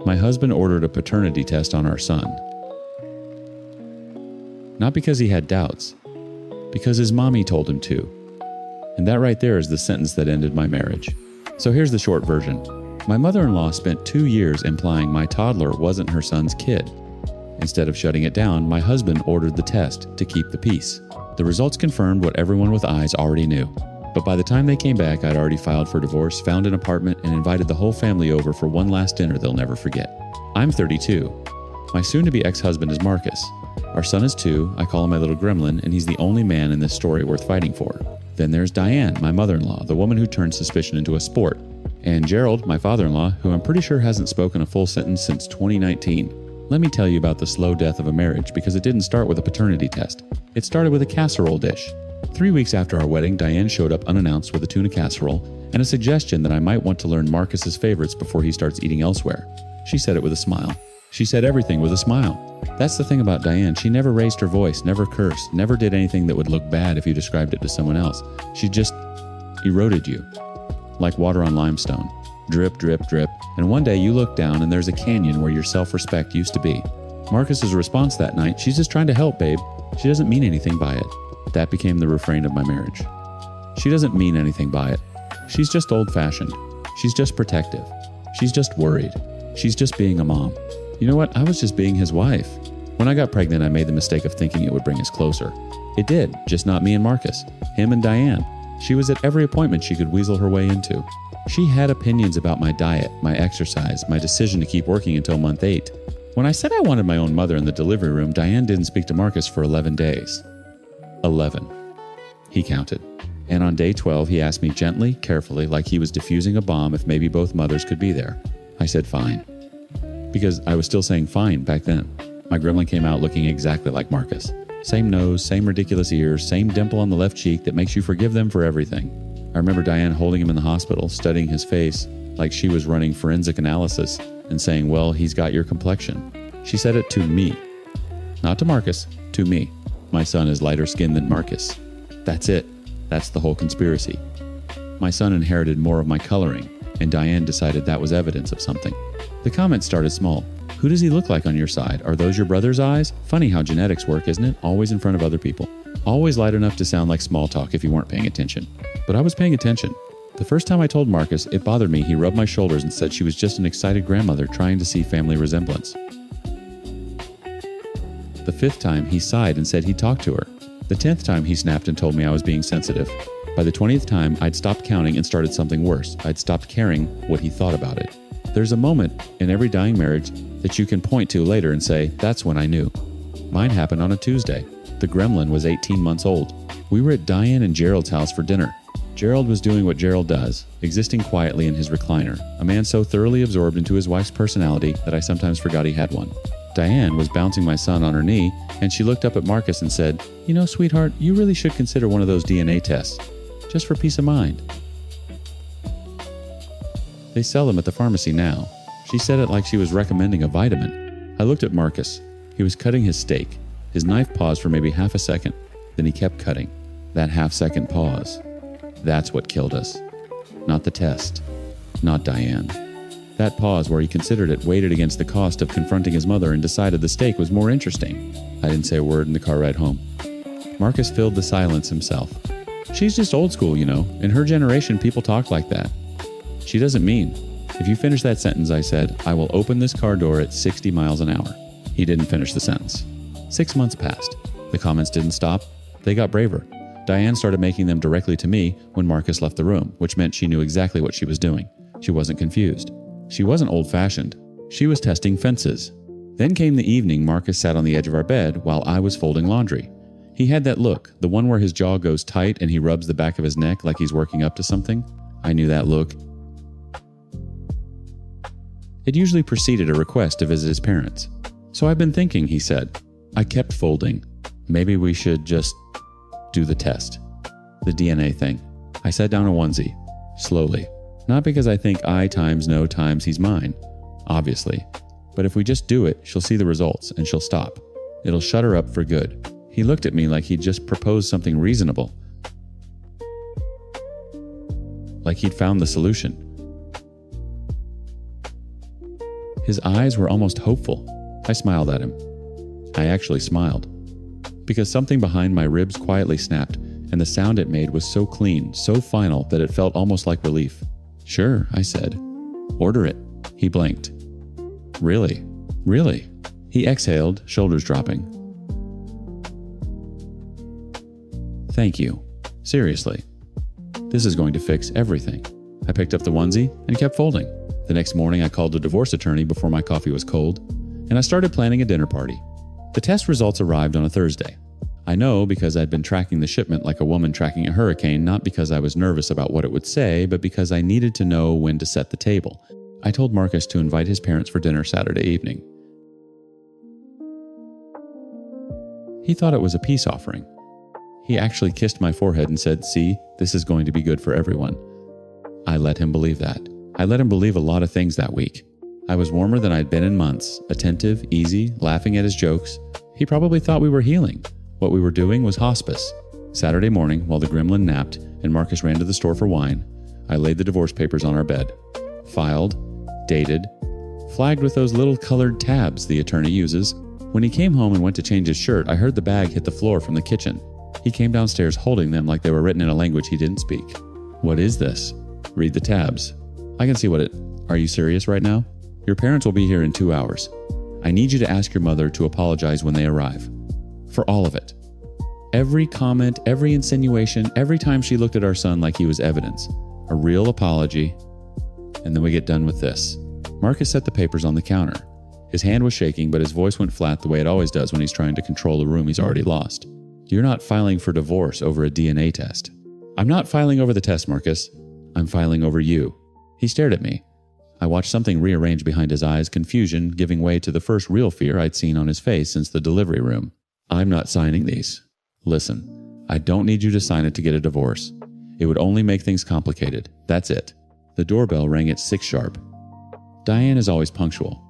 My husband ordered a paternity test on our son. Not because he had doubts, because his mommy told him to. And that right there is the sentence that ended my marriage. So here's the short version. My mother-in-law spent 2 years implying my toddler wasn't her son's kid. Instead of shutting it down, my husband ordered the test to keep the peace. The results confirmed what everyone with eyes already knew. But by the time they came back, I'd already filed for divorce, found an apartment, and invited the whole family over for one last dinner they'll never forget. I'm 32. My soon-to-be ex-husband is Marcus. Our son is 2, I call him my little gremlin, and he's the only man in this story worth fighting for. Then there's Diane, my mother-in-law, the woman who turned suspicion into a sport. And Gerald, my father-in-law, who I'm pretty sure hasn't spoken a full sentence since 2019. Let me tell you about the slow death of a marriage, because it didn't start with a paternity test. It started with a casserole dish. 3 weeks after our wedding, Diane showed up unannounced with a tuna casserole and a suggestion that I might want to learn Marcus's favorites before he starts eating elsewhere. She said it with a smile. She said everything with a smile. That's the thing about Diane. She never raised her voice, never cursed, never did anything that would look bad if you described it to someone else. She just eroded you, like water on limestone. Drip, drip, drip. And one day you look down and there's a canyon where your self-respect used to be. Marcus's response that night, "She's just trying to help, babe. She doesn't mean anything by it." That became the refrain of my marriage. She doesn't mean anything by it. She's just old-fashioned. She's just protective. She's just worried. She's just being a mom. You know what? I was just being his wife. When I got pregnant, I made the mistake of thinking it would bring us closer. It did, just not me and Marcus. Him and Diane. She was at every appointment she could weasel her way into. She had opinions about my diet, my exercise, my decision to keep working until month 8. When I said I wanted my own mother in the delivery room, Diane didn't speak to Marcus for 11 days. 11. He counted. And on day 12, he asked me gently, carefully, like he was defusing a bomb, if maybe both mothers could be there. I said fine. Because I was still saying fine back then. My gremlin came out looking exactly like Marcus. Same nose, same ridiculous ears, same dimple on the left cheek that makes you forgive them for everything. I remember Diane holding him in the hospital, studying his face like she was running forensic analysis and saying, "Well, he's got your complexion." She said it to me. Not to Marcus, to me. My son is lighter skinned than Marcus. That's it. That's the whole conspiracy. My son inherited more of my coloring, and Diane decided that was evidence of something. The comments started small. "Who does he look like on your side? Are those your brother's eyes?" Funny how genetics work, isn't it? Always in front of other people. Always light enough to sound like small talk if you weren't paying attention. But I was paying attention. The first time I told Marcus, it bothered me. He rubbed my shoulders and said she was just an excited grandmother trying to see family resemblance. The 5th time, he sighed and said he'd talk to her. The 10th time, he snapped and told me I was being sensitive. By the 20th time, I'd stopped counting and started something worse. I'd stopped caring what he thought about it. There's a moment in every dying marriage that you can point to later and say, "That's when I knew." Mine happened on a Tuesday. The gremlin was 18 months old. We were at Diane and Gerald's house for dinner. Gerald was doing what Gerald does, existing quietly in his recliner, a man so thoroughly absorbed into his wife's personality that I sometimes forgot he had one. Diane was bouncing my son on her knee, and she looked up at Marcus and said, "You know, sweetheart, you really should consider one of those DNA tests, just for peace of mind. They sell them at the pharmacy now." She said it like she was recommending a vitamin. I looked at Marcus. He was cutting his steak. His knife paused for maybe half a second. Then he kept cutting. That half-second pause. That's what killed us. Not the test. Not Diane. That pause where he considered it, weighed against the cost of confronting his mother, and decided the steak was more interesting. I didn't say a word in the car ride home. Marcus filled the silence himself. "She's just old school, you know. In her generation, people talk like that." "She doesn't mean." "If you finish that sentence," I said, "I will open this car door at 60 miles an hour. He didn't finish the sentence. 6 months passed. The comments didn't stop. They got braver. Diane started making them directly to me when Marcus left the room, which meant she knew exactly what she was doing. She wasn't confused. She wasn't old-fashioned. She was testing fences. Then came the evening Marcus sat on the edge of our bed while I was folding laundry. He had that look, the one where his jaw goes tight and he rubs the back of his neck like he's working up to something. I knew that look. It usually preceded a request to visit his parents. "So I've been thinking," he said. I kept folding. "Maybe we should just do the test. The DNA thing." I sat down a onesie, slowly. Not because I think I times no times he's mine, obviously. But if we just do it, she'll see the results and she'll stop. It'll shut her up for good. He looked at me like he'd just proposed something reasonable. Like he'd found the solution. His eyes were almost hopeful. I smiled at him. I actually smiled. Because something behind my ribs quietly snapped, and the sound it made was so clean, so final, that it felt almost like relief. "Sure," I said. "Order it." He blinked. "Really? Really?" He exhaled, shoulders dropping. "Thank you. Seriously. This is going to fix everything." I picked up the onesie and kept folding. The next morning I called a divorce attorney before my coffee was cold, and I started planning a dinner party. The test results arrived on a Thursday. I know because I'd been tracking the shipment like a woman tracking a hurricane, not because I was nervous about what it would say, but because I needed to know when to set the table. I told Marcus to invite his parents for dinner Saturday evening. He thought it was a peace offering. He actually kissed my forehead and said, "See, this is going to be good for everyone." I let him believe that. I let him believe a lot of things that week. I was warmer than I'd been in months, attentive, easy, laughing at his jokes. He probably thought we were healing. What we were doing was hospice. Saturday morning, while the gremlin napped and Marcus ran to the store for wine, I laid the divorce papers on our bed. Filed, dated, flagged with those little colored tabs the attorney uses. When he came home and went to change his shirt, I heard the bag hit the floor from the kitchen. He came downstairs holding them like they were written in a language he didn't speak. "What is this?" "Read the tabs." "I can see what it..." "Are you serious right now? Your parents will be here in 2 hours. I need you to ask your mother to apologize when they arrive. For all of it. Every comment, every insinuation, every time she looked at our son like he was evidence. A real apology. And then we get done with this." Marcus set the papers on the counter. His hand was shaking, but his voice went flat the way it always does when he's trying to control a room he's already lost. "You're not filing for divorce over a DNA test." "I'm not filing over the test, Marcus. I'm filing over you." He stared at me. I watched something rearrange behind his eyes, confusion giving way to the first real fear I'd seen on his face since the delivery room. "I'm not signing these. Listen, I don't need you to sign it to get a divorce. It would only make things complicated. That's it." The doorbell rang at 6 sharp. Diane is always punctual.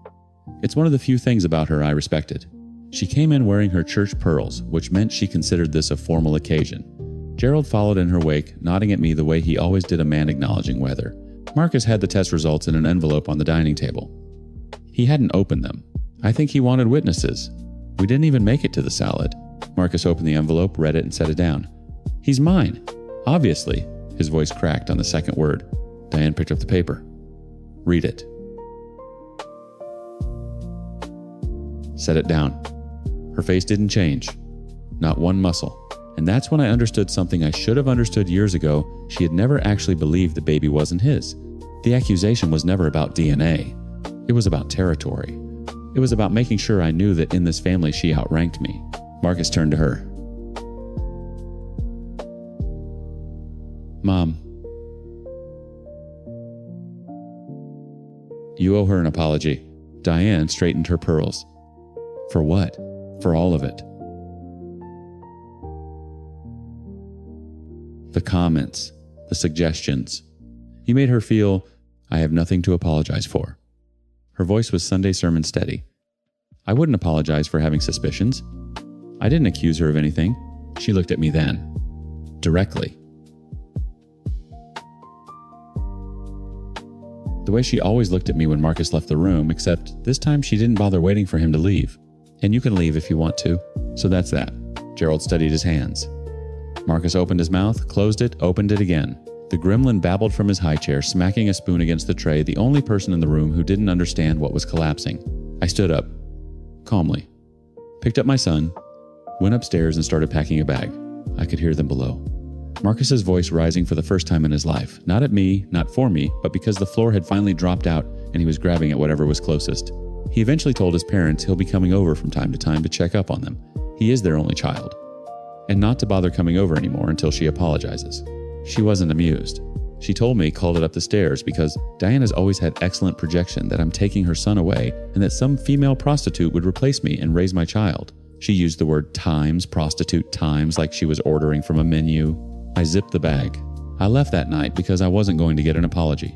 It's one of the few things about her I respected. She came in wearing her church pearls, which meant she considered this a formal occasion. Gerald followed in her wake, nodding at me the way he always did a man acknowledging weather. Marcus had the test results in an envelope on the dining table. He hadn't opened them. I think he wanted witnesses. We didn't even make it to the salad. Marcus opened the envelope, read it, and set it down. "He's mine. Obviously." His voice cracked on the second word. Diane picked up the paper. "Read it." Set it down. Her face didn't change. Not one muscle. And that's when I understood something I should have understood years ago. She had never actually believed the baby wasn't his. The accusation was never about DNA. It was about territory. It was about making sure I knew that in this family she outranked me. Marcus turned to her. "Mom, you owe her an apology." Diane straightened her pearls. "For what?" "For all of it. The comments, the suggestions. You made her feel I have nothing to apologize for." Her voice was Sunday sermon steady. "I wouldn't apologize for having suspicions. I didn't accuse her of anything." She looked at me then. Directly. The way she always looked at me when Marcus left the room, except this time she didn't bother waiting for him to leave. "And you can leave if you want to. So that's that." Gerald studied his hands. Marcus opened his mouth, closed it, opened it again. The gremlin babbled from his high chair, smacking a spoon against the tray, the only person in the room who didn't understand what was collapsing. I stood up, calmly, picked up my son, went upstairs and started packing a bag. I could hear them below. Marcus's voice rising for the first time in his life, not at me, not for me, but because the floor had finally dropped out and he was grabbing at whatever was closest. He eventually told his parents he'll be coming over from time to check up on them. He is their only child. And not to bother coming over anymore until she apologizes. She wasn't amused. She told me, called it up the stairs because Diana's always had excellent projection that I'm taking her son away and that some female prostitute would replace me and raise my child. She used the word times, prostitute times, like she was ordering from a menu. I zipped the bag. I left that night because I wasn't going to get an apology.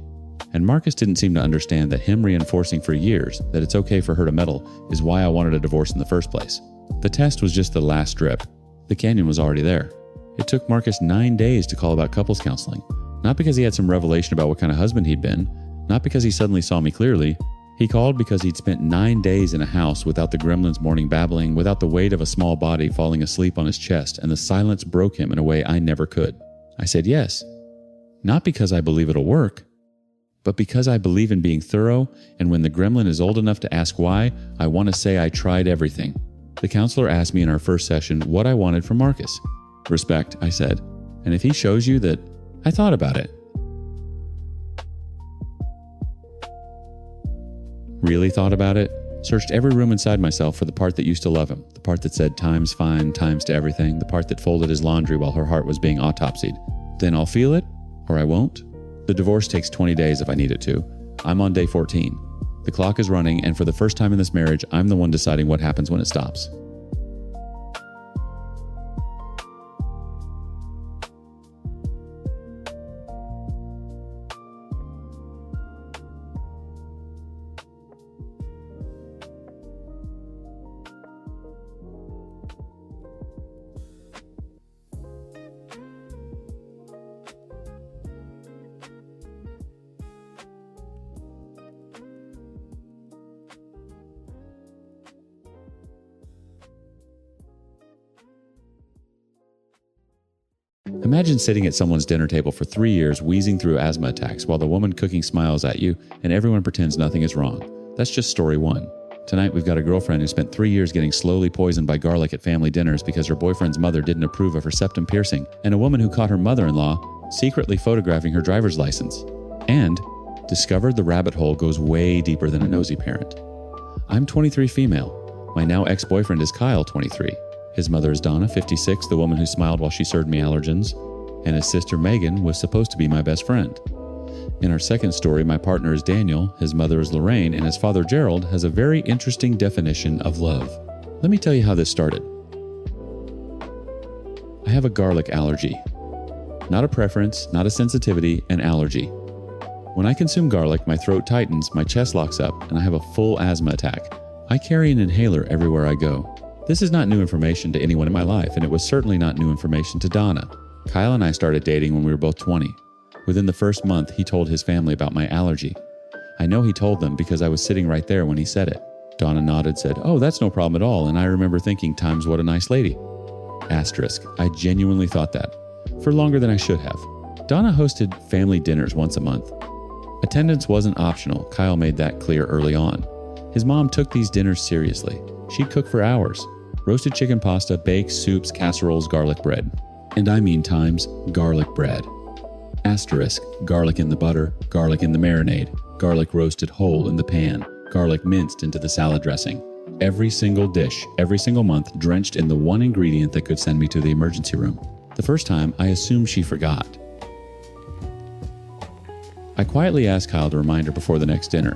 And Marcus didn't seem to understand that him reinforcing for years that it's okay for her to meddle is why I wanted a divorce in the first place. The test was just the last strip. The canyon was already there. It took Marcus 9 days to call about couples counseling. Not because he had some revelation about what kind of husband he'd been, not because he suddenly saw me clearly. He called because he'd spent 9 days in a house without the gremlin's morning babbling, without the weight of a small body falling asleep on his chest, and the silence broke him in a way I never could. I said yes. Not because I believe it'll work, but because I believe in being thorough, and when the gremlin is old enough to ask why, I want to say I tried everything. The counselor asked me in our first session what I wanted from Marcus. Respect, I said, and if he shows you that I thought about it. Really thought about it? Searched every room inside myself for the part that used to love him, the part that said time's fine, time's to everything, the part that folded his laundry while her heart was being autopsied. Then I'll feel it, or I won't. The divorce takes 20 days if I need it to. I'm on day 14. The clock is running, and for the first time in this marriage, I'm the one deciding what happens when it stops. Imagine sitting at someone's dinner table for 3 years wheezing through asthma attacks while the woman cooking smiles at you and everyone pretends nothing is wrong. That's just story 1. Tonight we've got a girlfriend who spent 3 years getting slowly poisoned by garlic at family dinners because her boyfriend's mother didn't approve of her septum piercing, and a woman who caught her mother-in-law secretly photographing her driver's license, and discovered the rabbit hole goes way deeper than a nosy parent. I'm 23 female. My now ex-boyfriend is Kyle, 23. His mother is Donna, 56, the woman who smiled while she served me allergens, and his sister Megan was supposed to be my best friend. In our second story, my partner is Daniel, his mother is Lorraine, and his father Gerald has a very interesting definition of love. Let me tell you how this started. I have a garlic allergy. Not a preference, not a sensitivity, an allergy. When I consume garlic, my throat tightens, my chest locks up, and I have a full asthma attack. I carry an inhaler everywhere I go. This is not new information to anyone in my life, and it was certainly not new information to Donna. Kyle and I started dating when we were both 20. Within the first month, he told his family about my allergy. I know he told them because I was sitting right there when he said it. Donna nodded, said, "Oh, that's no problem at all," and I remember thinking, "Times what a nice lady." Asterisk, I genuinely thought that. For longer than I should have. Donna hosted family dinners once a month. Attendance wasn't optional, Kyle made that clear early on. His mom took these dinners seriously. She'd cook for hours. Roasted chicken pasta, bakes, soups, casseroles, garlic bread. And I mean times garlic bread. Asterisk, garlic in the butter, garlic in the marinade, garlic roasted whole in the pan, garlic minced into the salad dressing. Every single dish, every single month, drenched in the one ingredient that could send me to the emergency room. The first time, I assumed she forgot. I quietly asked Kyle to remind her before the next dinner.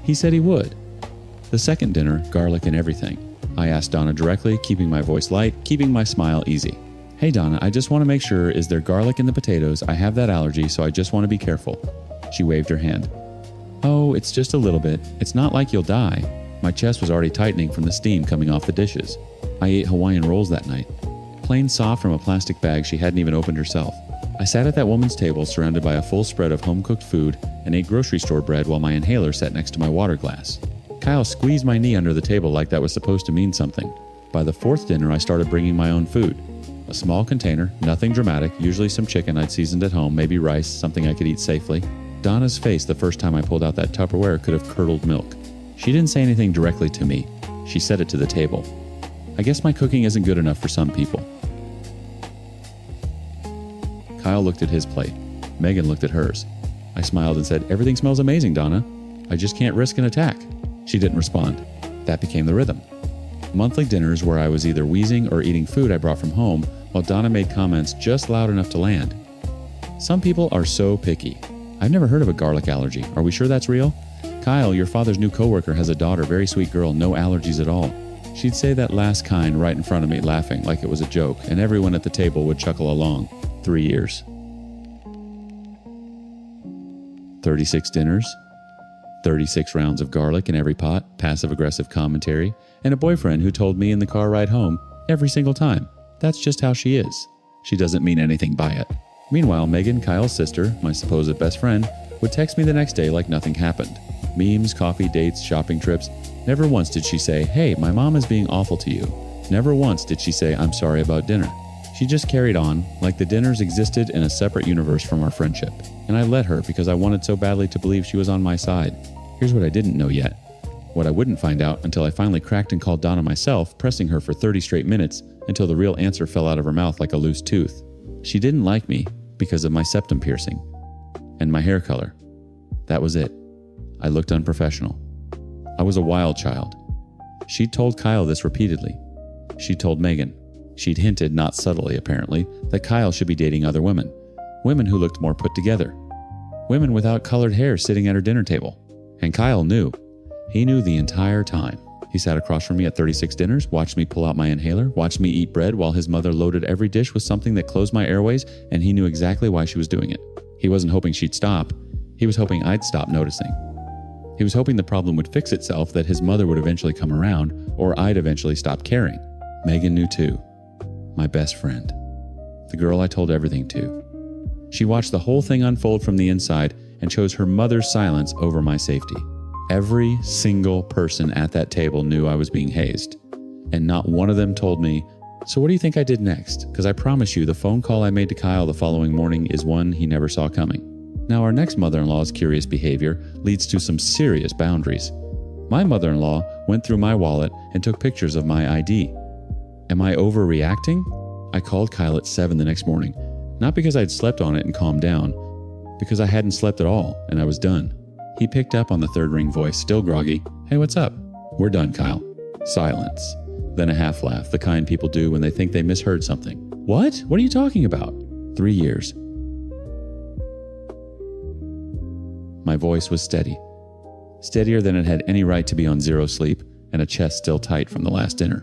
He said he would. The second dinner, garlic and everything. I asked Donna directly, keeping my voice light, keeping my smile easy. "Hey Donna, I just want to make sure, is there garlic in the potatoes? I have that allergy, so I just want to be careful." She waved her hand. "Oh, it's just a little bit. It's not like you'll die." My chest was already tightening from the steam coming off the dishes. I ate Hawaiian rolls that night. Plain soft from a plastic bag she hadn't even opened herself. I sat at that woman's table surrounded by a full spread of home-cooked food and ate grocery store bread while my inhaler sat next to my water glass. Kyle squeezed my knee under the table like that was supposed to mean something. By the fourth dinner, I started bringing my own food. A small container, nothing dramatic, usually some chicken I'd seasoned at home, maybe rice, something I could eat safely. Donna's face the first time I pulled out that Tupperware could have curdled milk. She didn't say anything directly to me. She said it to the table. I guess my cooking isn't good enough for some people. Kyle looked at his plate. Megan looked at hers. I smiled and said, "Everything smells amazing, Donna. I just can't risk an attack." She didn't respond. That became the rhythm. Monthly dinners where I was either wheezing or eating food I brought from home, while Donna made comments just loud enough to land. Some people are so picky. I've never heard of a garlic allergy. Are we sure that's real? Kyle, your father's new coworker, has a daughter, very sweet girl, no allergies at all. She'd say that last kind right in front of me, laughing like it was a joke, and everyone at the table would chuckle along. 3 years. 36 dinners. 36 rounds of garlic in every pot, passive-aggressive commentary, and a boyfriend who told me in the car ride home every single time, "That's just how she is. She doesn't mean anything by it." Meanwhile, Megan, Kyle's sister, my supposed best friend, would text me the next day like nothing happened. Memes, coffee dates, shopping trips. Never once did she say, "Hey, my mom is being awful to you." Never once did she say, "I'm sorry about dinner." She just carried on like the dinners existed in a separate universe from our friendship. And I let her because I wanted so badly to believe she was on my side. Here's what I didn't know yet. What I wouldn't find out until I finally cracked and called Donna myself, pressing her for 30 straight minutes until the real answer fell out of her mouth like a loose tooth. She didn't like me because of my septum piercing and my hair color. That was it. I looked unprofessional. I was a wild child. She'd told Kyle this repeatedly. She'd told Megan. She'd hinted, not subtly apparently, that Kyle should be dating other women. Women who looked more put together. Women without colored hair sitting at her dinner table. And Kyle knew. He knew the entire time. He sat across from me at 36 dinners, watched me pull out my inhaler, watched me eat bread while his mother loaded every dish with something that closed my airways, and he knew exactly why she was doing it. He wasn't hoping she'd stop. He was hoping I'd stop noticing. He was hoping the problem would fix itself, that his mother would eventually come around, or I'd eventually stop caring. Megan knew too. My best friend. The girl I told everything to. She watched the whole thing unfold from the inside and chose her mother's silence over my safety. Every single person at that table knew I was being hazed, and not one of them told me, "So what do you think I did next?" Because I promise you, the phone call I made to Kyle the following morning is one he never saw coming. Now, our next mother-in-law's curious behavior leads to some serious boundaries. My mother-in-law went through my wallet and took pictures of my ID. Am I overreacting? I called Kyle at 7 the next morning, not because I'd slept on it and calmed down, because I hadn't slept at all and I was done. He picked up on the third ring voice, still groggy. "Hey, what's up?" "We're done, Kyle." Silence. Then a half laugh, the kind people do when they think they misheard something. "What? What are you talking about?" 3 years. My voice was steady. Steadier than it had any right to be on zero sleep, and a chest still tight from the last dinner.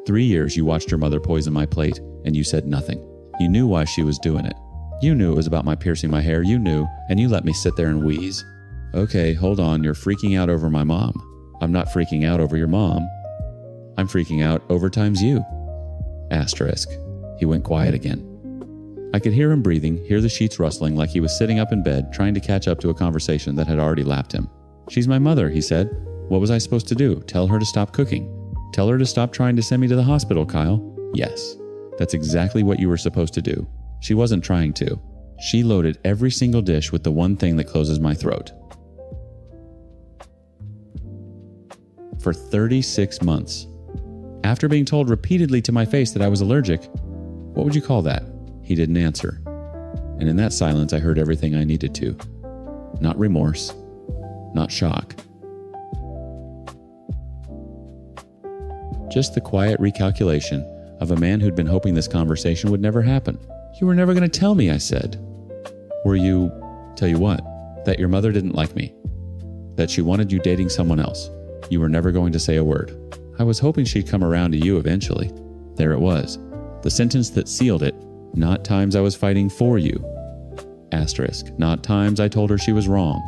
3 years you watched your mother poison my plate, and you said nothing. You knew why she was doing it. You knew it was about my piercing my hair, you knew, and you let me sit there and wheeze. Okay, hold on, you're freaking out over my mom. I'm not freaking out over your mom. I'm freaking out over times you. Asterisk. He went quiet again. I could hear him breathing, hear the sheets rustling like he was sitting up in bed trying to catch up to a conversation that had already lapped him. "She's my mother," he said. "What was I supposed to do? Tell her to stop cooking? Tell her to stop trying to send me to the hospital, Kyle?" "Yes, that's exactly what you were supposed to do." She wasn't trying to. She loaded every single dish with the one thing that closes my throat. For 36 months. After being told repeatedly to my face that I was allergic, what would you call that? He didn't answer. And in that silence, I heard everything I needed to. Not remorse, not shock. Just the quiet recalculation of a man who'd been hoping this conversation would never happen. "You were never going to tell me," I said. "Were you, tell you what, that your mother didn't like me, that she wanted you dating someone else. You were never going to say a word. I was hoping she'd come around to you eventually." There it was, the sentence that sealed it. Not times I was fighting for you. Asterisk. Not times I told her she was wrong.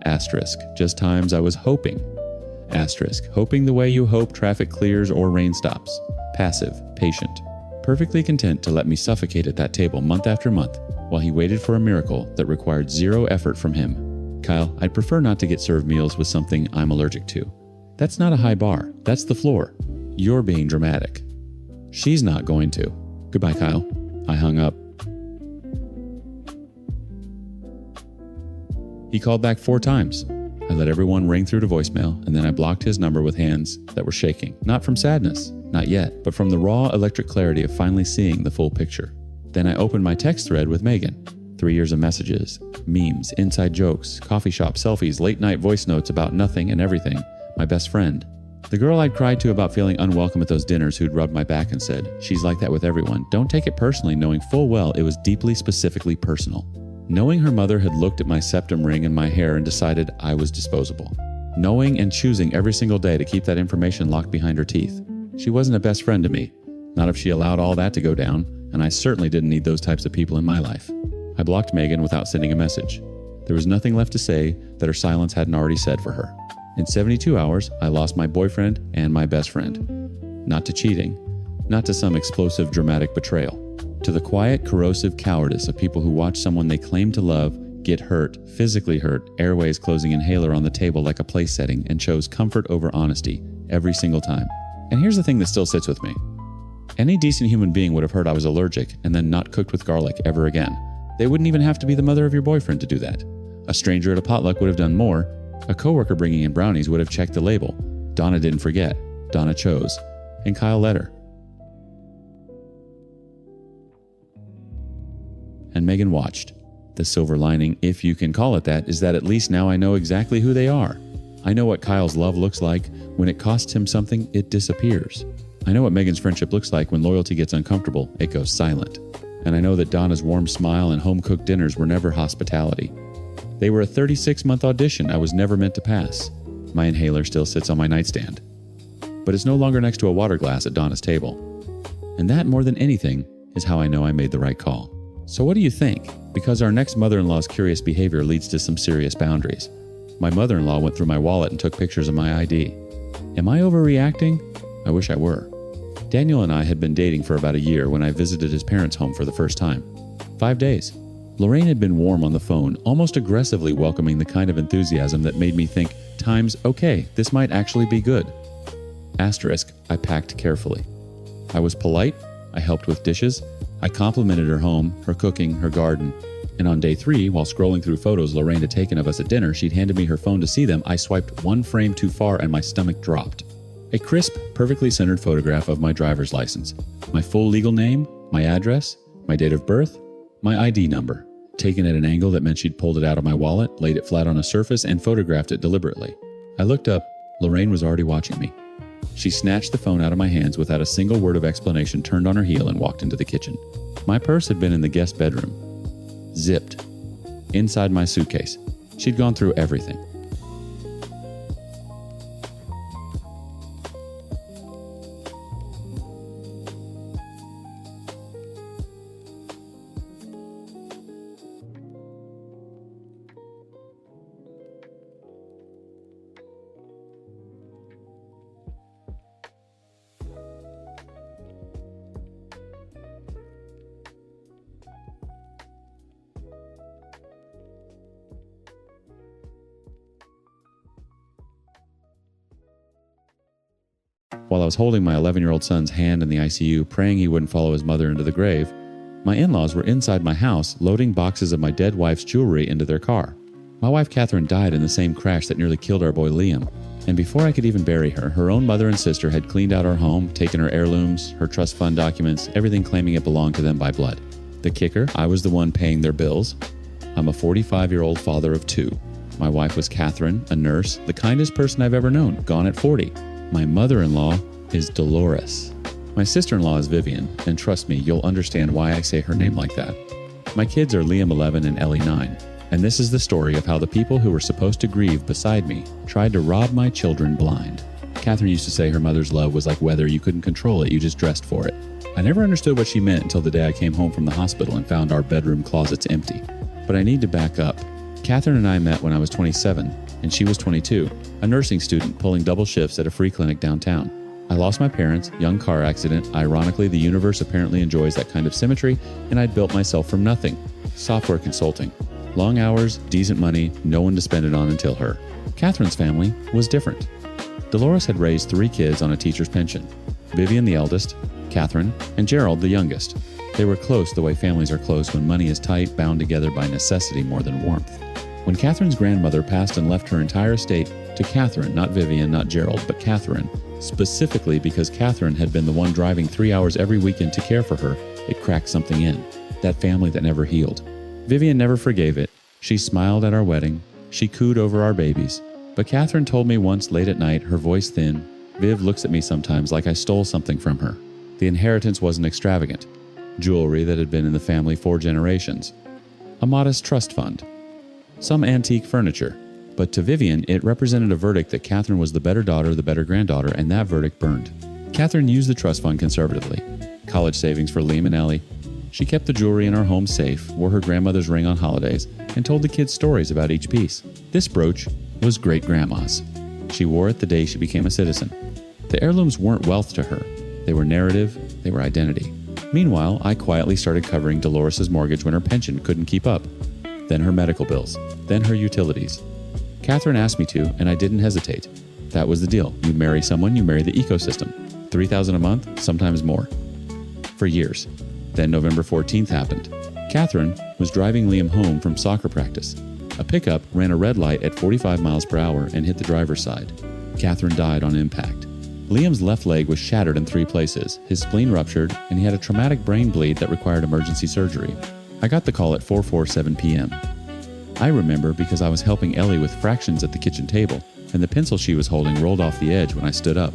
Asterisk. Just times I was hoping. Asterisk. Hoping the way you hope traffic clears or rain stops. Passive, patient. Perfectly content to let me suffocate at that table month after month while he waited for a miracle that required zero effort from him. "Kyle, I'd prefer not to get served meals with something I'm allergic to. That's not a high bar. That's the floor. You're being dramatic." "She's not going to." "Goodbye, Kyle." I hung up. He called back 4 times. I let everyone ring through to voicemail, and then I blocked his number with hands that were shaking. Not from sadness, not yet, but from the raw electric clarity of finally seeing the full picture. Then I opened my text thread with Megan. 3 years of messages, memes, inside jokes, coffee shop selfies, late night voice notes about nothing and everything. My best friend. The girl I'd cried to about feeling unwelcome at those dinners who'd rubbed my back and said, "She's like that with everyone. Don't take it personally," knowing full well it was deeply specifically personal. Knowing her mother had looked at my septum ring and my hair and decided I was disposable. Knowing and choosing every single day to keep that information locked behind her teeth. She wasn't a best friend to me. Not if she allowed all that to go down, and I certainly didn't need those types of people in my life. I blocked Megan without sending a message. There was nothing left to say that her silence hadn't already said for her. In 72 hours, I lost my boyfriend and my best friend. Not to cheating, not to some explosive dramatic betrayal. To the quiet, corrosive cowardice of people who watch someone they claim to love get hurt, physically hurt, Airways closing inhaler on the table like a place setting, and chose comfort over honesty every single time. And here's the thing that still sits with me. Any decent human being would have heard I was allergic and then not cooked with garlic ever again. They wouldn't even have to be the mother of your boyfriend to do that. A stranger at a potluck would have done more. A coworker bringing in brownies would have checked the label. Donna didn't forget. Donna chose. And Kyle let her. And Megan watched. The silver lining, if you can call it that, is that at least now I know exactly who they are. I know what Kyle's love looks like. When it costs him something, it disappears. I know what Megan's friendship looks like. When loyalty gets uncomfortable, it goes silent. And I know that Donna's warm smile and home-cooked dinners were never hospitality. They were a 36-month audition I was never meant to pass. My inhaler still sits on my nightstand. But it's no longer next to a water glass at Donna's table. And that, more than anything, is how I know I made the right call. So what do you think? Because our next mother-in-law's curious behavior leads to some serious boundaries. My mother-in-law went through my wallet and took pictures of my ID. Am I overreacting? I wish I were. Daniel and I had been dating for about a year when I visited his parents' home for the first time. 5 days. Lorraine had been warm on the phone, almost aggressively welcoming the kind of enthusiasm that made me think, times, okay, this might actually be good. Asterisk, I packed carefully. I was polite, I helped with dishes, I complimented her home, her cooking, her garden. And on day 3, while scrolling through photos Lorraine had taken of us at dinner, she'd handed me her phone to see them. I swiped one frame too far and my stomach dropped. A crisp, perfectly centered photograph of my driver's license, my full legal name, my address, my date of birth, my ID number, taken at an angle that meant she'd pulled it out of my wallet, laid it flat on a surface, and photographed it deliberately. I looked up. Lorraine was already watching me. She snatched the phone out of my hands without a single word of explanation, turned on her heel, and walked into the kitchen. My purse had been in the guest bedroom. Zipped. Inside my suitcase. She'd gone through everything. While I was holding my 11-year-old son's hand in the ICU, praying he wouldn't follow his mother into the grave, my in-laws were inside my house loading boxes of my dead wife's jewelry into their car. My wife Catherine died in the same crash that nearly killed our boy Liam. And before I could even bury her, her own mother and sister had cleaned out our home, taken her heirlooms, her trust fund documents, everything claiming it belonged to them by blood. The kicker, I was the one paying their bills. I'm a 45-year-old father of 2. My wife was Catherine, a nurse, the kindest person I've ever known, gone at 40. My mother-in-law is Dolores. My sister-in-law is Vivian, and trust me, you'll understand why I say her name like that. My kids are Liam 11 and Ellie 9, and this is the story of how the people who were supposed to grieve beside me tried to rob my children blind. Catherine used to say her mother's love was like weather, you couldn't control it, you just dressed for it. I never understood what she meant until the day I came home from the hospital and found our bedroom closets empty. But I need to back up. Catherine and I met when I was 27, and she was 22, a nursing student pulling double shifts at a free clinic downtown. I lost my parents, young car accident. Ironically, the universe apparently enjoys that kind of symmetry, and I'd built myself from nothing. Software consulting. Long hours, decent money, no one to spend it on until her. Catherine's family was different. Dolores had raised 3 kids on a teacher's pension. Vivian the eldest, Catherine, and Gerald the youngest. They were close the way families are close when money is tight, bound together by necessity more than warmth. When Catherine's grandmother passed and left her entire estate to Catherine, not Vivian, not Gerald, but Catherine, specifically because Catherine had been the one driving 3 hours every weekend to care for her, it cracked something in. That family that never healed. Vivian never forgave it. She smiled at our wedding. She cooed over our babies. But Catherine told me once late at night, her voice thin, Viv looks at me sometimes like I stole something from her. The inheritance wasn't extravagant. Jewelry that had been in the family 4 generations. A modest trust fund. Some antique furniture. But to Vivian, it represented a verdict that Catherine was the better daughter, the better granddaughter, and that verdict burned. Catherine used the trust fund conservatively. College savings for Liam and Ellie. She kept the jewelry in our home safe, wore her grandmother's ring on holidays, and told the kids stories about each piece. This brooch was great-grandma's. She wore it the day she became a citizen. The heirlooms weren't wealth to her. They were narrative, they were identity. Meanwhile, I quietly started covering Dolores' mortgage when her pension couldn't keep up. then her medical bills, then her utilities. Catherine asked me to, and I didn't hesitate. That was the deal. You marry someone, you marry the ecosystem. $3,000 a month, sometimes more. For years. Then November 14th happened. Catherine was driving Liam home from soccer practice. A pickup ran a red light at 45 miles per hour and hit the driver's side. Catherine died on impact. Liam's left leg was shattered in 3 places, his spleen ruptured, and he had a traumatic brain bleed that required emergency surgery. I got the call at 4:47 p.m. I remember because I was helping Ellie with fractions at the kitchen table, and the pencil she was holding rolled off the edge when I stood up.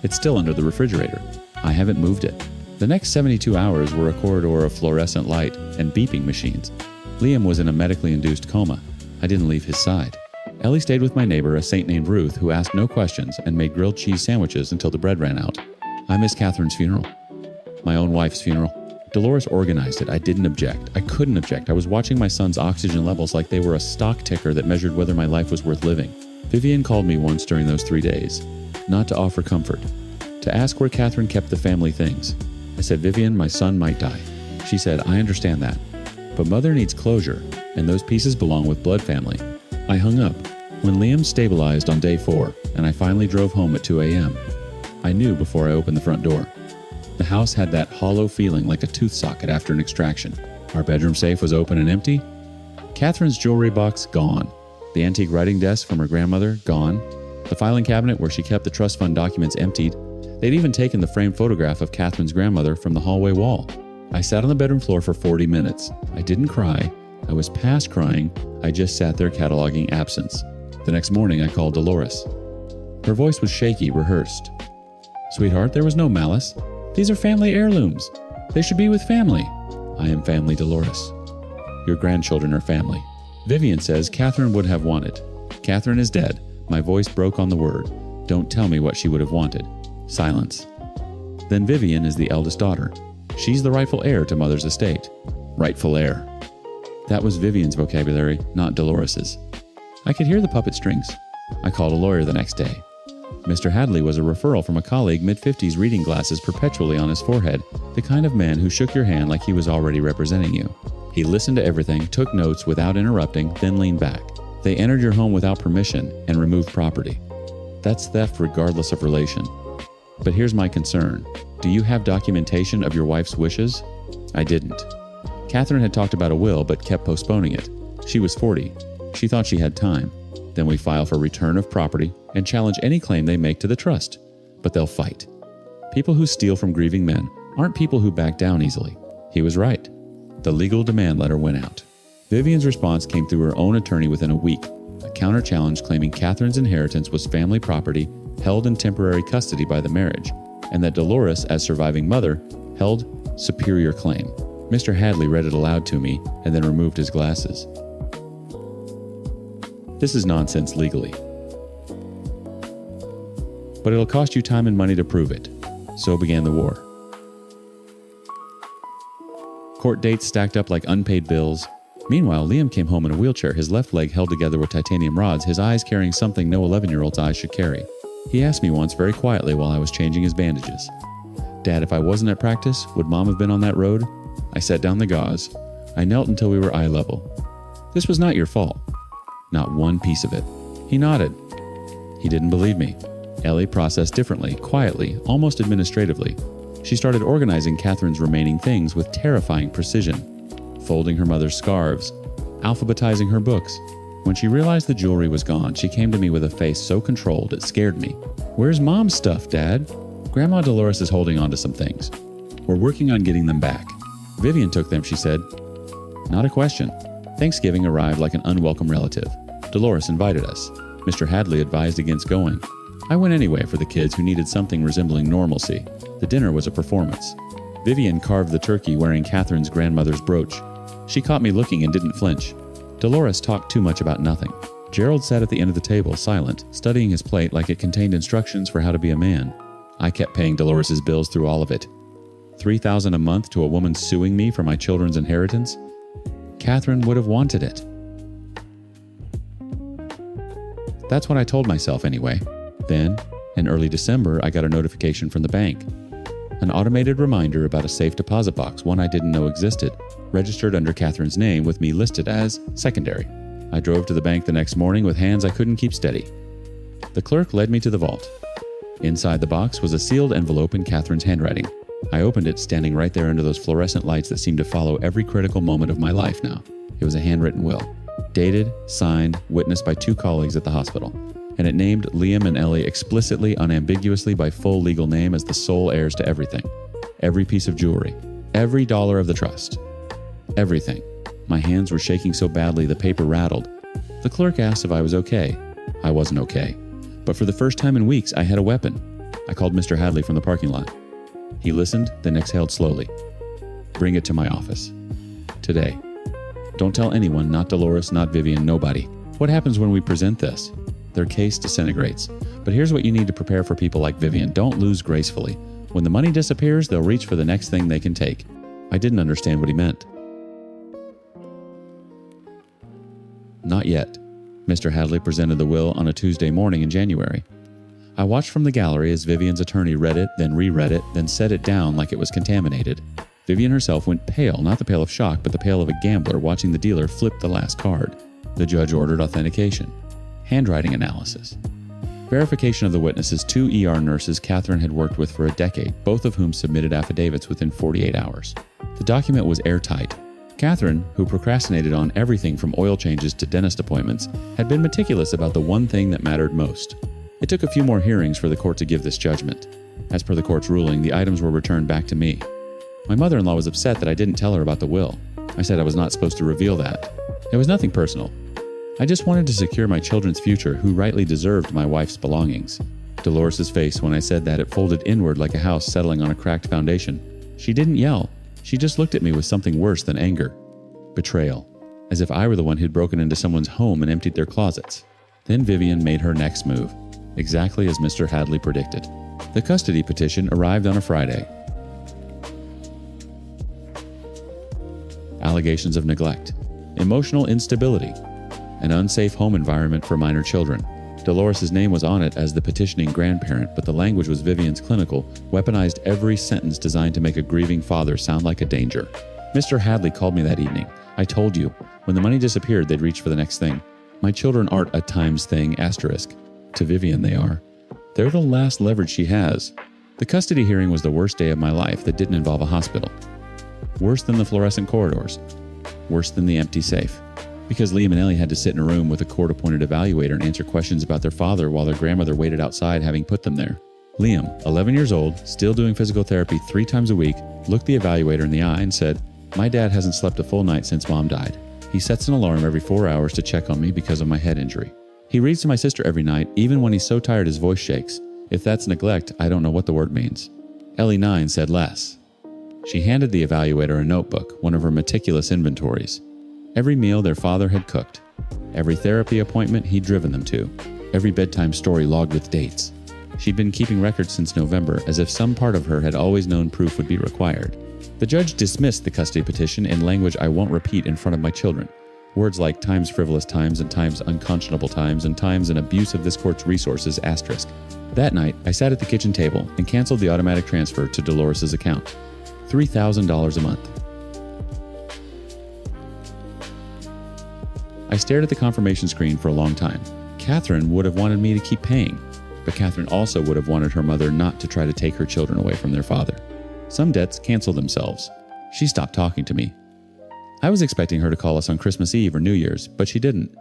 It's still under the refrigerator. I haven't moved it. The next 72 hours were a corridor of fluorescent light and beeping machines. Liam was in a medically induced coma. I didn't leave his side. Ellie stayed with my neighbor, a saint named Ruth, who asked no questions and made grilled cheese sandwiches until the bread ran out. I miss Catherine's funeral. My own wife's funeral. Dolores organized it. I didn't object. I couldn't object. I was watching my son's oxygen levels like they were a stock ticker that measured whether my life was worth living. Vivian called me once during those 3 days, not to offer comfort, to ask where Catherine kept the family things. I said, Vivian, my son might die. She said, I understand that, but mother needs closure, and those pieces belong with blood family. I hung up. When Liam stabilized on day 4, and I finally drove home at 2 a.m., I knew before I opened the front door. The house had that hollow feeling like a tooth socket after an extraction. Our bedroom safe was open and empty. Catherine's jewelry box, gone. The antique writing desk from her grandmother, gone. The filing cabinet where she kept the trust fund documents, emptied. They'd even taken the framed photograph of Catherine's grandmother from the hallway wall. I sat on the bedroom floor for 40 minutes. I didn't cry. I was past crying. I just sat there cataloging absence. The next morning, I called Dolores. Her voice was shaky, rehearsed. Sweetheart, there was no malice. These are family heirlooms. They should be with family. I am family, Dolores. Your grandchildren are family. Vivian says Catherine would have wanted. Catherine is dead. My voice broke on the word. Don't tell me what she would have wanted. Silence. Then Vivian is the eldest daughter. She's the rightful heir to mother's estate. Rightful heir. That was Vivian's vocabulary, not Dolores's. I could hear the puppet strings. I called a lawyer the next day. Mr. Hadley was a referral from a colleague, mid-50s, reading glasses perpetually on his forehead, the kind of man who shook your hand like he was already representing you. He listened to everything, took notes without interrupting, then leaned back. They entered your home without permission and removed property. That's theft regardless of relation. But here's my concern. Do you have documentation of your wife's wishes? I didn't. Catherine had talked about a will but kept postponing it. She was 40. She thought she had time. Then we file for return of property and challenge any claim they make to the trust. But they'll fight. People who steal from grieving men aren't people who back down easily. He was right. The legal demand letter went out. Vivian's response came through her own attorney within a week, a counter-challenge claiming Catherine's inheritance was family property held in temporary custody by the marriage, and that Dolores, as surviving mother, held superior claim. Mr. Hadley read it aloud to me and then removed his glasses. This is nonsense legally. But it'll cost you time and money to prove it. So began the war. Court dates stacked up like unpaid bills. Meanwhile, Liam came home in a wheelchair, his left leg held together with titanium rods, his eyes carrying something no 11-year-old's eyes should carry. He asked me once very quietly while I was changing his bandages, Dad, if I wasn't at practice, would Mom have been on that road? I set down the gauze. I knelt until we were eye level. This was not your fault. Not one piece of it. He nodded. He didn't believe me. Ellie processed differently, quietly, almost administratively. She started organizing Catherine's remaining things with terrifying precision, folding her mother's scarves, alphabetizing her books. When she realized the jewelry was gone, she came to me with a face so controlled it scared me. Where's Mom's stuff, Dad? Grandma Dolores is holding on to some things. We're working on getting them back. Vivian took them, she said. Not a question. Thanksgiving arrived like an unwelcome relative. Dolores invited us. Mr. Hadley advised against going. I went anyway for the kids who needed something resembling normalcy. The dinner was a performance. Vivian carved the turkey wearing Catherine's grandmother's brooch. She caught me looking and didn't flinch. Dolores talked too much about nothing. Gerald sat at the end of the table, silent, studying his plate like it contained instructions for how to be a man. I kept paying Dolores's bills through all of it. $3,000 a month to a woman suing me for my children's inheritance? Catherine would have wanted it. That's what I told myself anyway. Then, in early December, I got a notification from the bank. An automated reminder about a safe deposit box, one I didn't know existed, registered under Catherine's name with me listed as secondary. I drove to the bank the next morning with hands I couldn't keep steady. The clerk led me to the vault. Inside the box was a sealed envelope in Catherine's handwriting. I opened it standing right there under those fluorescent lights that seemed to follow every critical moment of my life now. It was a handwritten will. Dated, signed, witnessed by 2 colleagues at the hospital. And it named Liam and Ellie explicitly, unambiguously by full legal name as the sole heirs to everything. Every piece of jewelry. Every dollar of the trust. Everything. My hands were shaking so badly the paper rattled. The clerk asked if I was okay. I wasn't okay. But for the first time in weeks, I had a weapon. I called Mr. Hadley from the parking lot. He listened, then exhaled slowly. Bring it to my office. Today. Don't tell anyone, not Dolores, not Vivian, nobody. What happens when we present this? Their case disintegrates. But here's what you need to prepare for people like Vivian. Don't lose gracefully. When the money disappears, they'll reach for the next thing they can take. I didn't understand what he meant. Not yet. Mr. Hadley presented the will on a Tuesday morning in January. I watched from the gallery as Vivian's attorney read it, then reread it, then set it down like it was contaminated. Vivian herself went pale, not the pale of shock, but the pale of a gambler watching the dealer flip the last card. The judge ordered authentication. Handwriting analysis. Verification of the witnesses 2 ER nurses Catherine had worked with for a decade, both of whom submitted affidavits within 48 hours. The document was airtight. Catherine, who procrastinated on everything from oil changes to dentist appointments, had been meticulous about the one thing that mattered most. It took a few more hearings for the court to give this judgment. As per the court's ruling, the items were returned back to me. My mother-in-law was upset that I didn't tell her about the will. I said I was not supposed to reveal that. It was nothing personal. I just wanted to secure my children's future, who rightly deserved my wife's belongings. Dolores' face when I said that, it folded inward like a house settling on a cracked foundation. She didn't yell. She just looked at me with something worse than anger. Betrayal. As if I were the one who'd broken into someone's home and emptied their closets. Then Vivian made her next move. Exactly as Mr. Hadley predicted. The custody petition arrived on a Friday. Allegations of neglect. Emotional instability. An unsafe home environment for minor children. Dolores' name was on it as the petitioning grandparent, but the language was Vivian's clinical, weaponized every sentence designed to make a grieving father sound like a danger. Mr. Hadley called me that evening. I told you, when the money disappeared, they'd reach for the next thing. My children aren't a times thing, asterisk. To Vivian, they are. They're the last leverage she has. The custody hearing was the worst day of my life that didn't involve a hospital. Worse than the fluorescent corridors. Worse than the empty safe. Because Liam and Ellie had to sit in a room with a court-appointed evaluator and answer questions about their father while their grandmother waited outside having put them there. Liam, 11 years old, still doing physical therapy 3 times a week, looked the evaluator in the eye and said, "My dad hasn't slept a full night since Mom died. He sets an alarm every 4 hours to check on me because of my head injury. He reads to my sister every night, even when he's so tired his voice shakes. If that's neglect, I don't know what the word means." Ellie 9 said less. She handed the evaluator a notebook, one of her meticulous inventories. Every meal their father had cooked. Every therapy appointment he'd driven them to. Every bedtime story logged with dates. She'd been keeping records since November, as if some part of her had always known proof would be required. The judge dismissed the custody petition in language I won't repeat in front of my children. Words like times frivolous times and times unconscionable times and times an abuse of this court's resources, asterisk. That night, I sat at the kitchen table and canceled the automatic transfer to Dolores' account. $3,000 a month. I stared at the confirmation screen for a long time. Catherine would have wanted me to keep paying, but Catherine also would have wanted her mother not to try to take her children away from their father. Some debts cancel themselves. She stopped talking to me. I was expecting her to call us on Christmas Eve or New Year's, but she didn't.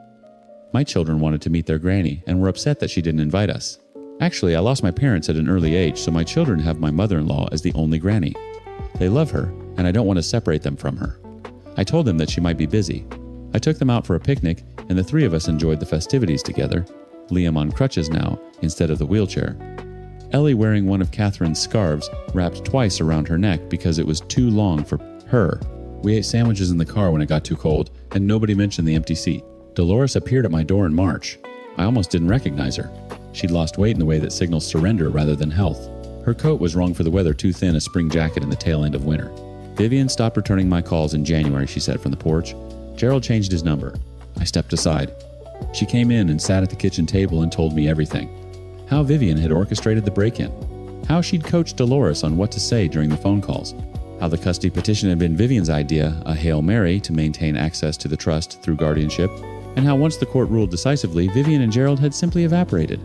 My children wanted to meet their granny and were upset that she didn't invite us. Actually, I lost my parents at an early age, so my children have my mother-in-law as the only granny. They love her, and I don't want to separate them from her. I told them that she might be busy. I took them out for a picnic, and the 3 of us enjoyed the festivities together. Liam on crutches now, instead of the wheelchair. Ellie wearing one of Catherine's scarves, wrapped twice around her neck because it was too long for her. We ate sandwiches in the car when it got too cold, and nobody mentioned the empty seat. Dolores appeared at my door in March. I almost didn't recognize her. She'd lost weight in the way that signals surrender rather than health. Her coat was wrong for the weather, too thin, a spring jacket in the tail end of winter. Vivian stopped returning my calls in January, she said from the porch. Gerald changed his number. I stepped aside. She came in and sat at the kitchen table and told me everything. How Vivian had orchestrated the break-in. how she'd coached Dolores on what to say during the phone calls, how the custody petition had been Vivian's idea, a Hail Mary to maintain access to the trust through guardianship, and how once the court ruled decisively, Vivian and Gerald had simply evaporated.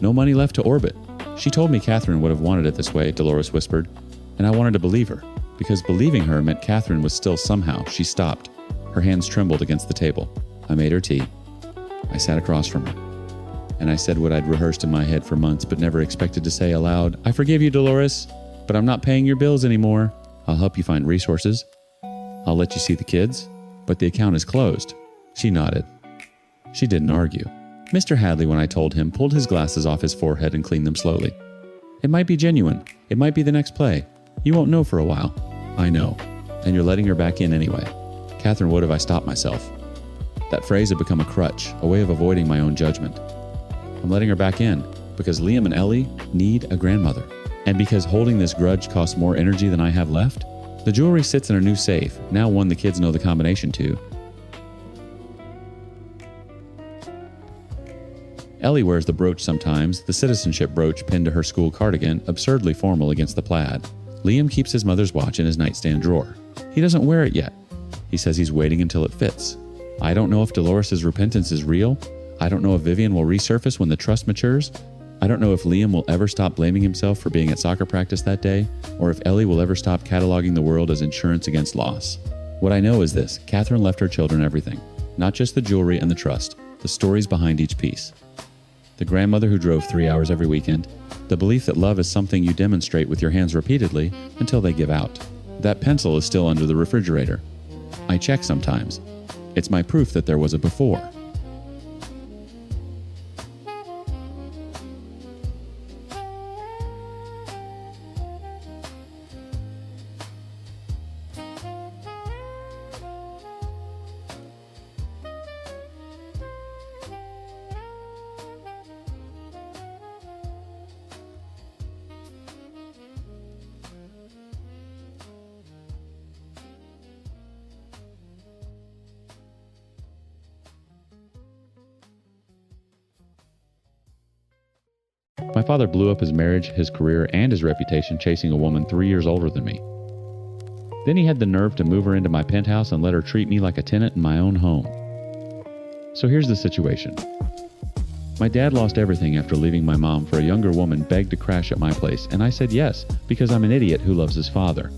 No money left to orbit. She told me Catherine would have wanted it this way, Dolores whispered, and I wanted to believe her, because believing her meant Catherine was still somehow. She stopped. Her hands trembled against the table. I made her tea. I sat across from her, and I said what I'd rehearsed in my head for months but never expected to say aloud. I forgive you, Dolores, but I'm not paying your bills anymore. I'll help you find resources. I'll let you see the kids, but the account is closed. She nodded. She didn't argue. Mr. Hadley, when I told him, pulled his glasses off his forehead and cleaned them slowly. It might be genuine. It might be the next play. You won't know for a while. I know. And you're letting her back in anyway. Catherine would have I stopped myself. That phrase had become a crutch, a way of avoiding my own judgment. I'm letting her back in because Liam and Ellie need a grandmother. And because holding this grudge costs more energy than I have left. The jewelry sits in a new safe, now one the kids know the combination to. Ellie wears the brooch sometimes, the citizenship brooch pinned to her school cardigan, absurdly formal against the plaid. Liam keeps his mother's watch in his nightstand drawer. He doesn't wear it yet. He says he's waiting until it fits. I don't know if Dolores' repentance is real. I don't know if Vivian will resurface when the trust matures. I don't know if Liam will ever stop blaming himself for being at soccer practice that day, or if Ellie will ever stop cataloging the world as insurance against loss. What I know is this: Catherine left her children everything. Not just the jewelry and the trust, the stories behind each piece. The grandmother who drove 3 hours every weekend, the belief that love is something you demonstrate with your hands repeatedly until they give out. That pencil is still under the refrigerator. I check sometimes. It's my proof that there was a before. My father blew up his marriage, his career, and his reputation chasing a woman 3 years older than me. Then he had the nerve to move her into my penthouse and let her treat me like a tenant in my own home. So here's the situation. My dad lost everything after leaving my mom for a younger woman begged to crash at my place, and I said yes, because I'm an idiot who loves his father.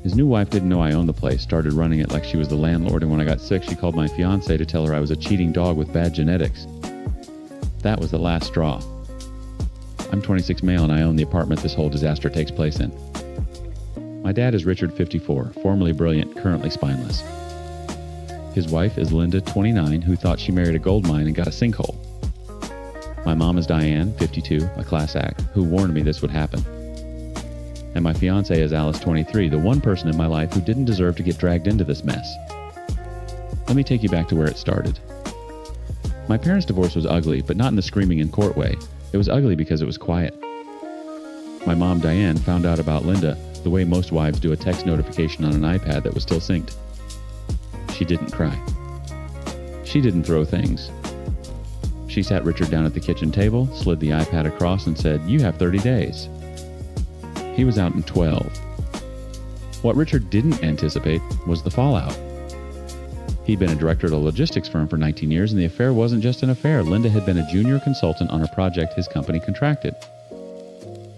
His new wife didn't know I owned the place, started running it like she was the landlord, and when I got sick, she called my fiancé to tell her I was a cheating dog with bad genetics. That was the last straw. I'm 26 male and I own the apartment this whole disaster takes place in. My dad is Richard, 54, formerly brilliant, currently spineless. His wife is Linda, 29, who thought she married a gold mine and got a sinkhole. My mom is Diane, 52, a class act, who warned me this would happen. And my fiancée is Alice, 23, the one person in my life who didn't deserve to get dragged into this mess. Let me take you back to where it started. My parents' divorce was ugly, but not in the screaming in court way. It was ugly because it was quiet. My mom, Diane, found out about Linda the way most wives do, a text notification on an iPad that was still synced. She didn't cry. She didn't throw things. She sat Richard down at the kitchen table, slid the iPad across and said, "You have 30 days." He was out in 12. What Richard didn't anticipate was the fallout. He'd been a director at a logistics firm for 19 years, and the affair wasn't just an affair. Linda had been a junior consultant on a project his company contracted.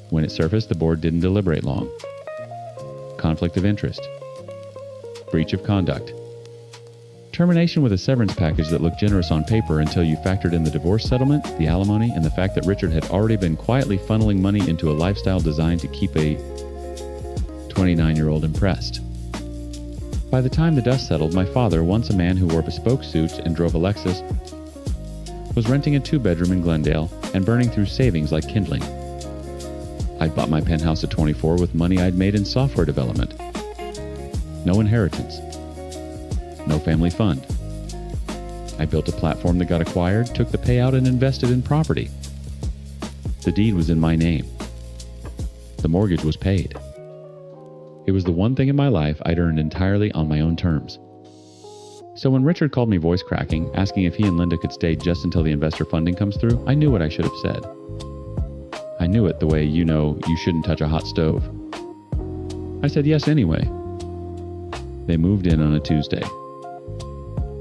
When it surfaced, the board didn't deliberate long. Conflict of interest. Breach of conduct. Termination with a severance package that looked generous on paper until you factored in the divorce settlement, the alimony, and the fact that Richard had already been quietly funneling money into a lifestyle designed to keep a 29-year-old impressed. By the time the dust settled, my father, once a man who wore bespoke suits and drove a Lexus, was renting a 2-bedroom in Glendale and burning through savings like kindling. I'd bought my penthouse at 24 with money I'd made in software development. No inheritance. No family fund. I built a platform that got acquired, took the payout, and invested in property. The deed was in my name. The mortgage was paid. It was the one thing in my life I'd earned entirely on my own terms. So when Richard called me voice cracking, asking if he and Linda could stay just until the investor funding comes through, I knew what I should have said. I knew it the way you know you shouldn't touch a hot stove. I said yes anyway. They moved in on a Tuesday.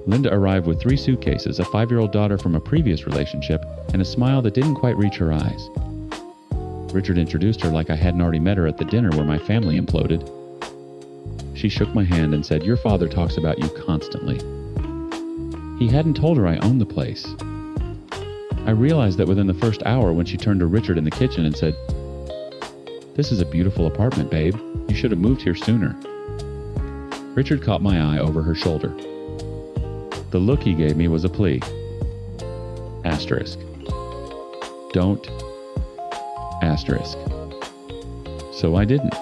Linda arrived with 3 suitcases, a 5-year-old daughter from a previous relationship, and a smile that didn't quite reach her eyes. Richard introduced her like I hadn't already met her at the dinner where my family imploded. She shook my hand and said, "Your father talks about you constantly." He hadn't told her I owned the place. I realized that within the first hour when she turned to Richard in the kitchen and said, "This is a beautiful apartment, babe. You should have moved here sooner." Richard caught my eye over her shoulder. The look he gave me was a plea. Asterisk. Don't. Asterisk. So I didn't.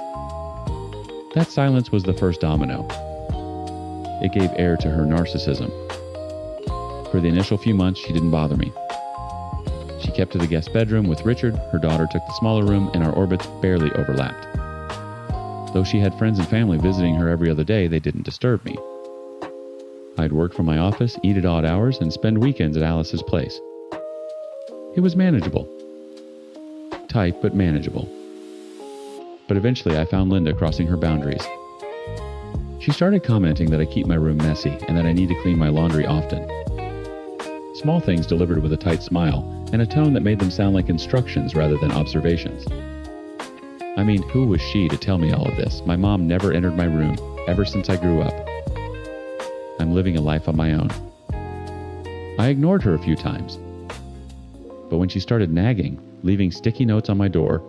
That silence was the first domino. It gave air to her narcissism. For the initial few months, she didn't bother me. She kept to the guest bedroom with Richard, her daughter took the smaller room, and our orbits barely overlapped. Though she had friends and family visiting her every other day, they didn't disturb me. I'd work from my office, eat at odd hours, and spend weekends at Alice's place. It was manageable. Tight, but manageable. But eventually I found Linda crossing her boundaries. She started commenting that I keep my room messy and that I need to clean my laundry often. Small things delivered with a tight smile and a tone that made them sound like instructions rather than observations. I mean, who was she to tell me all of this? My mom never entered my room, ever since I grew up. I'm living a life on my own. I ignored her a few times. But when she started nagging, leaving sticky notes on my door,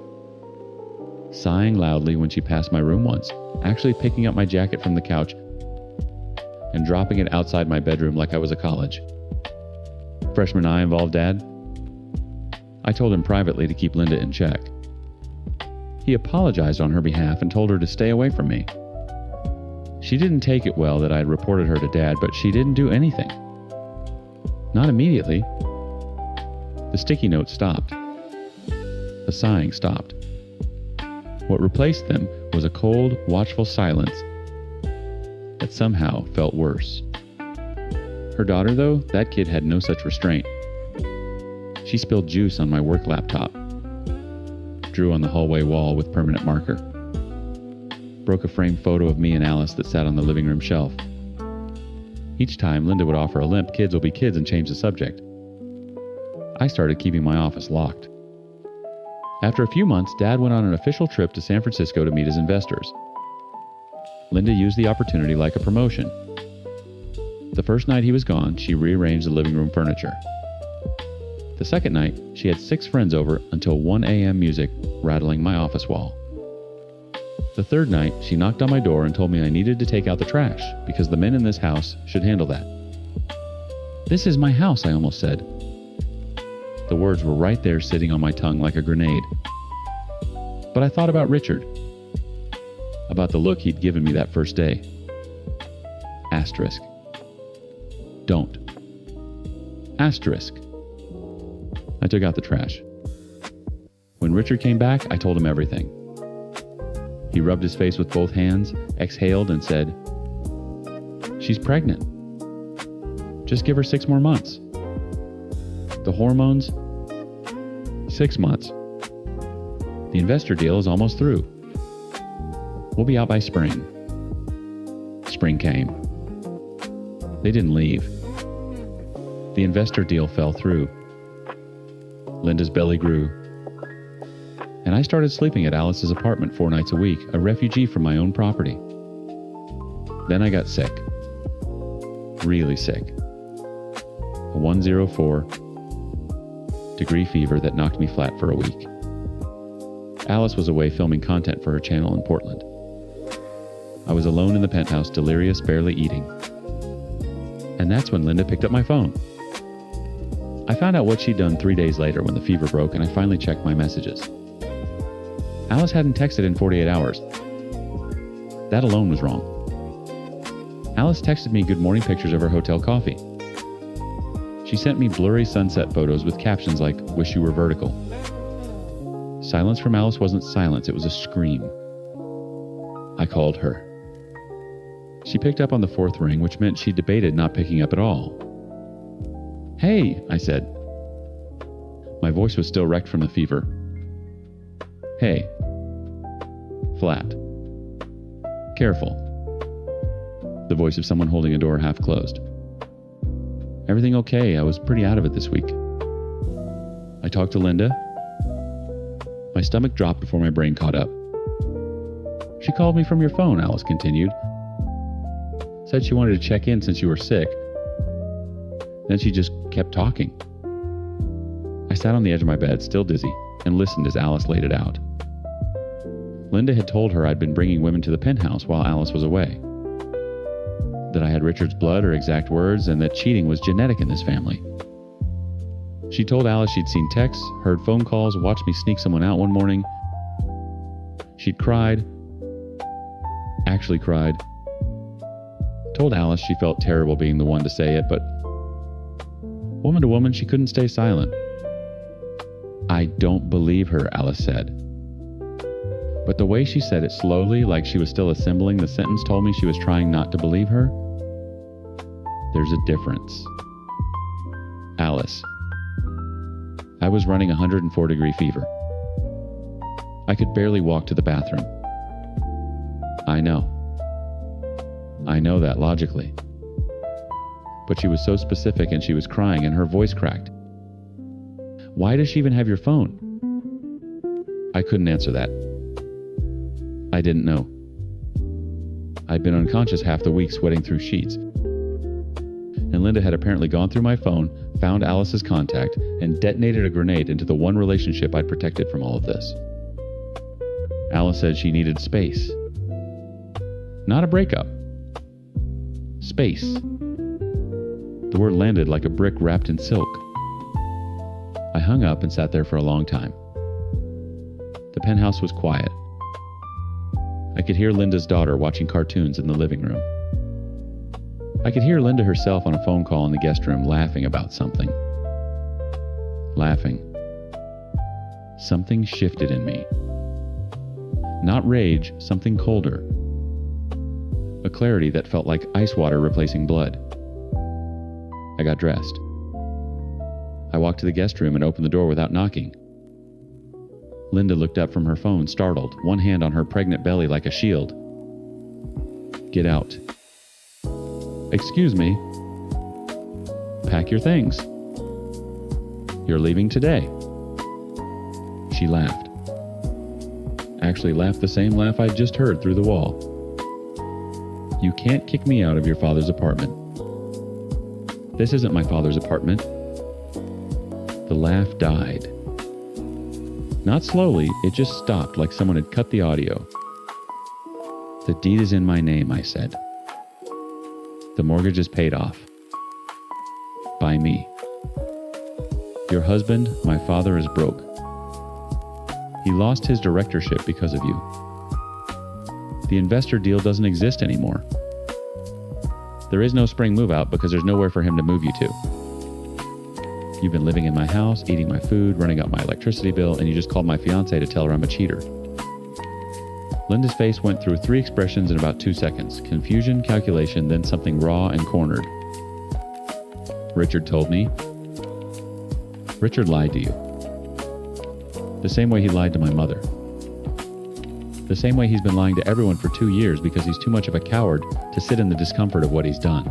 sighing loudly when she passed my room once, actually picking up my jacket from the couch and dropping it outside my bedroom like I was a college. Freshman eye involved, Dad? I told him privately to keep Linda in check. He apologized on her behalf and told her to stay away from me. She didn't take it well that I had reported her to Dad, but she didn't do anything. Not immediately. The sticky notes stopped. The sighing stopped. What replaced them was a cold, watchful silence that somehow felt worse. Her daughter, though, that kid had no such restraint. She spilled juice on my work laptop, drew on the hallway wall with permanent marker, broke a framed photo of me and Alice that sat on the living room shelf. Each time, Linda would offer a limp, "Kids will be kids," and change the subject. I started keeping my office locked. After a few months, Dad went on an official trip to San Francisco to meet his investors. Linda used the opportunity like a promotion. The first night he was gone, she rearranged the living room furniture. The second night, she had 6 friends over until 1 a.m. music rattling my office wall. The third night, she knocked on my door and told me I needed to take out the trash because the men in this house should handle that. "This is my house," I almost said. The words were right there sitting on my tongue like a grenade. But I thought about Richard, about the look he'd given me that first day. Asterisk. Don't. Asterisk. I took out the trash. When Richard came back, I told him everything. He rubbed his face with both hands, exhaled, and said, "She's pregnant. Just give her 6 more months. The hormones, 6 months. The investor deal is almost through. We'll be out by spring." Spring came. They didn't leave. The investor deal fell through. Linda's belly grew. And I started sleeping at Alice's apartment 4 nights a week, a refugee from my own property. Then I got sick. Really sick. A 104-degree fever that knocked me flat for a week. Alice was away filming content for her channel in Portland. I was alone in the penthouse, delirious, barely eating. And that's when Linda picked up my phone. I found out what she'd done 3 days later when the fever broke, and I finally checked my messages. Alice hadn't texted in 48 hours. That alone was wrong. Alice texted me good morning pictures of her hotel coffee. She sent me blurry sunset photos with captions like, "Wish you were vertical." Silence from Alice wasn't silence, it was a scream. I called her. She picked up on the 4th ring, which meant she debated not picking up at all. "Hey," I said. My voice was still wrecked from the fever. Hey. Flat. Careful. The voice of someone holding a door half closed. Everything okay? I was pretty out of it this week. I talked to Linda. My stomach dropped before my brain caught up. She called me from your phone, Alice continued. Said she wanted to check in since you were sick. Then she just kept talking. I sat on the edge of my bed, still dizzy, and listened as Alice laid it out. Linda had told her I'd been bringing women to the penthouse while Alice was away. That I had Richard's blood, her exact words, and that cheating was genetic in this family. She told Alice she'd seen texts, heard phone calls, watched me sneak someone out one morning. She'd cried. Actually cried. Told Alice she felt terrible being the one to say it, but woman to woman, she couldn't stay silent. I don't believe her, Alice said. But the way she said it slowly, like she was still assembling the sentence, told me she was trying not to believe her. There's a difference. Alice. I was running 104-degree fever. I could barely walk to the bathroom. I know. I know that logically. But she was so specific and she was crying and her voice cracked. Why does she even have your phone? I couldn't answer that. I didn't know. I'd been unconscious half the week sweating through sheets. And Linda had apparently gone through my phone, found Alice's contact, and detonated a grenade into the one relationship I'd protected from all of this. Alice said she needed space. Not a breakup. Space. The word landed like a brick wrapped in silk. I hung up and sat there for a long time. The penthouse was quiet. I could hear Linda's daughter watching cartoons in the living room. I could hear Linda herself on a phone call in the guest room laughing about something. Laughing. Something shifted in me. Not rage, something colder. A clarity that felt like ice water replacing blood. I got dressed. I walked to the guest room and opened the door without knocking. Linda looked up from her phone, startled, one hand on her pregnant belly like a shield. Get out. Excuse me. Pack your things. You're leaving today. She laughed. Actually laughed the same laugh I'd just heard through the wall. You can't kick me out of your father's apartment. This isn't my father's apartment. The laugh died. Not slowly, it just stopped like someone had cut the audio. The deed is in my name, I said. The mortgage is paid off. By me. Your husband, my father, is broke. He lost his directorship because of you. The investor deal doesn't exist anymore. There is no spring move-out because there's nowhere for him to move you to. You've been living in my house, eating my food, running up my electricity bill, and you just called my fiancé to tell her I'm a cheater. Linda's face went through 3 expressions in about 2 seconds. Confusion, calculation, then something raw and cornered. Richard told me. Richard lied to you. The same way he lied to my mother. The same way he's been lying to everyone for 2 years because he's too much of a coward to sit in the discomfort of what he's done.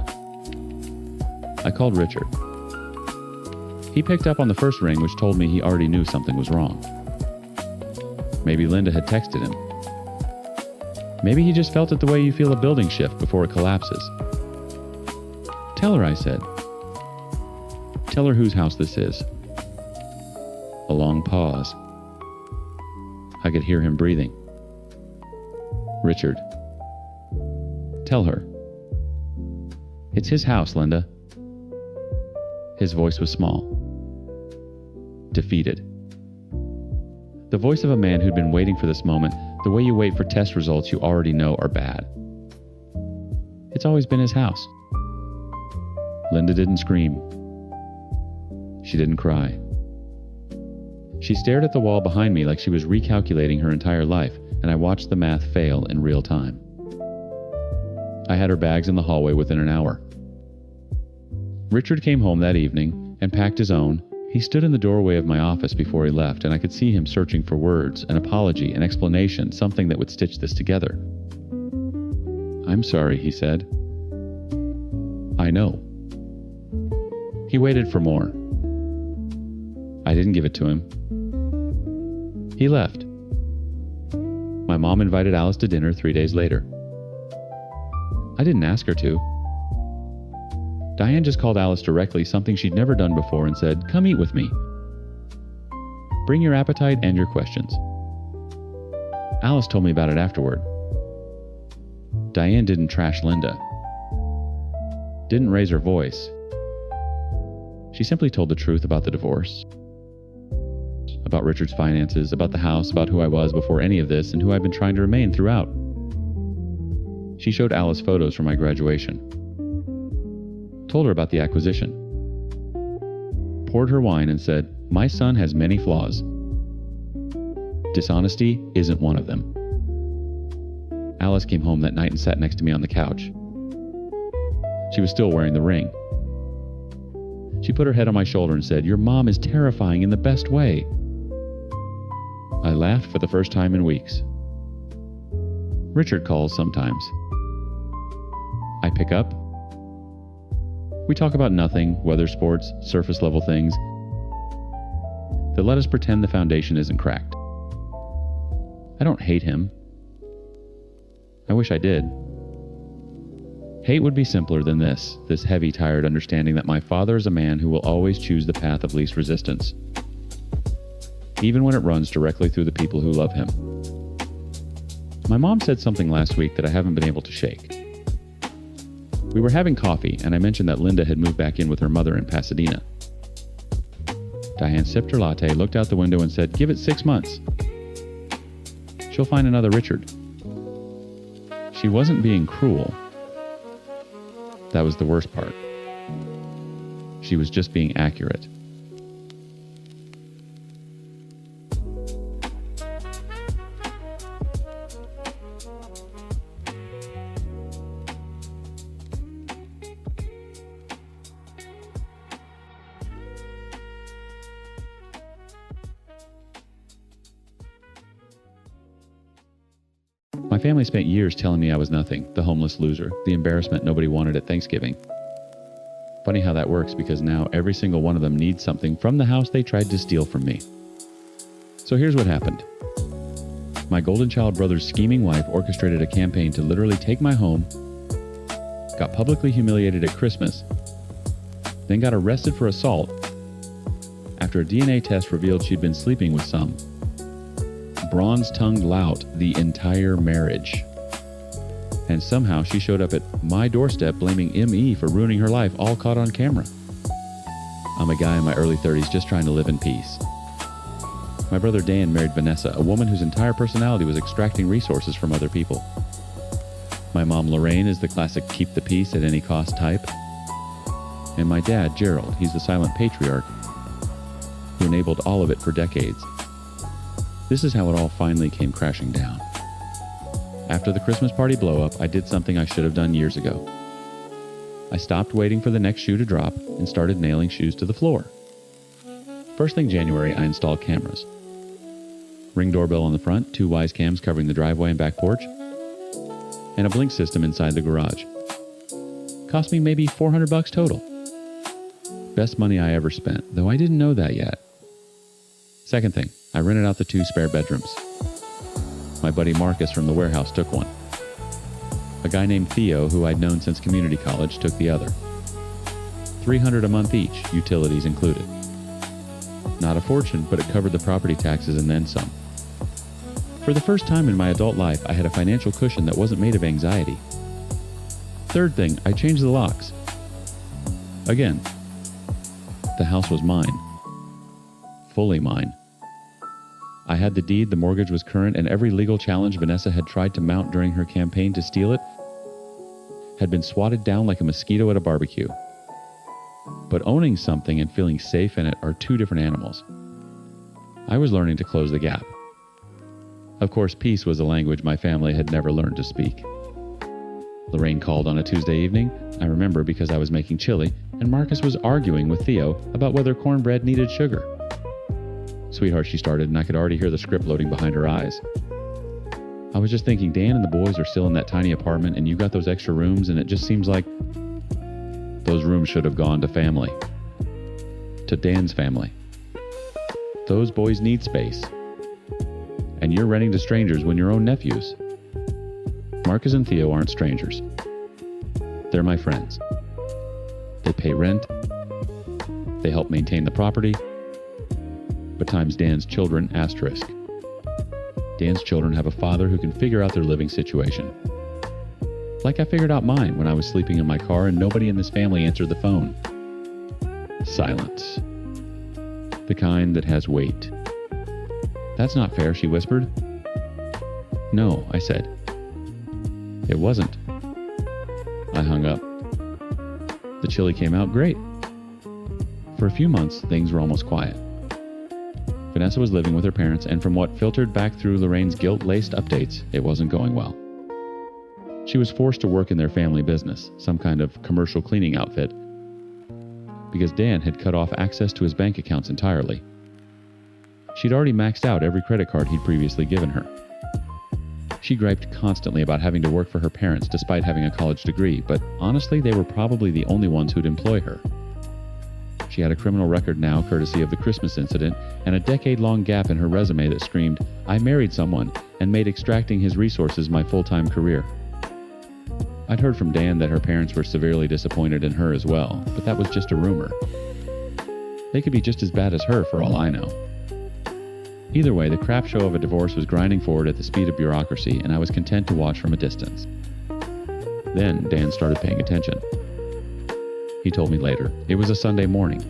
I called Richard. He picked up on the first ring, which told me he already knew something was wrong. Maybe Linda had texted him. Maybe he just felt it the way you feel a building shift before it collapses. Tell her, I said. Tell her whose house this is. A long pause. I could hear him breathing. Richard. Tell her. It's his house, Linda. His voice was small. Defeated. The voice of a man who'd been waiting for this moment, the way you wait for test results you already know are bad. It's always been his house. Linda didn't scream. She didn't cry. She stared at the wall behind me like she was recalculating her entire life, and I watched the math fail in real time. I had her bags in the hallway within an hour. Richard came home that evening and packed his own, He stood in the doorway of my office before he left, and I could see him searching for words, an apology, an explanation, something that would stitch this together. "I'm sorry," he said. "I know." He waited for more. I didn't give it to him. He left. My mom invited Alice to dinner 3 days later. I didn't ask her to. Diane just called Alice directly, something she'd never done before, and said, "Come eat with me. Bring your appetite and your questions." Alice told me about it afterward. Diane didn't trash Linda. Didn't raise her voice. She simply told the truth about the divorce, about Richard's finances, about the house, about who I was before any of this, and who I've been trying to remain throughout. She showed Alice photos from my graduation. Told her about the acquisition. Poured her wine and said, "My son has many flaws. Dishonesty isn't one of them." Alice came home that night and sat next to me on the couch. She was still wearing the ring. She put her head on my shoulder and said, "Your mom is terrifying in the best way." I laughed for the first time in weeks. Richard calls sometimes. I pick up. We talk about nothing, weather, sports, surface level things that let us pretend the foundation isn't cracked. I don't hate him. I wish I did. Hate would be simpler than this heavy, tired understanding that my father is a man who will always choose the path of least resistance, even when it runs directly through the people who love him. My mom said something last week that I haven't been able to shake. We were having coffee, and I mentioned that Linda had moved back in with her mother in Pasadena. Diane sipped her latte, looked out the window, and said, "Give it 6 months. She'll find another Richard." She wasn't being cruel. That was the worst part. She was just being accurate. My family spent years telling me I was nothing, the homeless loser, the embarrassment nobody wanted at Thanksgiving. Funny how that works, because now every single one of them needs something from the house they tried to steal from me. So here's what happened. My golden child brother's scheming wife orchestrated a campaign to literally take my home, got publicly humiliated at Christmas, then got arrested for assault after a DNA test revealed she'd been sleeping with some bronze-tongued lout the entire marriage. And somehow she showed up at my doorstep blaming ME for ruining her life, all caught on camera. I'm a guy in my early 30s just trying to live in peace. My brother Dan married Vanessa, a woman whose entire personality was extracting resources from other people. My mom Lorraine is the classic keep the peace at any cost type. And my dad, Gerald, he's the silent patriarch who enabled all of it for decades. This is how it all finally came crashing down. After the Christmas party blow-up, I did something I should have done years ago. I stopped waiting for the next shoe to drop and started nailing shoes to the floor. First thing January, I installed cameras. Ring doorbell on the front, 2 Wise cams covering the driveway and back porch, and a blink system inside the garage. Cost me maybe $400 total. Best money I ever spent, though I didn't know that yet. Second thing, I rented out the 2 spare bedrooms. My buddy Marcus from the warehouse took one. A guy named Theo, who I'd known since community college, took the other. $300 a month each, utilities included. Not a fortune, but it covered the property taxes and then some. For the first time in my adult life, I had a financial cushion that wasn't made of anxiety. Third thing, I changed the locks. Again, the house was mine. Fully mine. I had the deed, the mortgage was current, and every legal challenge Vanessa had tried to mount during her campaign to steal it had been swatted down like a mosquito at a barbecue. But owning something and feeling safe in it are 2 different animals. I was learning to close the gap. Of course, peace was a language my family had never learned to speak. Lorraine called on a Tuesday evening. I remember because I was making chili, and Marcus was arguing with Theo about whether cornbread needed sugar. Sweetheart, she started, and I could already hear the script loading behind her eyes. I was just thinking, Dan and the boys are still in that tiny apartment, and you got those extra rooms, and it just seems like those rooms should have gone to family. To Dan's family. Those boys need space. And you're renting to strangers when your own nephews. Marcus and Theo aren't strangers. They're my friends. They pay rent. They help maintain the property. But times Dan's children, asterisk. Dan's children have a father who can figure out their living situation. Like I figured out mine when I was sleeping in my car and nobody in this family answered the phone. Silence. The kind that has weight. That's not fair, she whispered. No, I said. It wasn't. I hung up. The chili came out great. For a few months, things were almost quiet. Vanessa was living with her parents, and from what filtered back through Lorraine's guilt-laced updates, it wasn't going well. She was forced to work in their family business, some kind of commercial cleaning outfit, because Dan had cut off access to his bank accounts entirely. She'd already maxed out every credit card he'd previously given her. She griped constantly about having to work for her parents despite having a college degree, but honestly, they were probably the only ones who'd employ her. She had a criminal record now courtesy of the Christmas incident and a decade-long gap in her resume that screamed, I married someone and made extracting his resources my full-time career. I'd heard from Dan that her parents were severely disappointed in her as well, but that was just a rumor. They could be just as bad as her for all I know. Either way, the crap show of a divorce was grinding forward at the speed of bureaucracy, and I was content to watch from a distance. Then Dan started paying attention. He told me later. It was a Sunday morning.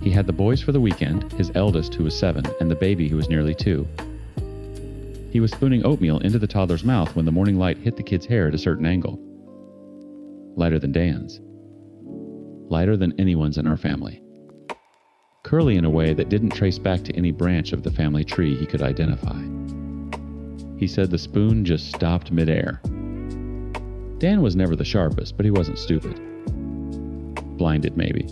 He had the boys for the weekend, his eldest, who was 7, and the baby, who was nearly 2. He was spooning oatmeal into the toddler's mouth when the morning light hit the kid's hair at a certain angle. Lighter than Dan's. Lighter than anyone's in our family. Curly in a way that didn't trace back to any branch of the family tree he could identify. He said the spoon just stopped midair. Dan was never the sharpest, but he wasn't stupid. Blinded, maybe.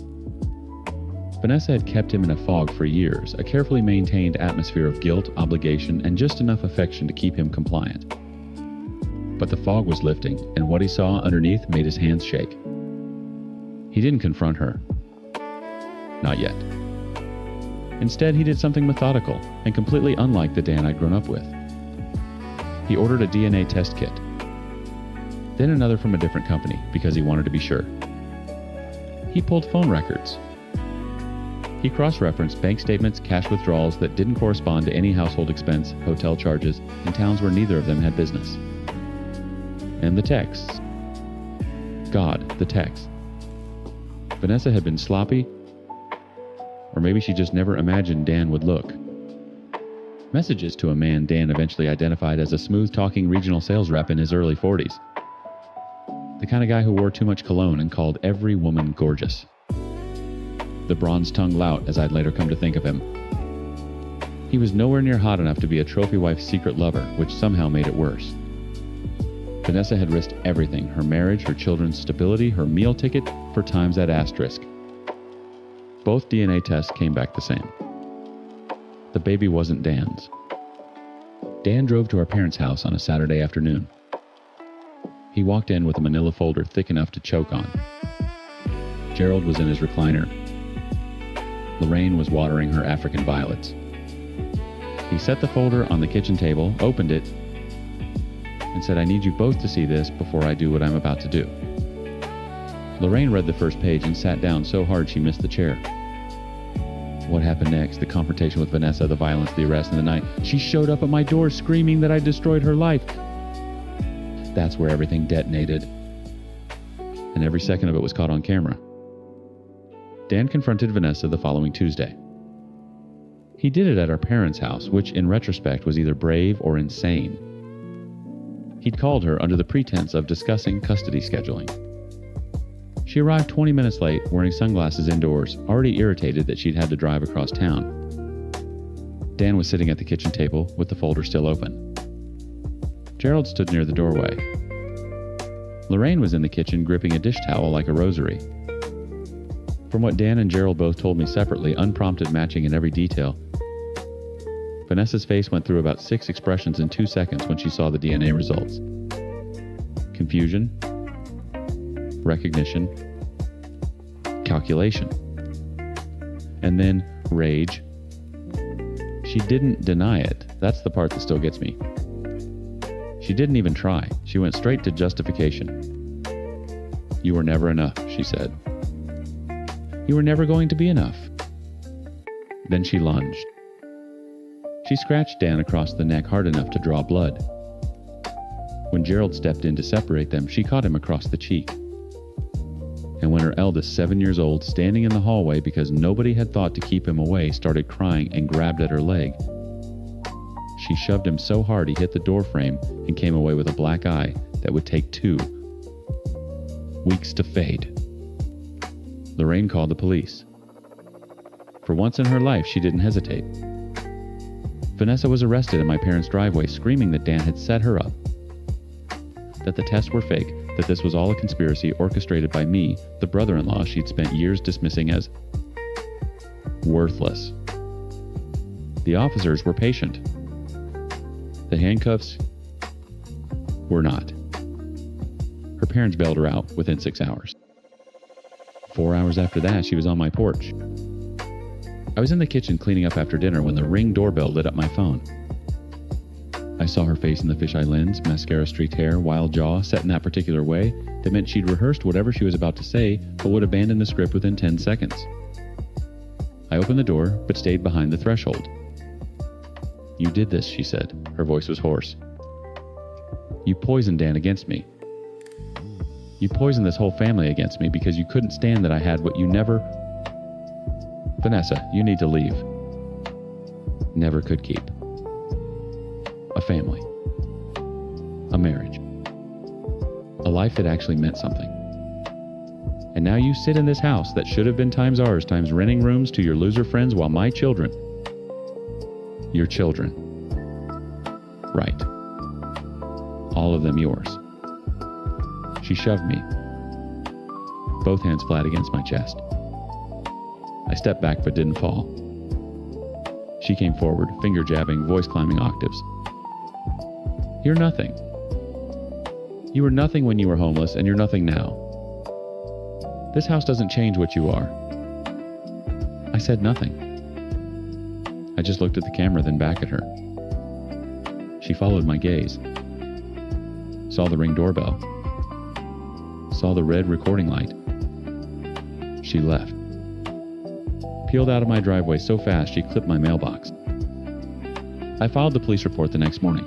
Vanessa had kept him in a fog for years, a carefully maintained atmosphere of guilt, obligation, and just enough affection to keep him compliant. But the fog was lifting, and what he saw underneath made his hands shake. He didn't confront her. Not yet. Instead, he did something methodical and completely unlike the Dan I'd grown up with. He ordered a DNA test kit, then another from a different company because he wanted to be sure. He pulled phone records. He cross-referenced bank statements, cash withdrawals that didn't correspond to any household expense, hotel charges, in towns where neither of them had business. And the texts. God, the texts. Vanessa had been sloppy, or maybe she just never imagined Dan would look. Messages to a man Dan eventually identified as a smooth-talking regional sales rep in his early 40s. The kind of guy who wore too much cologne and called every woman gorgeous. The bronze-tongued lout, as I'd later come to think of him. He was nowhere near hot enough to be a trophy wife's secret lover, which somehow made it worse. Vanessa had risked everything, her marriage, her children's stability, her meal ticket, for times that asterisk. Both DNA tests came back the same. The baby wasn't Dan's. Dan drove to our parents' house on a Saturday afternoon. He walked in with a manila folder thick enough to choke on. Gerald was in his recliner. Lorraine was watering her African violets. He set the folder on the kitchen table, opened it, and said, I need you both to see this before I do what I'm about to do. Lorraine read the first page and sat down so hard she missed the chair. What happened next? The confrontation with Vanessa, the violence, the arrest, and the night. She showed up at my door screaming that I destroyed her life. That's where everything detonated. And every second of it was caught on camera. Dan confronted Vanessa the following Tuesday. He did it at our parents' house, which in retrospect was either brave or insane. He'd called her under the pretense of discussing custody scheduling. She arrived 20 minutes late, wearing sunglasses indoors, already irritated that she'd had to drive across town. Dan was sitting at the kitchen table with the folder still open. Gerald stood near the doorway. Lorraine was in the kitchen gripping a dish towel like a rosary. From what Dan and Gerald both told me separately, unprompted, matching in every detail, Vanessa's face went through about 6 expressions in 2 seconds when she saw the DNA results. Confusion, recognition, calculation, and then rage. She didn't deny it. That's the part that still gets me. She didn't even try. She went straight to justification. You were never enough, she said. You were never going to be enough. Then she lunged. She scratched Dan across the neck hard enough to draw blood. When Gerald stepped in to separate them, she caught him across the cheek. And when her eldest, 7 years old, standing in the hallway because nobody had thought to keep him away, started crying and grabbed at her leg, she shoved him so hard he hit the door frame and came away with a black eye that would take 2 weeks to fade. Lorraine called the police. For once in her life, she didn't hesitate. Vanessa was arrested in my parents' driveway, screaming that Dan had set her up, that the tests were fake, that this was all a conspiracy orchestrated by me, the brother-in-law she'd spent years dismissing as worthless. The officers were patient. The handcuffs were not. Her parents bailed her out within 6 hours. 4 hours after that, she was on my porch. I was in the kitchen cleaning up after dinner when the Ring doorbell lit up my phone. I saw her face in the fisheye lens, mascara-streaked hair, wild jaw, set in that particular way that meant she'd rehearsed whatever she was about to say, but would abandon the script within 10 seconds. I opened the door, but stayed behind the threshold. You did this, she said. Her voice was hoarse. You poisoned Dan against me. You poisoned this whole family against me because you couldn't stand that I had what you never... Vanessa, you need to leave. Never could keep. A family. A marriage. A life that actually meant something. And now you sit in this house that should have been times ours, times renting rooms to your loser friends while my children... Your children. Right. All of them yours. She shoved me, both hands flat against my chest. I stepped back but didn't fall. She came forward, finger jabbing, voice climbing octaves. You're nothing. You were nothing when you were homeless, and you're nothing now. This house doesn't change what you are. I said nothing. I just looked at the camera, then back at her. She followed my gaze. Saw the Ring doorbell. Saw the red recording light. She left. Peeled out of my driveway so fast she clipped my mailbox. I filed the police report the next morning.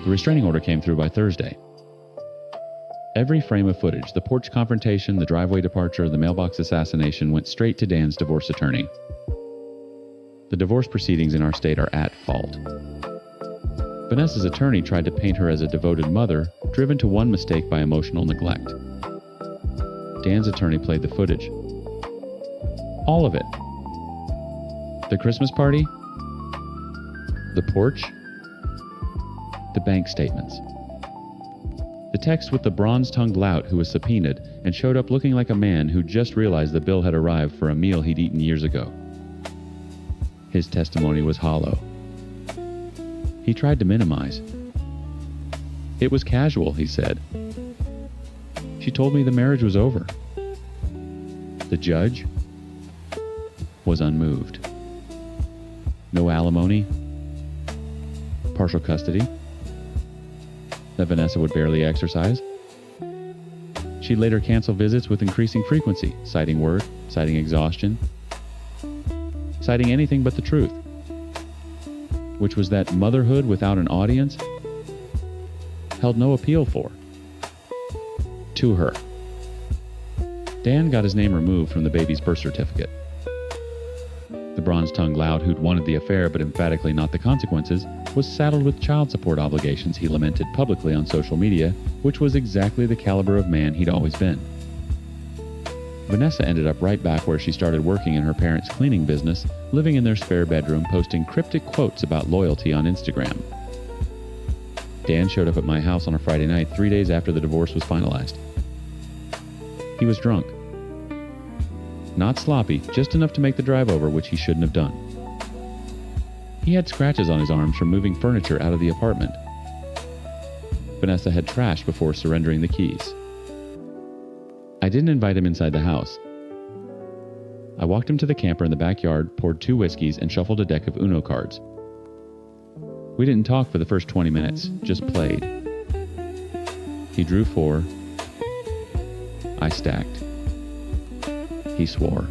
The restraining order came through by Thursday. Every frame of footage, the porch confrontation, the driveway departure, the mailbox assassination, went straight to Dan's divorce attorney. The divorce proceedings in our state are at fault. Vanessa's attorney tried to paint her as a devoted mother, driven to one mistake by emotional neglect. Dan's attorney played the footage. All of it. The Christmas party, the porch, the bank statements. The text with the bronze-tongued lout who was subpoenaed and showed up looking like a man who just realized the bill had arrived for a meal he'd eaten years ago. His testimony was hollow. He tried to minimize. It was casual, he said. She told me the marriage was over. The judge was unmoved. No alimony, partial custody, that Vanessa would barely exercise. She'd later cancel visits with increasing frequency, citing work, citing exhaustion, citing anything but the truth, which was that motherhood without an audience held no appeal to her. Dan got his name removed from the baby's birth certificate. The bronze-tongued lout who'd wanted the affair but emphatically not the consequences was saddled with child support obligations he lamented publicly on social media, which was exactly the caliber of man he'd always been. Vanessa ended up right back where she started working in her parents' cleaning business, living in their spare bedroom, posting cryptic quotes about loyalty on Instagram. Dan showed up at my house on a Friday night 3 days after the divorce was finalized. He was drunk. Not sloppy, just enough to make the drive over, which he shouldn't have done. He had scratches on his arms from moving furniture out of the apartment. Vanessa had trashed before surrendering the keys. I didn't invite him inside the house. I walked him to the camper in the backyard, poured 2 whiskeys, and shuffled a deck of Uno cards. We didn't talk for the first 20 minutes, just played. He drew 4. I stacked. He swore.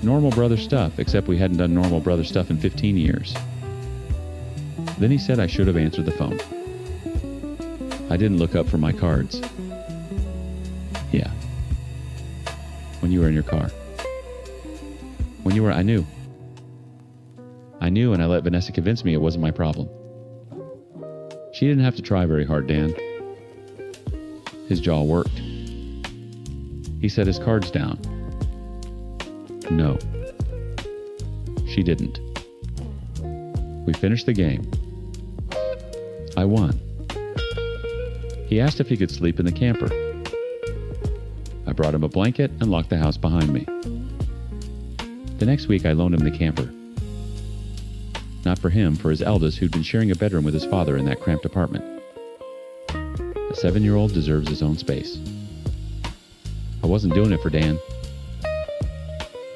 Normal brother stuff, except we hadn't done normal brother stuff in 15 years. Then he said I should have answered the phone. I didn't look up from my cards. Yeah. When you were in your car. When you were, I knew. I knew, and I let Vanessa convince me it wasn't my problem. She didn't have to try very hard, Dan. His jaw worked. He set his cards down. No. She didn't. We finished the game. I won. He asked if he could sleep in the camper. I brought him a blanket and locked the house behind me. The next week I loaned him the camper. Not for him, for his eldest, who'd been sharing a bedroom with his father in that cramped apartment. A 7-year-old deserves his own space. I wasn't doing it for Dan.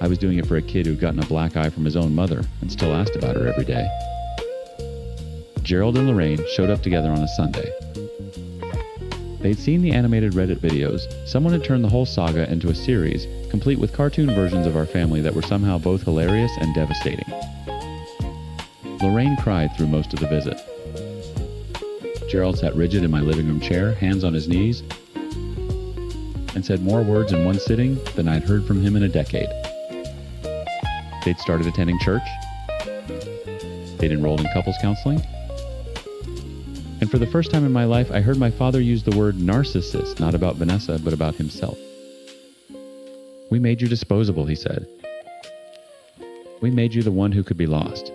I was doing it for a kid who'd gotten a black eye from his own mother and still asked about her every day. Gerald and Lorraine showed up together on a Sunday. They'd seen the animated Reddit videos. Someone had turned the whole saga into a series, complete with cartoon versions of our family that were somehow both hilarious and devastating. Lorraine cried through most of the visit. Gerald sat rigid in my living room chair, hands on his knees, and said more words in one sitting than I'd heard from him in a decade. They'd started attending church. They'd enrolled in couples counseling. And for the first time in my life, I heard my father use the word narcissist, not about Vanessa, but about himself. We made you disposable, he said. We made you the one who could be lost.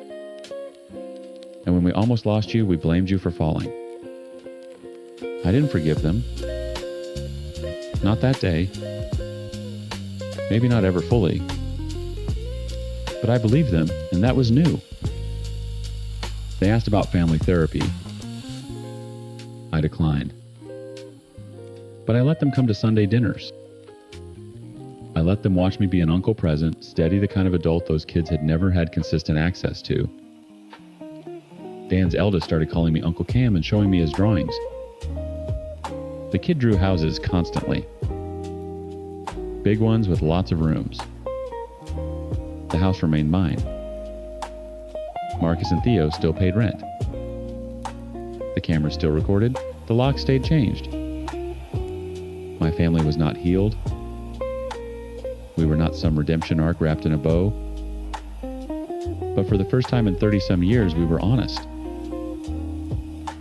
And when we almost lost you, we blamed you for falling. I didn't forgive them. Not that day. Maybe not ever fully. But I believed them, and that was new. They asked about family therapy. I declined. But I let them come to Sunday dinners. I let them watch me be an uncle present, steady, the kind of adult those kids had never had consistent access to. Dan's eldest started calling me Uncle Cam and showing me his drawings. The kid drew houses constantly. Big ones with lots of rooms. The house remained mine. Marcus and Theo still paid rent. The camera still recorded. The lock stayed changed. My family was not healed. We were not some redemption arc wrapped in a bow. But for the first time in 30-some years, we were honest.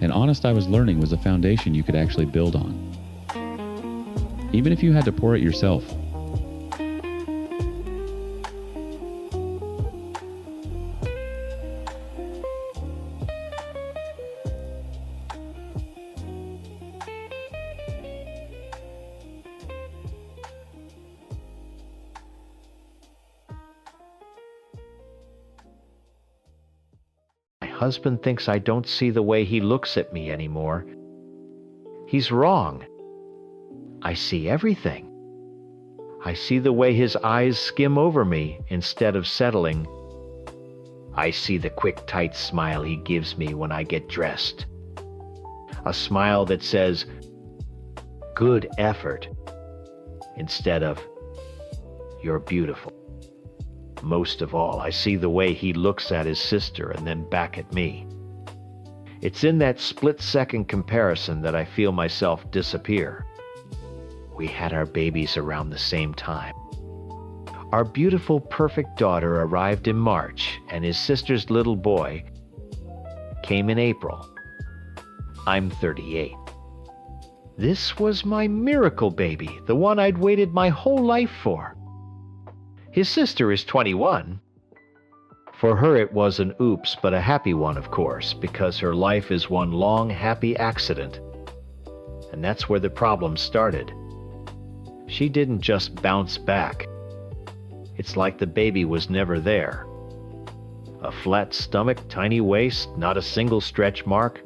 And honest, I was learning, was a foundation you could actually build on. Even if you had to pour it yourself. My husband thinks I don't see the way he looks at me anymore. He's wrong. I see everything. I see the way his eyes skim over me instead of settling. I see the quick, tight smile he gives me when I get dressed. A smile that says, "Good effort," instead of, "You're beautiful." Most of all, I see the way he looks at his sister and then back at me. It's in that split-second comparison that I feel myself disappear. We had our babies around the same time. Our beautiful, perfect daughter arrived in March, and his sister's little boy came in April. I'm 38. This was my miracle baby, the one I'd waited my whole life for. His sister is 21. For her, it was an oops, but a happy one, of course, because her life is one long, happy accident. And that's where the problem started. She didn't just bounce back. It's like the baby was never there. A flat stomach, tiny waist, not a single stretch mark.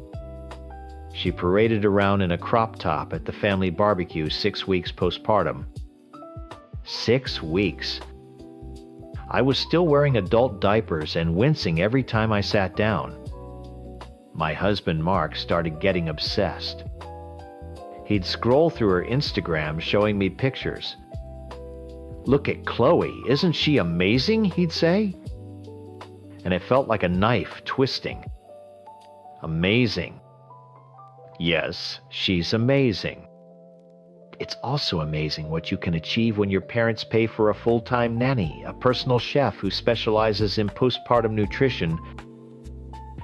She paraded around in a crop top at the family barbecue 6 weeks postpartum. 6 weeks. I was still wearing adult diapers and wincing every time I sat down. My husband Mark started getting obsessed. He'd scroll through her Instagram showing me pictures. "Look at Chloe, isn't she amazing?" he'd say. And it felt like a knife twisting. Amazing. Yes, she's amazing. It's also amazing what you can achieve when your parents pay for a full-time nanny, a personal chef who specializes in postpartum nutrition,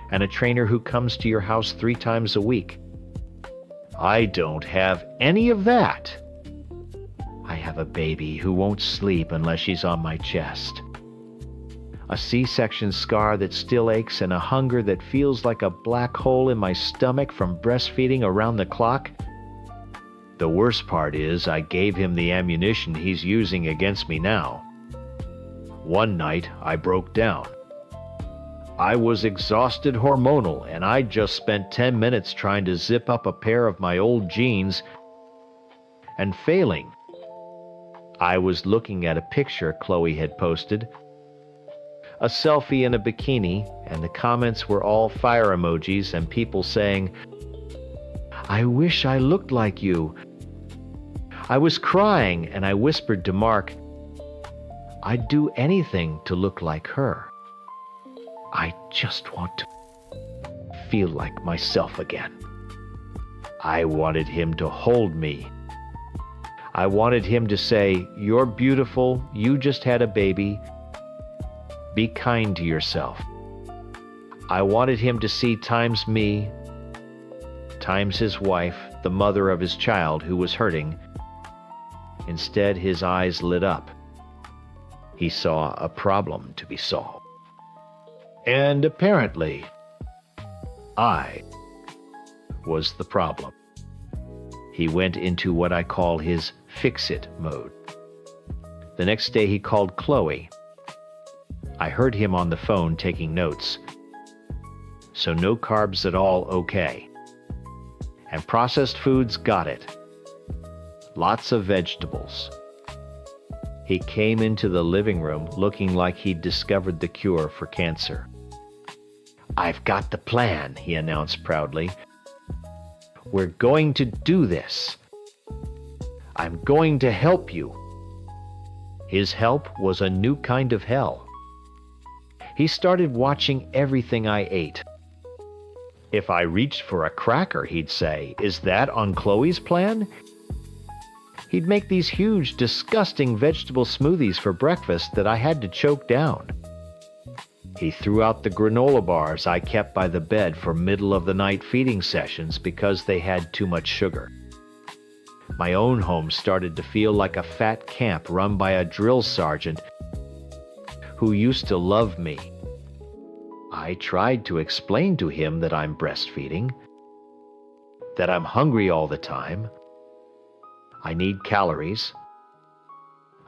and a trainer who comes to your house 3 times a week. I don't have any of that. I have a baby who won't sleep unless she's on my chest. A C-section scar that still aches and a hunger that feels like a black hole in my stomach from breastfeeding around the clock. The worst part is I gave him the ammunition he's using against me now. One night I broke down. I was exhausted hormonal, and I just spent 10 minutes trying to zip up a pair of my old jeans and failing. I was looking at a picture Chloe had posted, a selfie in a bikini, and the comments were all fire emojis and people saying, "I wish I looked like you." I was crying, and I whispered to Mark, "I'd do anything to look like her. I just want to feel like myself again." I wanted him to hold me. I wanted him to say, "You're beautiful, you just had a baby. Be kind to yourself." I wanted him to see times me, times his wife, the mother of his child who was hurting. Instead, his eyes lit up. He saw a problem to be solved. And apparently, I was the problem. He went into what I call his fix-it mode. The next day he called Chloe. I heard him on the phone taking notes. So no carbs at all, okay. And processed foods, got it. Lots of vegetables. He came into the living room looking like he'd discovered the cure for cancer. "I've got the plan," he announced proudly. "We're going to do this. I'm going to help you." His help was a new kind of hell. He started watching everything I ate. If I reached for a cracker, he'd say, "Is that on Chloe's plan?" He'd make these huge, disgusting vegetable smoothies for breakfast that I had to choke down. He threw out the granola bars I kept by the bed for middle-of-the-night feeding sessions because they had too much sugar. My own home started to feel like a fat camp run by a drill sergeant who used to love me. I tried to explain to him that I'm breastfeeding, that I'm hungry all the time. I need calories.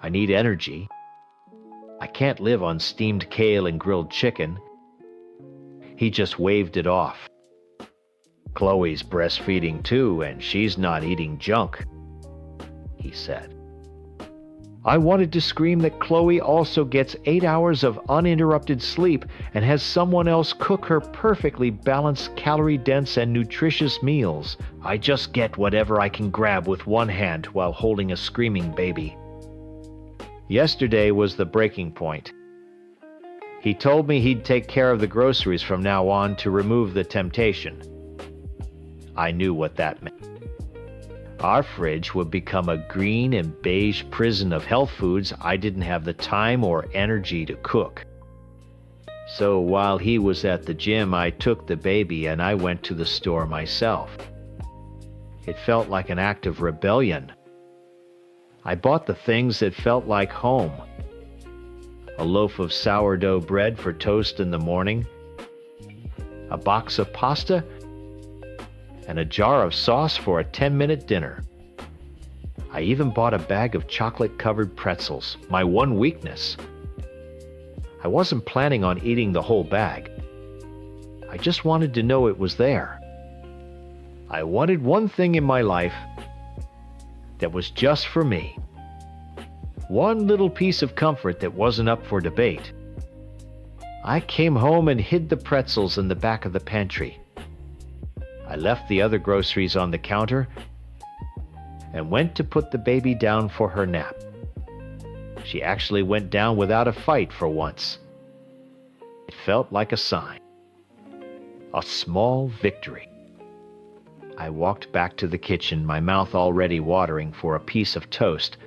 I need energy. I can't live on steamed kale and grilled chicken. He just waved it off. "Chloe's breastfeeding too, and she's not eating junk," he said. I wanted to scream that Chloe also gets 8 hours of uninterrupted sleep and has someone else cook her perfectly balanced, calorie-dense, and nutritious meals. I just get whatever I can grab with one hand while holding a screaming baby. Yesterday was the breaking point. He told me he'd take care of the groceries from now on to remove the temptation. I knew what that meant. Our fridge would become a green and beige prison of health foods I didn't have the time or energy to cook. So while he was at the gym, I took the baby and I went to the store myself. It felt like an act of rebellion. I bought the things that felt like home. a loaf of sourdough bread for toast in the morning, a box of pasta, and a jar of sauce for a 10-minute dinner. I even bought a bag of chocolate-covered pretzels, my one weakness. I wasn't planning on eating the whole bag. I just wanted to know it was there. I wanted one thing in my life that was just for me. One little piece of comfort that wasn't up for debate. I came home and hid the pretzels in the back of the pantry. I left the other groceries on the counter and went to put the baby down for her nap. She actually went down without a fight for once. It felt like a sign. A small victory. I walked back to the kitchen, my mouth already watering for a piece of toast,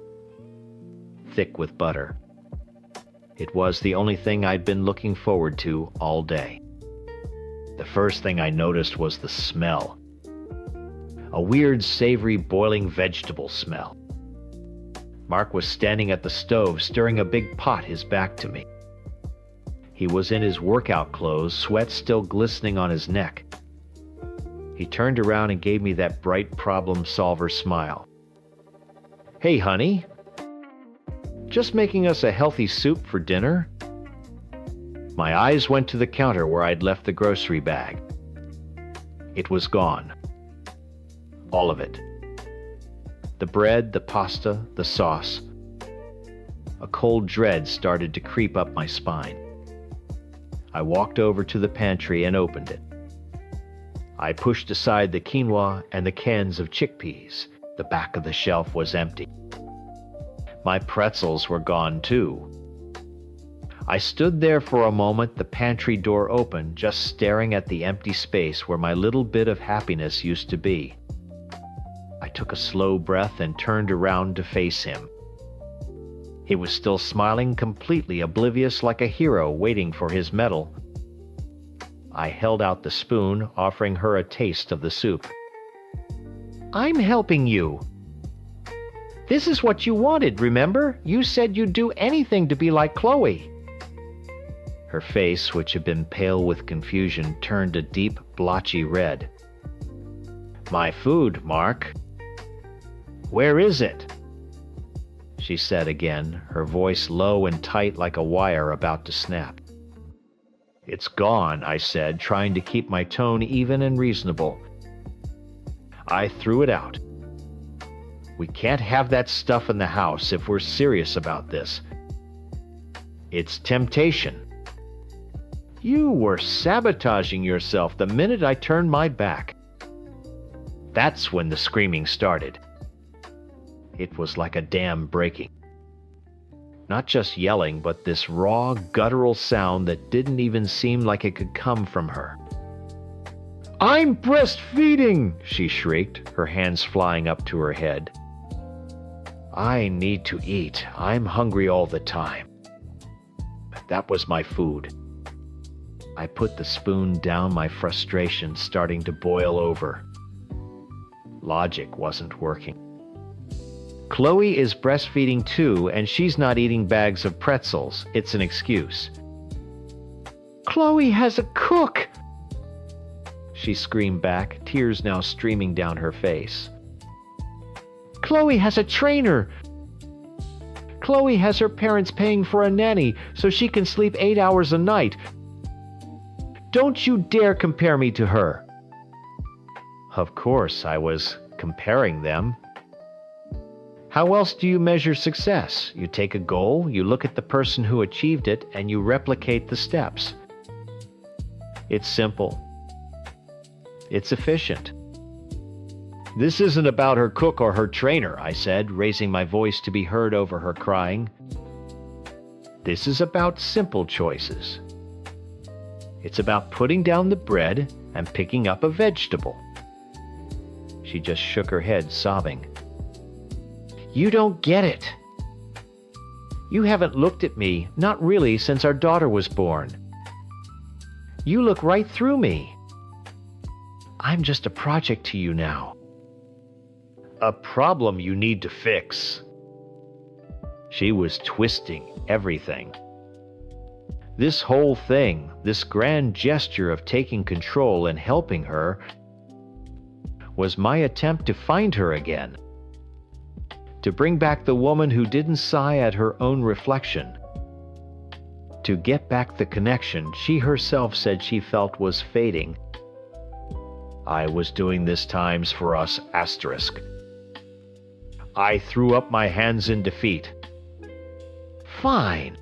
thick with butter. It was the only thing I'd been looking forward to all day. The first thing I noticed was the smell. A weird, savory, boiling vegetable smell. Mark was standing at the stove, stirring a big pot, his back to me. He was in his workout clothes, sweat still glistening on his neck. He turned around and gave me that bright problem solver smile. "Hey, honey. Just making us a healthy soup for dinner?" My eyes went to the counter where I'd left the grocery bag. It was gone. All of it. The bread, the pasta, the sauce. A cold dread started to creep up my spine. I walked over to the pantry and opened it. I pushed aside the quinoa and the cans of chickpeas. The back of the shelf was empty. My pretzels were gone too. I stood there for a moment, the pantry door open, just staring at the empty space where my little bit of happiness used to be. I took a slow breath and turned around to face him. He was still smiling, completely oblivious, like a hero waiting for his medal. I held out the spoon, offering her a taste of the soup. "I'm helping you. This is what you wanted, remember? You said you'd do anything to be like Chloe." Her face, which had been pale with confusion, turned a deep, blotchy red. "My food, Mark." "Where is it?" she said again, her voice low and tight like a wire about to snap. "It's gone," I said, trying to keep my tone even and reasonable. "I threw it out. We can't have that stuff in the house if we're serious about this. It's temptation. You were sabotaging yourself the minute I turned my back." That's when the screaming started. It was like a dam breaking. Not just yelling, but this raw, guttural sound that didn't even seem like it could come from her. "I'm breastfeeding!" she shrieked, her hands flying up to her head. "I need to eat. I'm hungry all the time." That was my food. I put the spoon down, my frustration starting to boil over. Logic wasn't working. Chloe is breastfeeding too, and she's not eating bags of pretzels. It's an excuse. "Chloe has a cook!" she screamed back, tears now streaming down her face. "Chloe has a trainer! Chloe has her parents paying for a nanny so she can sleep 8 hours a night. Don't you dare compare me to her." Of course, I was comparing them. How else do you measure success? You take a goal, you look at the person who achieved it, and you replicate the steps. It's simple. It's efficient. "This isn't about her cook or her trainer," I said, raising my voice to be heard over her crying. "This is about simple choices. It's about putting down the bread and picking up a vegetable." She just shook her head, sobbing. "You don't get it. You haven't looked at me, not really, since our daughter was born. You look right through me. I'm just a project to you now. A problem you need to fix." She was twisting everything. This whole thing, this grand gesture of taking control and helping her, was my attempt to find her again. To bring back the woman who didn't sigh at her own reflection. To get back the connection she herself said she felt was fading. I was doing this times for us asterisk. I threw up my hands in defeat. Fine.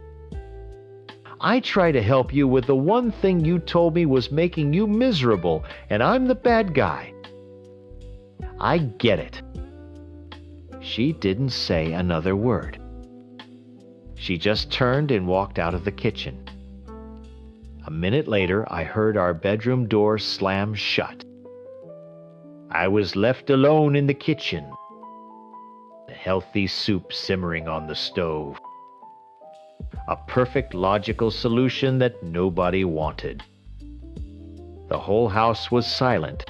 I try to help you with the one thing you told me was making you miserable, and I'm the bad guy. I get it. She didn't say another word. She just turned and walked out of the kitchen. A minute later, I heard our bedroom door slam shut. I was left alone in the kitchen. The healthy soup simmering on the stove. A perfect logical solution that nobody wanted. The whole house was silent,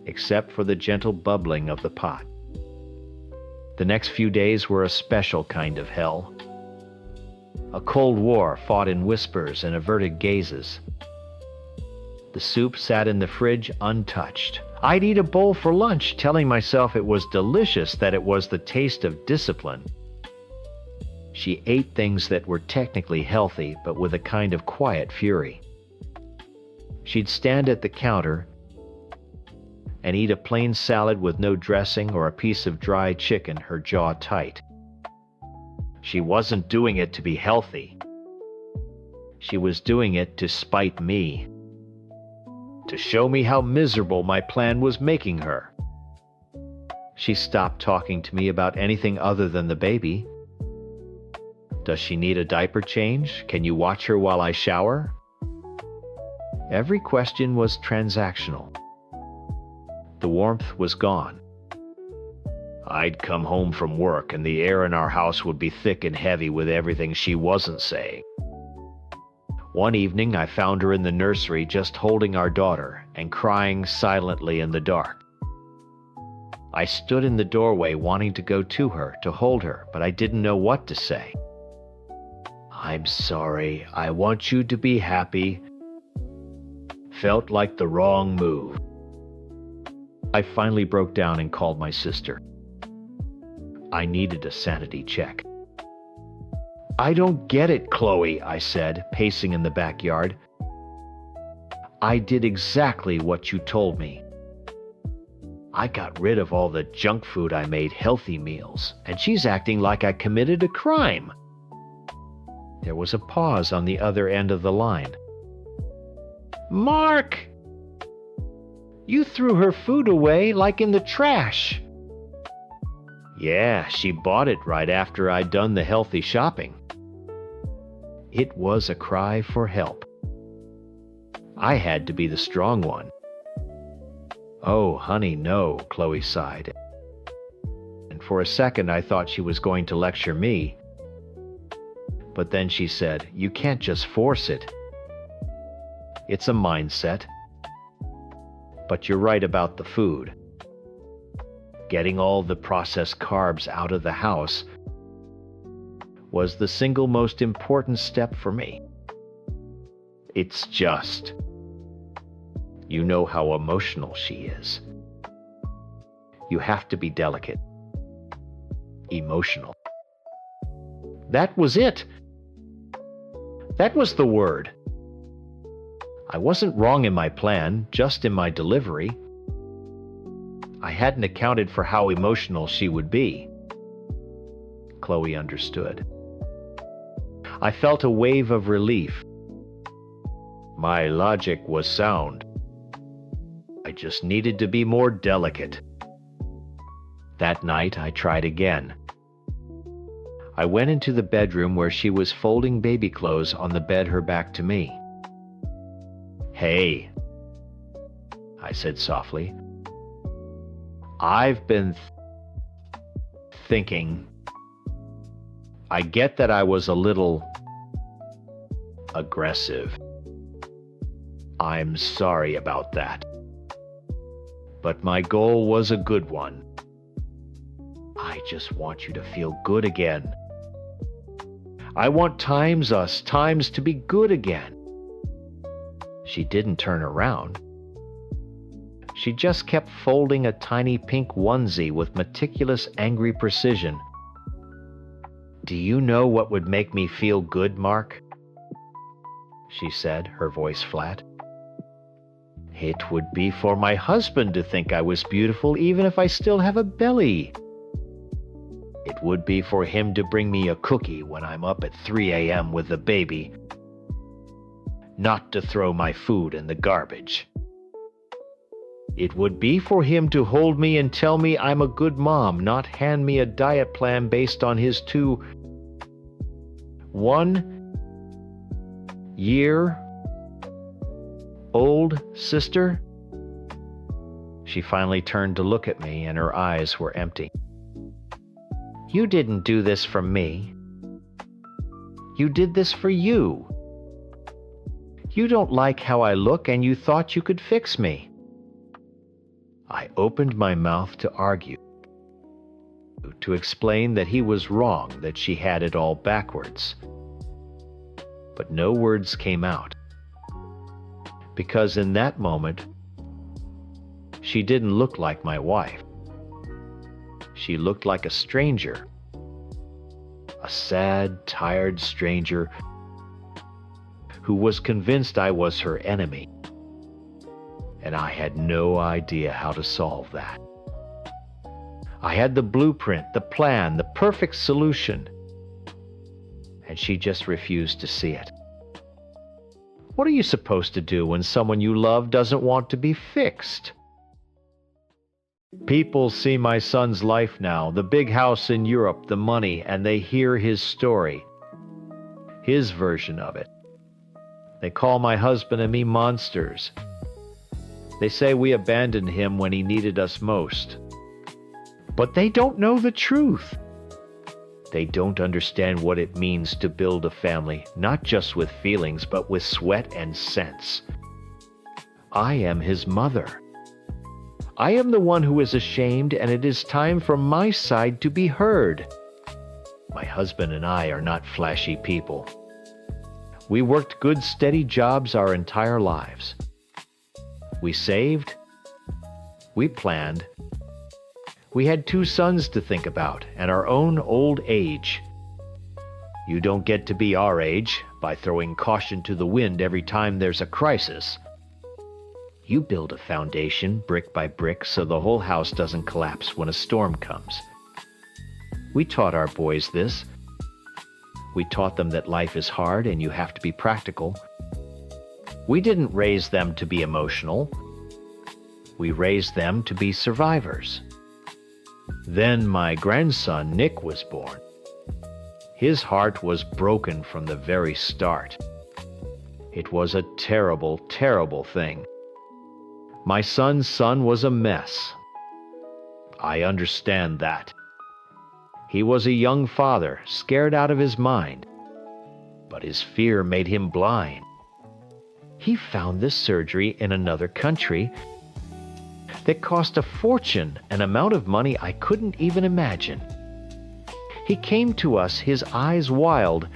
except for the gentle bubbling of the pot. The next few days were a special kind of hell. A cold war fought in whispers and averted gazes. The soup sat in the fridge untouched. I'd eat a bowl for lunch, telling myself it was delicious, that it was the taste of discipline. She ate things that were technically healthy, but with a kind of quiet fury. She'd stand at the counter and eat a plain salad with no dressing or a piece of dry chicken, her jaw tight. She wasn't doing it to be healthy. She was doing it to spite me. To show me how miserable my plan was making her. She stopped talking to me about anything other than the baby. Does she need a diaper change? Can you watch her while I shower? Every question was transactional. The warmth was gone. I'd come home from work and the air in our house would be thick and heavy with everything she wasn't saying. One evening I found her in the nursery just holding our daughter and crying silently in the dark. I stood in the doorway wanting to go to her, to hold her, but I didn't know what to say. I'm sorry, I want you to be happy. Felt like the wrong move. I finally broke down and called my sister. I needed a sanity check. I don't get it, Chloe, I said, pacing in the backyard. I did exactly what you told me. I got rid of all the junk food I made healthy meals, and she's acting like I committed a crime. There was a pause on the other end of the line. Mark! You threw her food away like in the trash. Yeah, she bought it right after I'd done the healthy shopping. It was a cry for help. I had to be the strong one. Oh, honey, no, Chloe sighed. And for a second I thought she was going to lecture me. But then she said, you can't just force it. It's a mindset. But you're right about the food. Getting all the processed carbs out of the house was the single most important step for me. It's just, you know how emotional she is. You have to be delicate. Emotional. That was it. That was the word. I wasn't wrong in my plan, just in my delivery. I hadn't accounted for how emotional she would be. Chloe understood. I felt a wave of relief. My logic was sound. I just needed to be more delicate. That night, I tried again. I went into the bedroom where she was folding baby clothes on the bed, her back to me. Hey, I said softly. I've been thinking. I get that I was a little aggressive. I'm sorry about that. But my goal was a good one. I just want you to feel good again. I want us times to be good again." She didn't turn around. She just kept folding a tiny pink onesie with meticulous, angry precision. "Do you know what would make me feel good, Mark?" she said, her voice flat. "It would be for my husband to think I was beautiful even if I still have a belly. It would be for him to bring me a cookie when I'm up at 3 a.m. with the baby, not to throw my food in the garbage. It would be for him to hold me and tell me I'm a good mom, not hand me a diet plan based on his 1-year-old sister." She finally turned to look at me, and her eyes were empty. "You didn't do this for me. You did this for you. You don't like how I look, and you thought you could fix me." I opened my mouth to argue, to explain that he was wrong, that she had it all backwards. But no words came out, because in that moment, she didn't look like my wife. She looked like a stranger, a sad, tired stranger who was convinced I was her enemy. And I had no idea how to solve that. I had the blueprint, the plan, the perfect solution, and she just refused to see it. What are you supposed to do when someone you love doesn't want to be fixed? People see my son's life now, the big house in Europe, the money, and they hear his story, his version of it. They call my husband and me monsters. They say we abandoned him when he needed us most. But they don't know the truth. They don't understand what it means to build a family, not just with feelings, but with sweat and sense. I am his mother. I am the one who is ashamed, and it is time for my side to be heard. My husband and I are not flashy people. We worked good, steady jobs our entire lives. We saved. We planned. We had 2 sons to think about, and our own old age. You don't get to be our age by throwing caution to the wind every time there's a crisis. You build a foundation brick by brick so the whole house doesn't collapse when a storm comes. We taught our boys this. We taught them that life is hard and you have to be practical. We didn't raise them to be emotional. We raised them to be survivors. Then my grandson, Nick, was born. His heart was broken from the very start. It was a terrible, terrible thing. My son's son was a mess. I understand that. He was a young father, scared out of his mind. But his fear made him blind. He found this surgery in another country that cost a fortune, an amount of money I couldn't even imagine. He came to us, his eyes wild,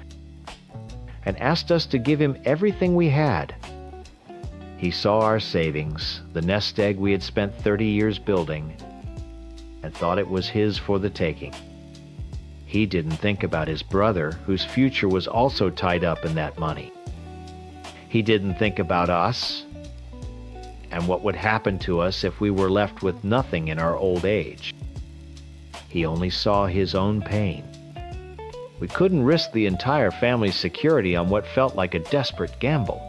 and asked us to give him everything we had. He saw our savings, the nest egg we had spent 30 years building, and thought it was his for the taking. He didn't think about his brother, whose future was also tied up in that money. He didn't think about us and what would happen to us if we were left with nothing in our old age. He only saw his own pain. We couldn't risk the entire family's security on what felt like a desperate gamble.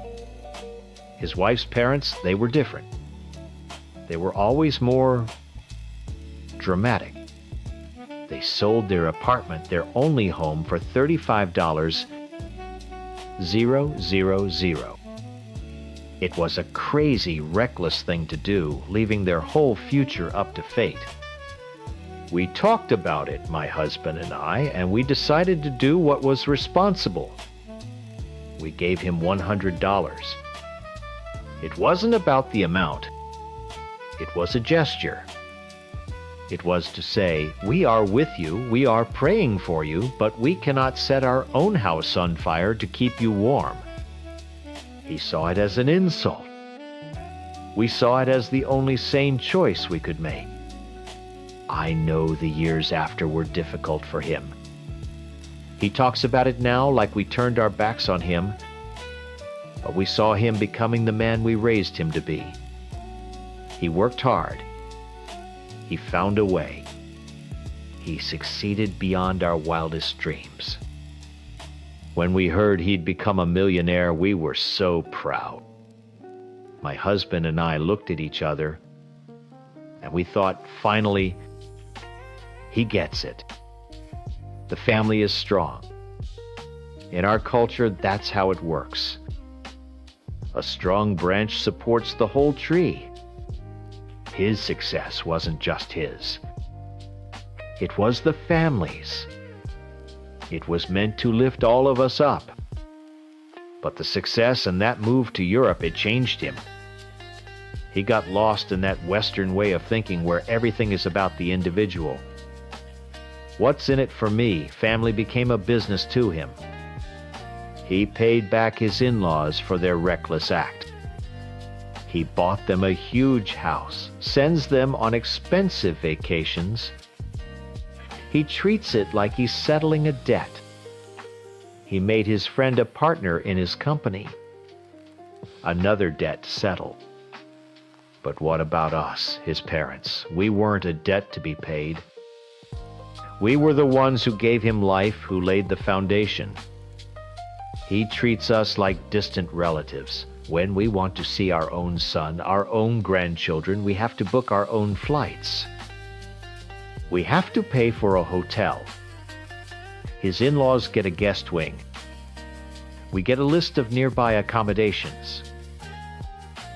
His wife's parents, they were different. They were always more dramatic. They sold their apartment, their only home, for $35,000. It was a crazy, reckless thing to do, leaving their whole future up to fate. We talked about it, my husband and I, and we decided to do what was responsible. We gave him $100. It wasn't about the amount. It was a gesture. It was to say, "We are with you, we are praying for you, but we cannot set our own house on fire to keep you warm." He saw it as an insult. We saw it as the only sane choice we could make. I know the years after were difficult for him. He talks about it now like we turned our backs on him, but we saw him becoming the man we raised him to be. He worked hard. He found a way. He succeeded beyond our wildest dreams. When we heard he'd become a millionaire, we were so proud. My husband and I looked at each other, and we thought, finally, he gets it. The family is strong. In our culture, that's how it works. A strong branch supports the whole tree. His success wasn't just his. It was the family's. It was meant to lift all of us up. But the success and that move to Europe, it changed him. He got lost in that Western way of thinking where everything is about the individual. What's in it for me? Family became a business to him. He paid back his in-laws for their reckless act. He bought them a huge house, sends them on expensive vacations. He treats it like he's settling a debt. He made his friend a partner in his company. Another debt settled. But what about us, his parents? We weren't a debt to be paid. We were the ones who gave him life, who laid the foundation. He treats us like distant relatives. When we want to see our own son, our own grandchildren, we have to book our own flights. We have to pay for a hotel. His in-laws get a guest wing. We get a list of nearby accommodations.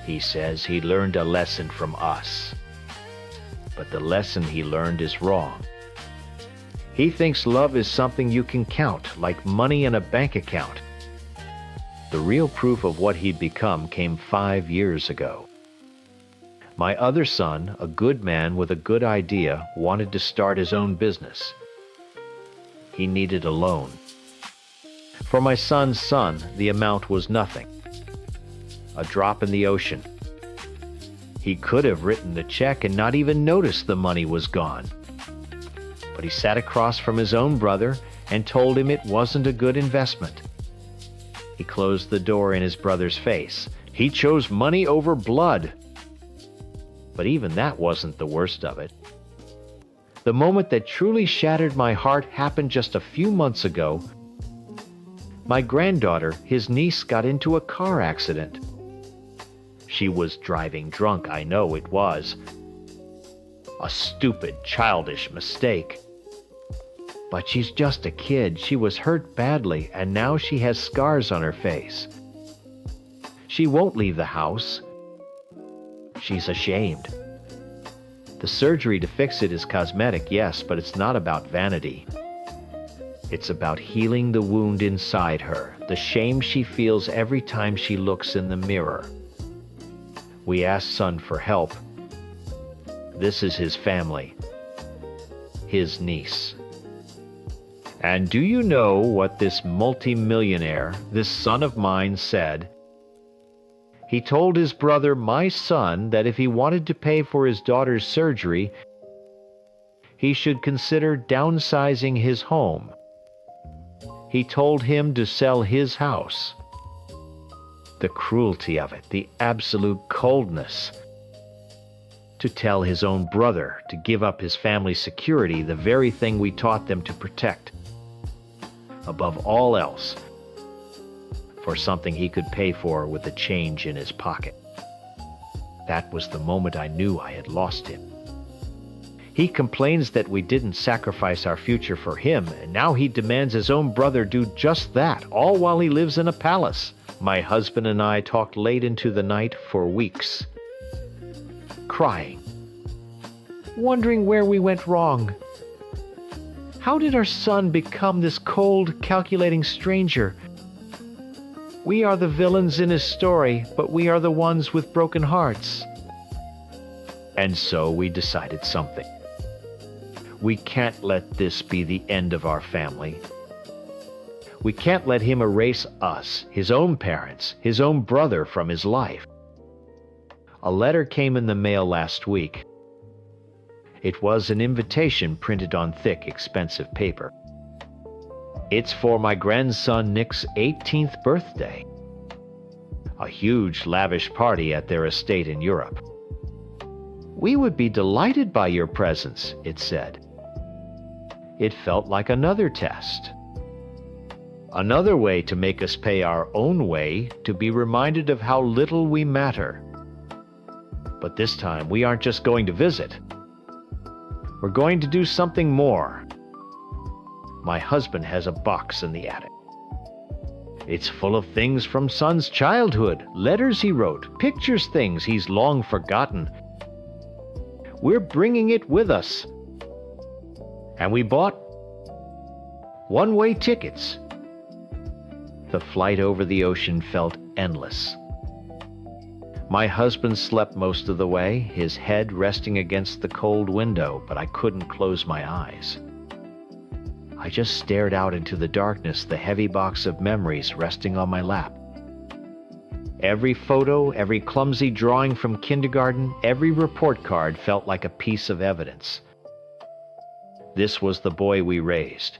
He says he learned a lesson from us. But the lesson he learned is wrong. He thinks love is something you can count, like money in a bank account. The real proof of what he'd become came 5 years ago. My other son, a good man with a good idea, wanted to start his own business. He needed a loan. For my son's son, the amount was nothing. A drop in the ocean. He could have written the check and not even noticed the money was gone. But he sat across from his own brother and told him it wasn't a good investment. He closed the door in his brother's face. He chose money over blood. But even that wasn't the worst of it. The moment that truly shattered my heart happened just a few months ago. My granddaughter, his niece, got into a car accident. She was driving drunk, I know it was. A stupid, childish mistake. But she's just a kid. She was hurt badly, and now she has scars on her face. She won't leave the house. She's ashamed. The surgery to fix it is cosmetic, yes, but it's not about vanity. It's about healing the wound inside her, the shame she feels every time she looks in the mirror. We asked son for help. This is his family. His niece. And do you know what this multimillionaire, this son of mine, said? He told his brother, my son, that if he wanted to pay for his daughter's surgery, he should consider downsizing his home. He told him to sell his house. The cruelty of it, the absolute coldness. To tell his own brother to give up his family's security, the very thing we taught them to protect. Above all else, for something he could pay for with the change in his pocket. That was the moment I knew I had lost him. He complains that we didn't sacrifice our future for him, and now he demands his own brother do just that, all while he lives in a palace. My husband and I talked late into the night for weeks, crying, wondering where we went wrong. How did our son become this cold, calculating stranger? We are the villains in his story, but we are the ones with broken hearts. And so we decided something. We can't let this be the end of our family. We can't let him erase us, his own parents, his own brother from his life. A letter came in the mail last week. It was an invitation printed on thick, expensive paper. It's for my grandson Nick's 18th birthday. A huge, lavish party at their estate in Europe. We would be delighted by your presence, it said. It felt like another test. Another way to make us pay our own way to be reminded of how little we matter. But this time, we aren't just going to visit. We're going to do something more. My husband has a box in the attic. It's full of things from son's childhood, letters he wrote, pictures, things he's long forgotten. We're bringing it with us. And we bought one-way tickets. The flight over the ocean felt endless. My husband slept most of the way, his head resting against the cold window, but I couldn't close my eyes. I just stared out into the darkness, the heavy box of memories resting on my lap. Every photo, every clumsy drawing from kindergarten, every report card felt like a piece of evidence. This was the boy we raised.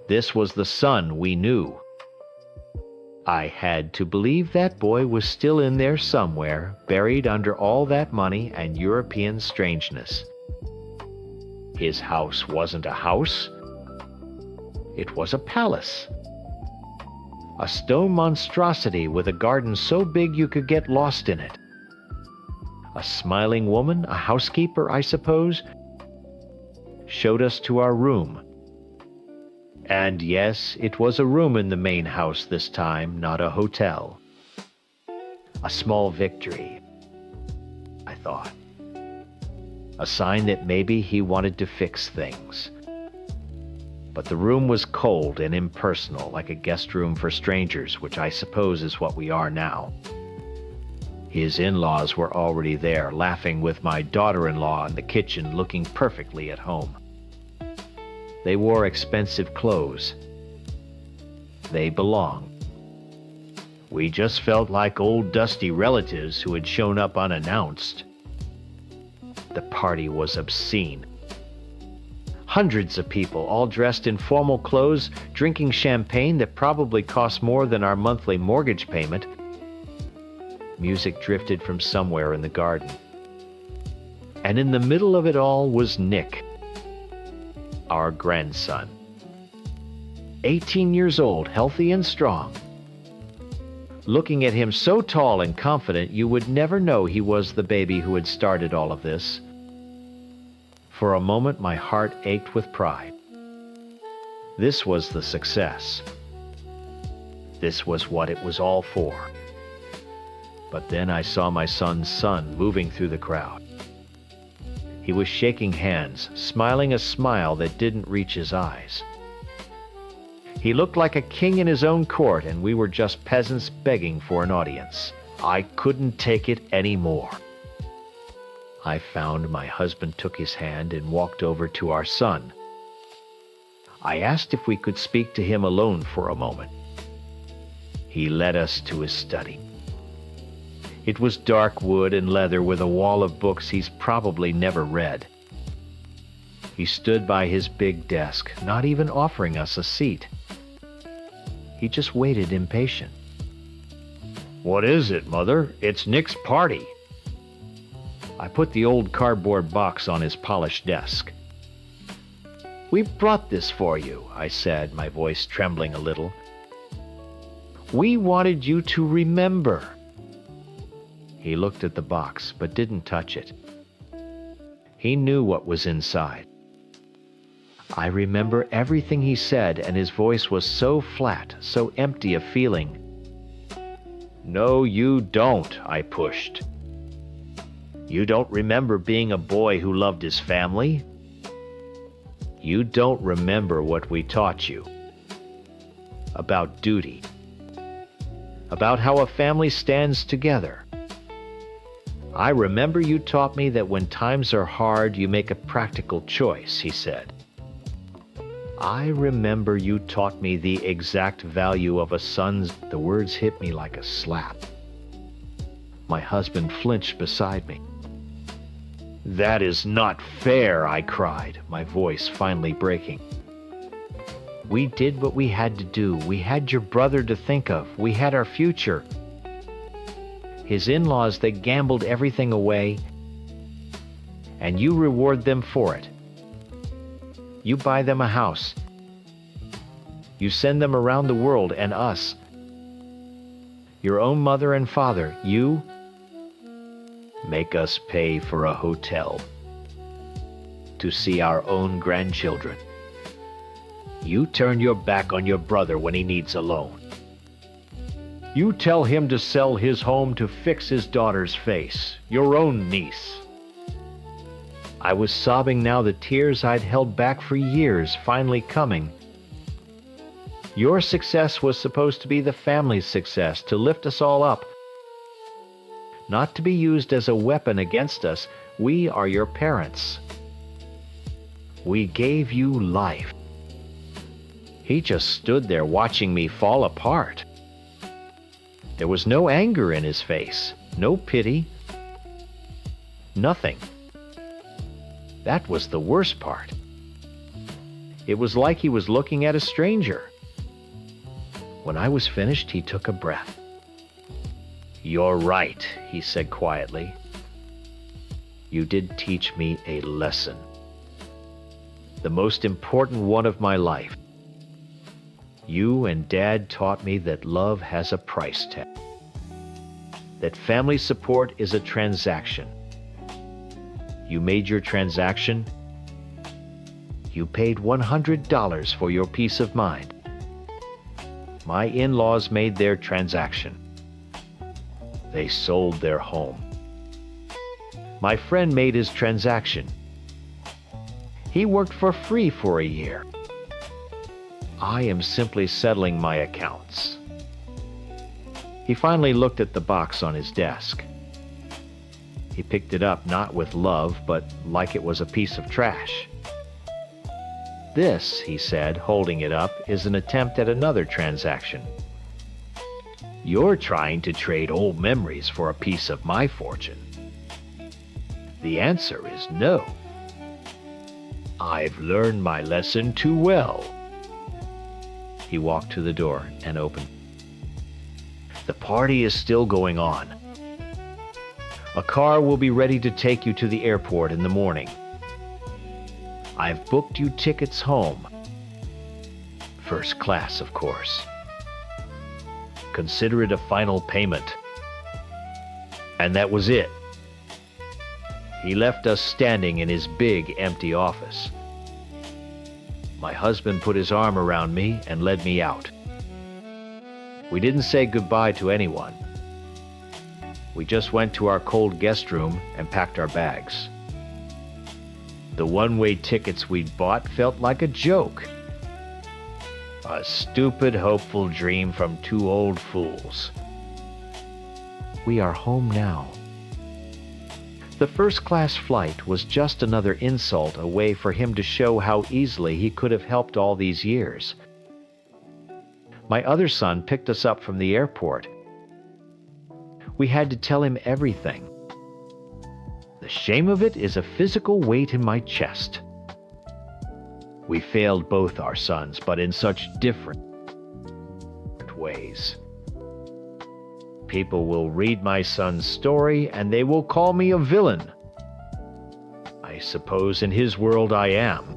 This was the son we knew. I had to believe that boy was still in there somewhere, buried under all that money and European strangeness. His house wasn't a house. It was a palace. A stone monstrosity with a garden so big you could get lost in it. A smiling woman, a housekeeper, I suppose, showed us to our room. And yes, it was a room in the main house this time, not a hotel. A small victory, I thought. A sign that maybe he wanted to fix things. But the room was cold and impersonal, like a guest room for strangers, which I suppose is what we are now. His in-laws were already there, laughing with my daughter-in-law in the kitchen, looking perfectly at home. They wore expensive clothes. They belonged. We just felt like old dusty relatives who had shown up unannounced. The party was obscene. Hundreds of people, all dressed in formal clothes, drinking champagne that probably cost more than our monthly mortgage payment. Music drifted from somewhere in the garden. And in the middle of it all was Nick, our grandson. 18 years old, healthy and strong. Looking at him so tall and confident, you would never know he was the baby who had started all of this. For a moment, my heart ached with pride. This was the success. This was what it was all for. But then I saw my son's son moving through the crowd. He was shaking hands, smiling a smile that didn't reach his eyes. He looked like a king in his own court, and we were just peasants begging for an audience. I couldn't take it anymore. I found my husband took his hand and walked over to our son. I asked if we could speak to him alone for a moment. He led us to his study. It was dark wood and leather with a wall of books he's probably never read. He stood by his big desk, not even offering us a seat. He just waited impatient. "What is it, Mother? It's Nick's party." I put the old cardboard box on his polished desk. "We brought this for you," I said, my voice trembling a little. "We wanted you to remember." He looked at the box, but didn't touch it. He knew what was inside. I remember everything he said, and his voice was so flat, so empty of feeling. "No, you don't," I pushed. "You don't remember being a boy who loved his family? You don't remember what we taught you. About duty. About how a family stands together. I remember you taught me that when times are hard, you make a practical choice, he said. I remember you taught me the exact value of a son's. The words hit me like a slap. My husband flinched beside me. That is not fair, I cried, my voice finally breaking. We did what we had to do. We had your brother to think of. We had our future. His in-laws, they gambled everything away, and you reward them for it. You buy them a house. You send them around the world and us. Your own mother and father, you make us pay for a hotel to see our own grandchildren. You turn your back on your brother when he needs a loan. You tell him to sell his home to fix his daughter's face, your own niece. I was sobbing now, the tears I'd held back for years finally coming. Your success was supposed to be the family's success, to lift us all up, not to be used as a weapon against us. We are your parents. We gave you life. He just stood there watching me fall apart. There was no anger in his face, no pity, nothing. That was the worst part. It was like he was looking at a stranger. When I was finished, he took a breath. You're right, he said quietly. You did teach me a lesson. The most important one of my life. You and Dad taught me that love has a price tag. That family support is a transaction. You made your transaction. You paid $100 for your peace of mind. My in-laws made their transaction. They sold their home. My friend made his transaction. He worked for free for a year. I am simply settling my accounts. He finally looked at the box on his desk. He picked it up not with love, but like it was a piece of trash. This, he said, holding it up, is an attempt at another transaction. You're trying to trade old memories for a piece of my fortune. The answer is no. I've learned my lesson too well. He walked to the door and opened. The party is still going on. A car will be ready to take you to the airport in the morning. I've booked you tickets home. First class, of course. Consider it a final payment. And that was it. He left us standing in his big, empty office. My husband put his arm around me and led me out. We didn't say goodbye to anyone. We just went to our cold guest room and packed our bags. The one-way tickets we'd bought felt like a joke. A stupid, hopeful dream from two old fools. We are home now. The first-class flight was just another insult, a way for him to show how easily he could have helped all these years. My other son picked us up from the airport. We had to tell him everything. The shame of it is a physical weight in my chest. We failed both our sons, but in such different ways. People will read my son's story and they will call me a villain. I suppose in his world I am.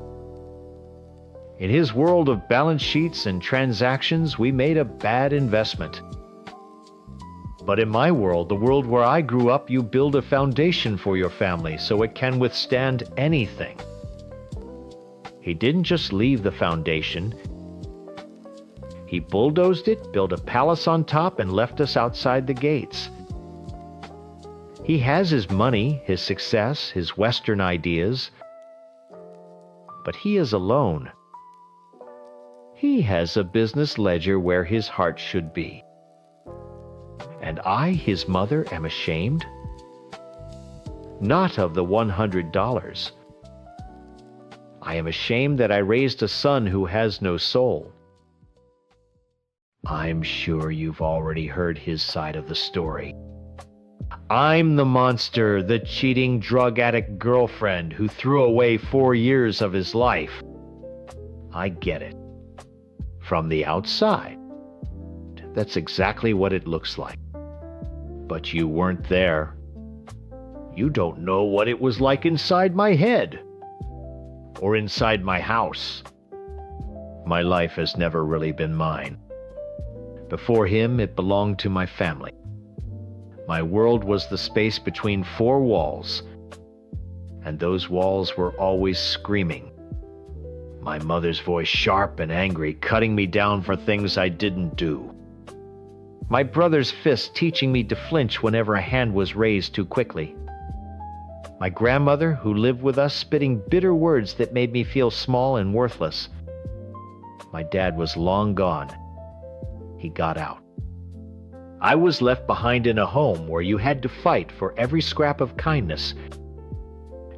In his world of balance sheets and transactions, we made a bad investment. But in my world, the world where I grew up, you build a foundation for your family so it can withstand anything. He didn't just leave the foundation. He bulldozed it, built a palace on top, and left us outside the gates. He has his money, his success, his Western ideas. But he is alone. He has a business ledger where his heart should be. And I, his mother, am ashamed? not of the $100. I am ashamed that I raised a son who has no soul. I'm sure you've already heard his side of the story. I'm the monster, the cheating drug addict girlfriend who threw away 4 years of his life. I get it. From the outside, that's exactly what it looks like. But you weren't there. You don't know what it was like inside my head or inside my house. My life has never really been mine. Before him, it belonged to my family. My world was the space between 4 walls, and those walls were always screaming. My mother's voice sharp and angry, cutting me down for things I didn't do. My brother's fist teaching me to flinch whenever a hand was raised too quickly. My grandmother, who lived with us, spitting bitter words that made me feel small and worthless. My dad was long gone. He got out. I was left behind in a home where you had to fight for every scrap of kindness,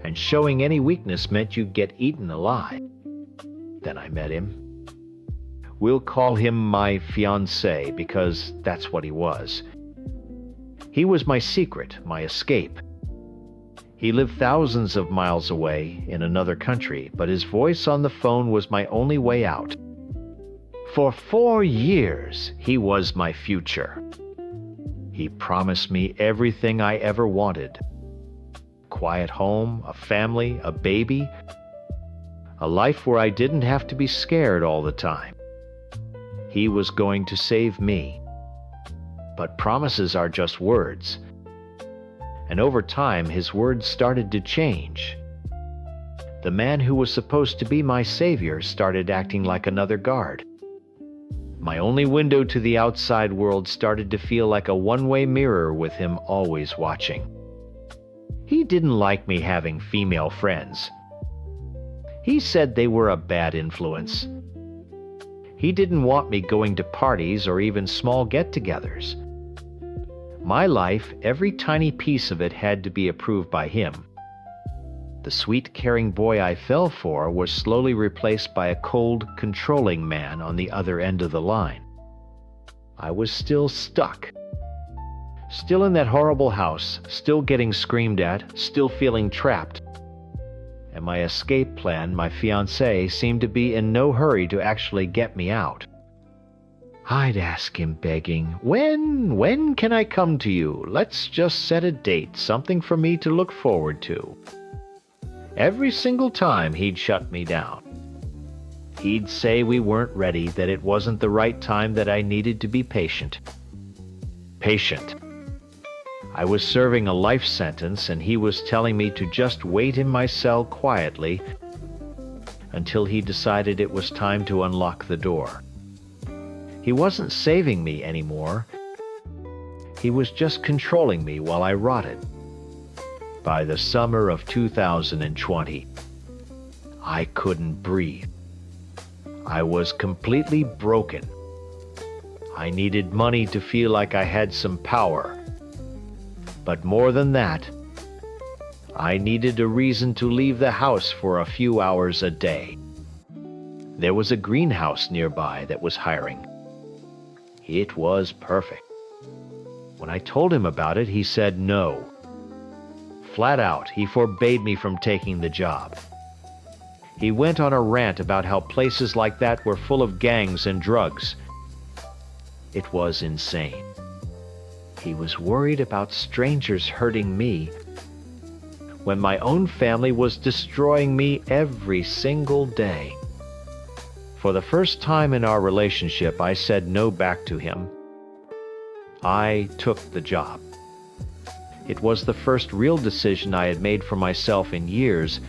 and showing any weakness meant you'd get eaten alive. Then I met him. We'll call him my fiancé because that's what he was. He was my secret, my escape. He lived thousands of miles away in another country, but his voice on the phone was my only way out. For 4 years, he was my future. He promised me everything I ever wanted. Quiet home, a family, a baby, a life where I didn't have to be scared all the time. He was going to save me. But promises are just words. And over time, his words started to change. The man who was supposed to be my savior started acting like another guard. My only window to the outside world started to feel like a one-way mirror with him always watching. He didn't like me having female friends. He said they were a bad influence. He didn't want me going to parties or even small get-togethers. My life, every tiny piece of it had to be approved by him. The sweet, caring boy I fell for was slowly replaced by a cold, controlling man on the other end of the line. I was still stuck. Still in that horrible house, still getting screamed at, still feeling trapped. And my escape plan, my fiancé, seemed to be in no hurry to actually get me out. I'd ask him begging, when can I come to you? Let's just set a date, something for me to look forward to. Every single time he'd shut me down. He'd say we weren't ready, that it wasn't the right time, that I needed to be patient. Patient. I was serving a life sentence and he was telling me to just wait in my cell quietly until he decided it was time to unlock the door. He wasn't saving me anymore. He was just controlling me while I rotted. By the summer of 2020, I couldn't breathe. I was completely broken. I needed money to feel like I had some power. But more than that, I needed a reason to leave the house for a few hours a day. There was a greenhouse nearby that was hiring. It was perfect. When I told him about it, he said no. Flat out, he forbade me from taking the job. He went on a rant about how places like that were full of gangs and drugs. It was insane. He was worried about strangers hurting me when my own family was destroying me every single day. For the first time in our relationship, I said no back to him. I took the job. It was the first real decision I had made for myself in years,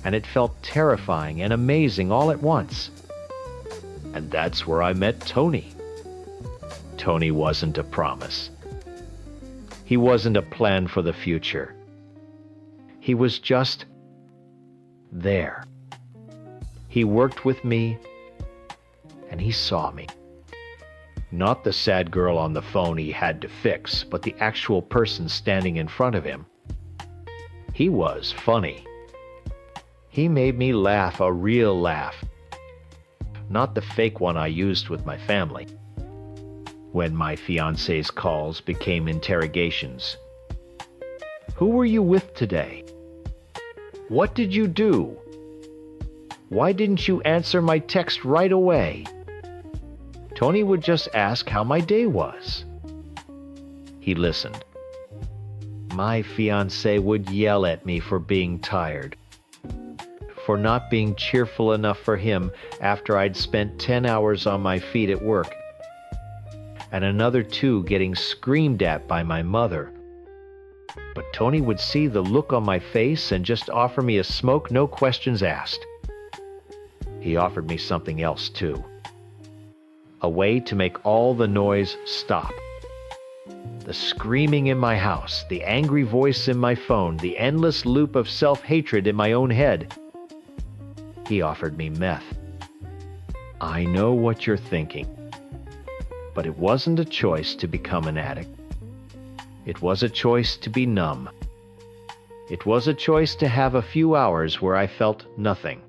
and it felt terrifying and amazing all at once. And that's where I met Tony. Tony wasn't a promise. He wasn't a plan for the future. He was just there. He worked with me, and he saw me. Not the sad girl on the phone he had to fix, but the actual person standing in front of him. He was funny. He made me laugh, a real laugh. Not the fake one I used with my family. When my fiancé's calls became interrogations. Who were you with today? What did you do? Why didn't you answer my text right away? Tony would just ask how my day was. He listened. My fiancé would yell at me for being tired, for not being cheerful enough for him after I'd spent 10 hours on my feet at work, and another 2 getting screamed at by my mother. But Tony would see the look on my face and just offer me a smoke, no questions asked. He offered me something else too. A way to make all the noise stop. The screaming in my house, the angry voice in my phone, the endless loop of self-hatred in my own head. He offered me meth. I know what you're thinking. But it wasn't a choice to become an addict. It was a choice to be numb. It was a choice to have a few hours where I felt nothing.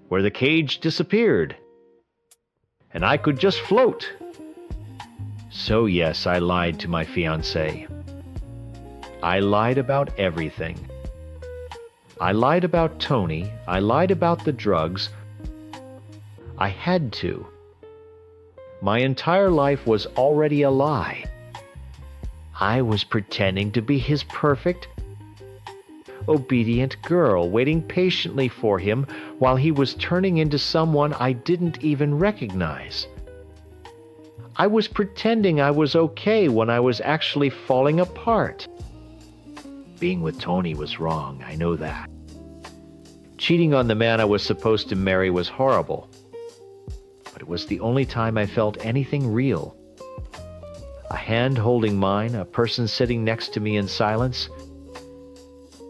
Where the cage disappeared. And I could just float. So yes, I lied to my fiancé. I lied about everything. I lied about Tony. I lied about the drugs. I had to. My entire life was already a lie. I was pretending to be his perfect, obedient girl, waiting patiently for him while he was turning into someone I didn't even recognize. I was pretending I was okay when I was actually falling apart. Being with Tony was wrong, I know that. Cheating on the man I was supposed to marry was horrible. But it was the only time I felt anything real. A hand holding mine, a person sitting next to me in silence.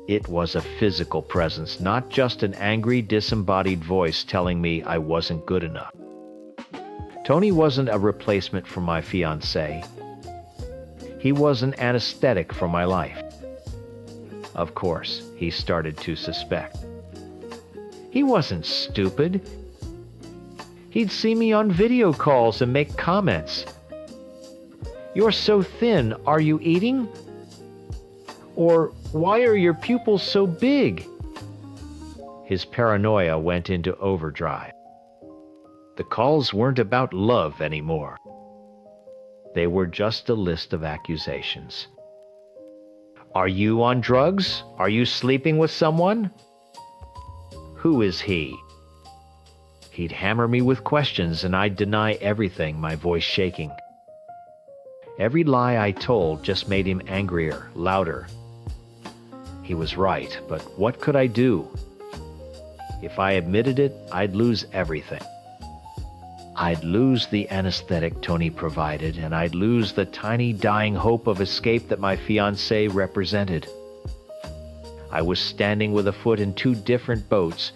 It was a physical presence, not just an angry, disembodied voice telling me I wasn't good enough. Tony wasn't a replacement for my fiancé. He was an anesthetic for my life. Of course, he started to suspect. He wasn't stupid. He'd see me on video calls and make comments. You're so thin, are you eating? Or why are your pupils so big? His paranoia went into overdrive. The calls weren't about love anymore. They were just a list of accusations. Are you on drugs? Are you sleeping with someone? Who is he? He'd hammer me with questions and I'd deny everything, my voice shaking. Every lie I told just made him angrier, louder. He was right, but what could I do? If I admitted it, I'd lose everything. I'd lose the anesthetic Tony provided, and I'd lose the tiny dying hope of escape that my fiancé represented. I was standing with a foot in 2 different boats,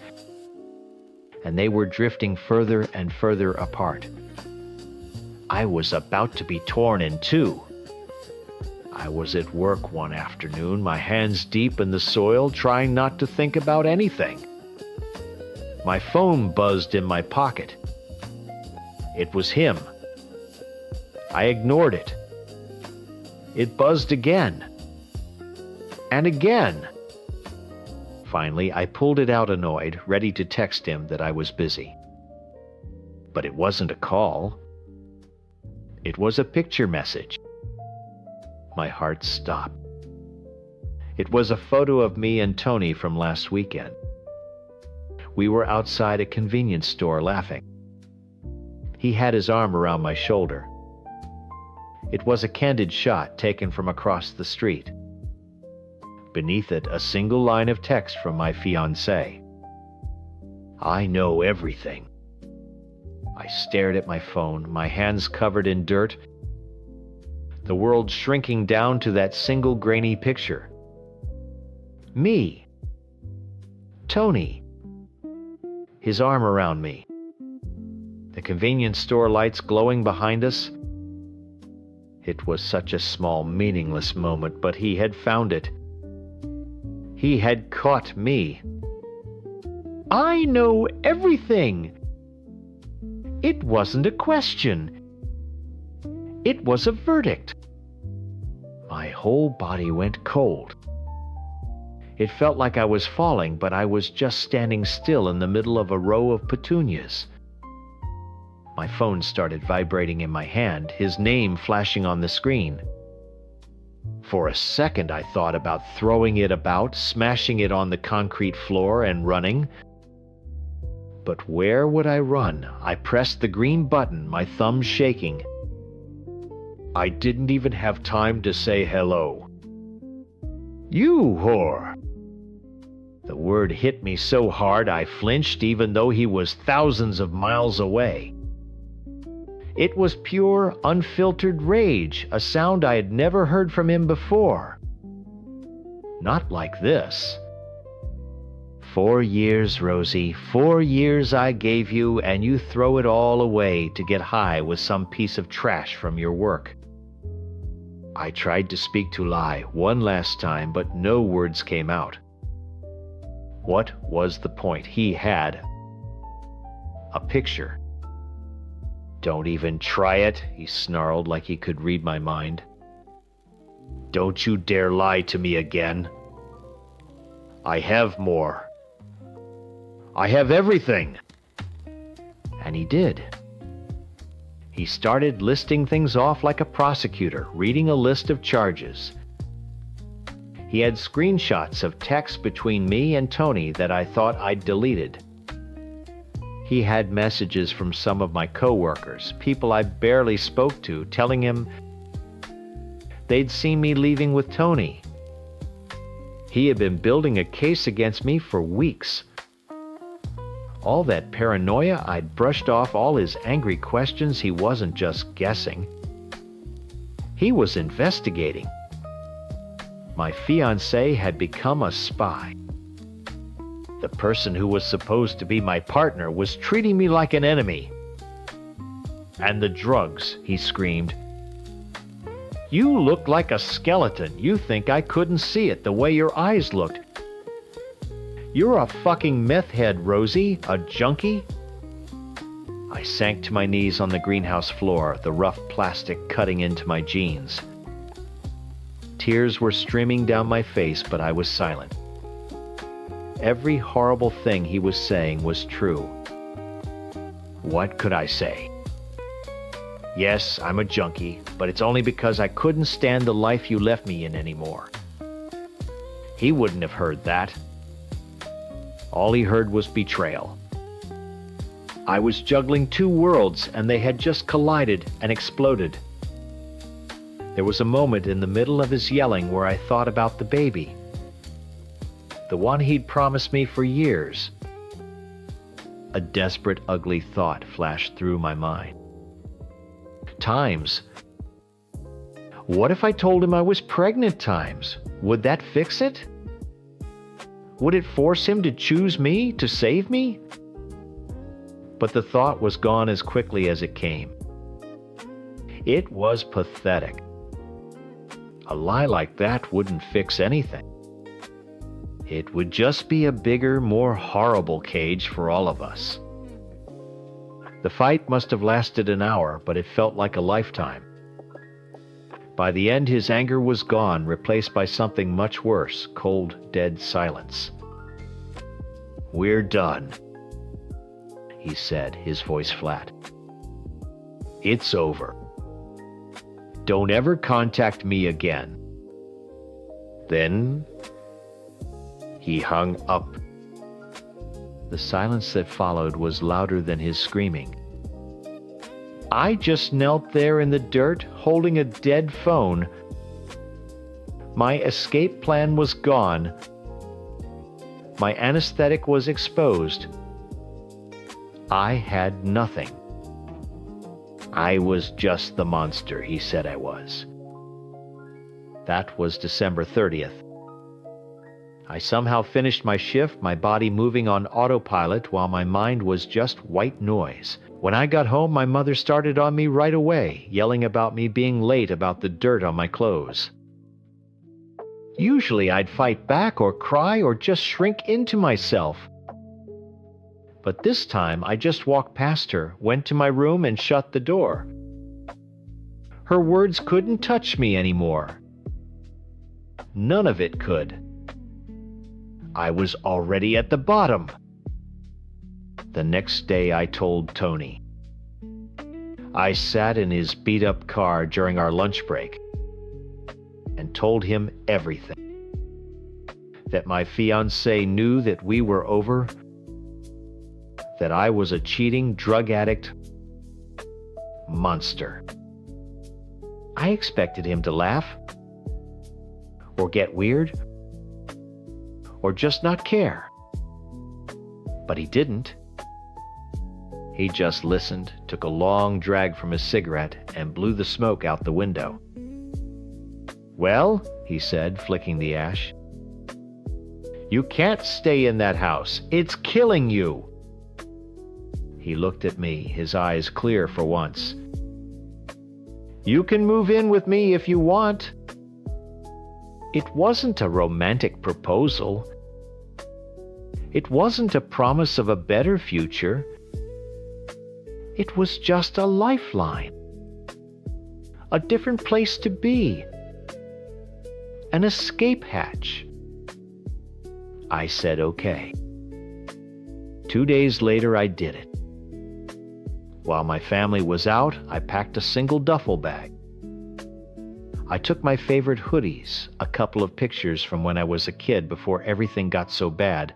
and they were drifting further and further apart. I was about to be torn in 2. I was at work one afternoon, my hands deep in the soil, trying not to think about anything. My phone buzzed in my pocket. It was him. I ignored it. It buzzed again. And again. Finally, I pulled it out annoyed, ready to text him that I was busy. But it wasn't a call. It was a picture message. My heart stopped. It was a photo of me and Tony from last weekend. We were outside a convenience store laughing. He had his arm around my shoulder. It was a candid shot taken from across the street. Beneath it, a single line of text from my fiancé. I know everything. I stared at my phone, my hands covered in dirt, the world shrinking down to that single grainy picture. Me. Tony. His arm around me. The convenience store lights glowing behind us. It was such a small, meaningless moment, but he had found it. He had caught me. I know everything. It wasn't a question. It was a verdict. My whole body went cold. It felt like I was falling, but I was just standing still in the middle of a row of petunias. My phone started vibrating in my hand, his name flashing on the screen. For a second, I thought about throwing it about, smashing it on the concrete floor, and running. But where would I run? I pressed the green button, my thumbs shaking. I didn't even have time to say hello. You whore! The word hit me so hard I flinched even though he was thousands of miles away. It was pure, unfiltered rage, a sound I had never heard from him before. Not like this. 4 years, Rosie, 4 years I gave you, and you throw it all away to get high with some piece of trash from your work. I tried to speak to Lai one last time, but no words came out. What was the point? He had a picture. Don't even try it, he snarled like he could read my mind. Don't you dare lie to me again. I have more. I have everything. And he did. He started listing things off like a prosecutor, reading a list of charges. He had screenshots of texts between me and Tony that I thought I'd deleted. He had messages from some of my coworkers, people I barely spoke to, telling him they'd seen me leaving with Tony. He had been building a case against me for weeks. All that paranoia, I'd brushed off all his angry questions. He wasn't just guessing. He was investigating. My fiancée had become a spy. The person who was supposed to be my partner was treating me like an enemy. And the drugs, he screamed. You look like a skeleton. You think I couldn't see it the way your eyes looked. You're a fucking meth head, Rosie, a junkie. I sank to my knees on the greenhouse floor, the rough plastic cutting into my jeans. Tears were streaming down my face, but I was silent. Every horrible thing he was saying was true. What could I say? Yes, I'm a junkie, but it's only because I couldn't stand the life you left me in anymore. He wouldn't have heard that. All he heard was betrayal. I was juggling two worlds, and they had just collided and exploded. There was a moment in the middle of his yelling where I thought about the baby. The one he'd promised me for years. A desperate, ugly thought flashed through my mind. Times. What if I told him I was pregnant times? Would that fix it? Would it force him to choose me, to save me? But the thought was gone as quickly as it came. It was pathetic. A lie like that wouldn't fix anything. It would just be a bigger, more horrible cage for all of us. The fight must have lasted an hour, but it felt like a lifetime. By the end, his anger was gone, replaced by something much worse, cold, dead silence. We're done, he said, his voice flat. It's over. Don't ever contact me again. Then he hung up. The silence that followed was louder than his screaming. I just knelt there in the dirt, holding a dead phone. My escape plan was gone. My anesthetic was exposed. I had nothing. I was just the monster he said I was. That was December 30th. I somehow finished my shift, my body moving on autopilot while my mind was just white noise. When I got home, my mother started on me right away, yelling about me being late about the dirt on my clothes. Usually I'd fight back or cry or just shrink into myself. But this time I just walked past her, went to my room and shut the door. Her words couldn't touch me anymore. None of it could. I was already at the bottom. The next day I told Tony. I sat in his beat-up car during our lunch break and told him everything. That my fiancée knew that we were over, that I was a cheating drug addict monster. I expected him to laugh, or get weird, or just not care. But he didn't. He just listened, took a long drag from his cigarette, and blew the smoke out the window. "Well," he said, flicking the ash, "you can't stay in that house. It's killing you." He looked at me, his eyes clear for once. "You can move in with me if you want." It wasn't a romantic proposal. It wasn't a promise of a better future. It was just a lifeline. A different place to be. An escape hatch. I said okay. 2 days later, I did it. While my family was out, I packed a single duffel bag. I took my favorite hoodies, a couple of pictures from when I was a kid before everything got so bad,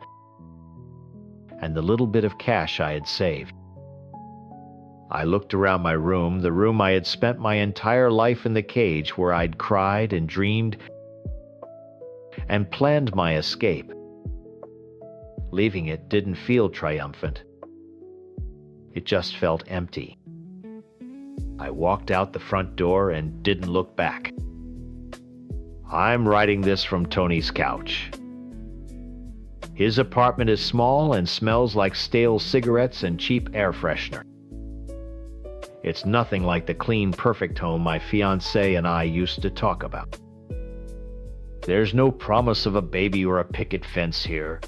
and the little bit of cash I had saved. I looked around my room, the room I had spent my entire life in the cage, where I'd cried and dreamed and planned my escape. Leaving it didn't feel triumphant. It just felt empty. I walked out the front door and didn't look back. I'm writing this from Tony's couch. His apartment is small and smells like stale cigarettes and cheap air freshener. It's nothing like the clean, perfect home my fiancée and I used to talk about. There's no promise of a baby or a picket fence here.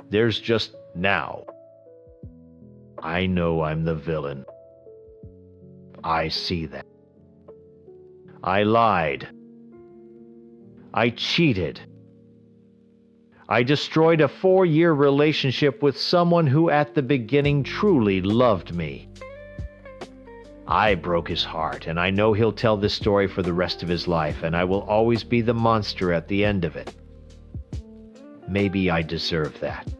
There's just now. I know I'm the villain. I see that. I lied. I cheated. I destroyed a 4-year relationship with someone who at the beginning truly loved me. I broke his heart, and I know he'll tell this story for the rest of his life, and I will always be the monster at the end of it. Maybe I deserve that.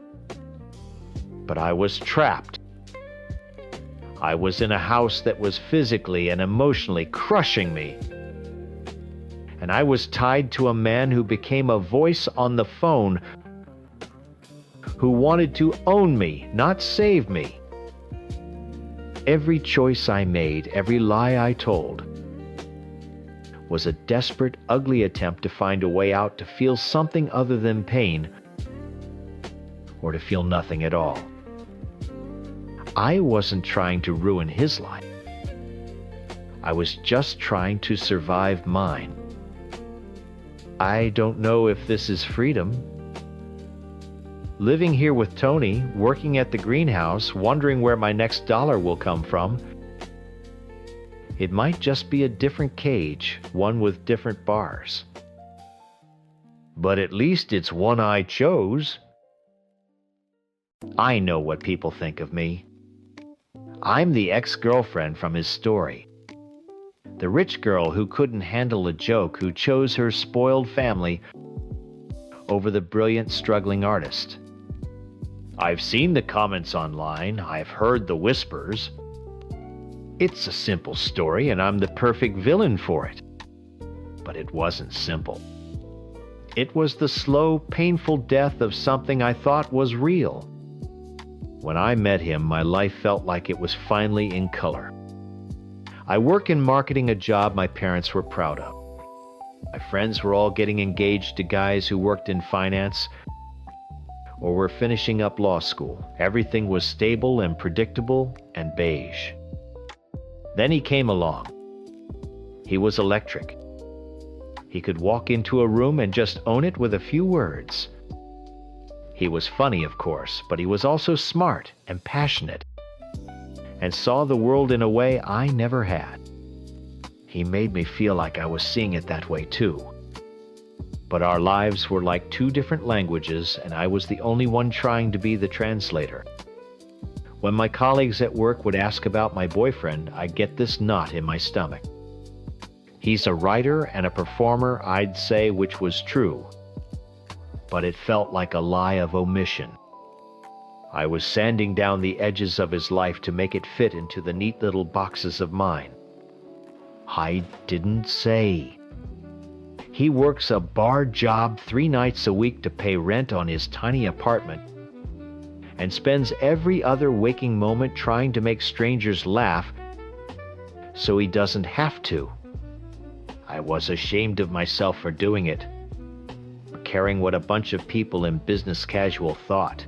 But I was trapped. I was in a house that was physically and emotionally crushing me. And I was tied to a man who became a voice on the phone, who wanted to own me, not save me. Every choice I made, every lie I told, was a desperate, ugly attempt to find a way out, to feel something other than pain, or to feel nothing at all. I wasn't trying to ruin his life. I was just trying to survive mine. I don't know if this is freedom. Living here with Tony, working at the greenhouse, wondering where my next dollar will come from. It might just be a different cage, one with different bars. But at least it's one I chose. I know what people think of me. I'm the ex-girlfriend from his story. The rich girl who couldn't handle a joke, who chose her spoiled family over the brilliant, struggling artist. I've seen the comments online. I've heard the whispers. It's a simple story, and I'm the perfect villain for it. But it wasn't simple. It was the slow, painful death of something I thought was real. When I met him, my life felt like it was finally in color. I work in marketing, a job my parents were proud of. My friends were all getting engaged to guys who worked in finance or were finishing up law school. Everything was stable and predictable and beige. Then he came along. He was electric. He could walk into a room and just own it with a few words. He was funny, of course, but he was also smart and passionate, and saw the world in a way I never had. He made me feel like I was seeing it that way too. But our lives were like two different languages, and I was the only one trying to be the translator. When my colleagues at work would ask about my boyfriend, I'd get this knot in my stomach. He's a writer and a performer, I'd say, which was true, but it felt like a lie of omission. I was sanding down the edges of his life to make it fit into the neat little boxes of mine. I didn't say. He works a bar job 3 nights a week to pay rent on his tiny apartment, and spends every other waking moment trying to make strangers laugh so he doesn't have to. I was ashamed of myself for doing it, for caring what a bunch of people in business casual thought.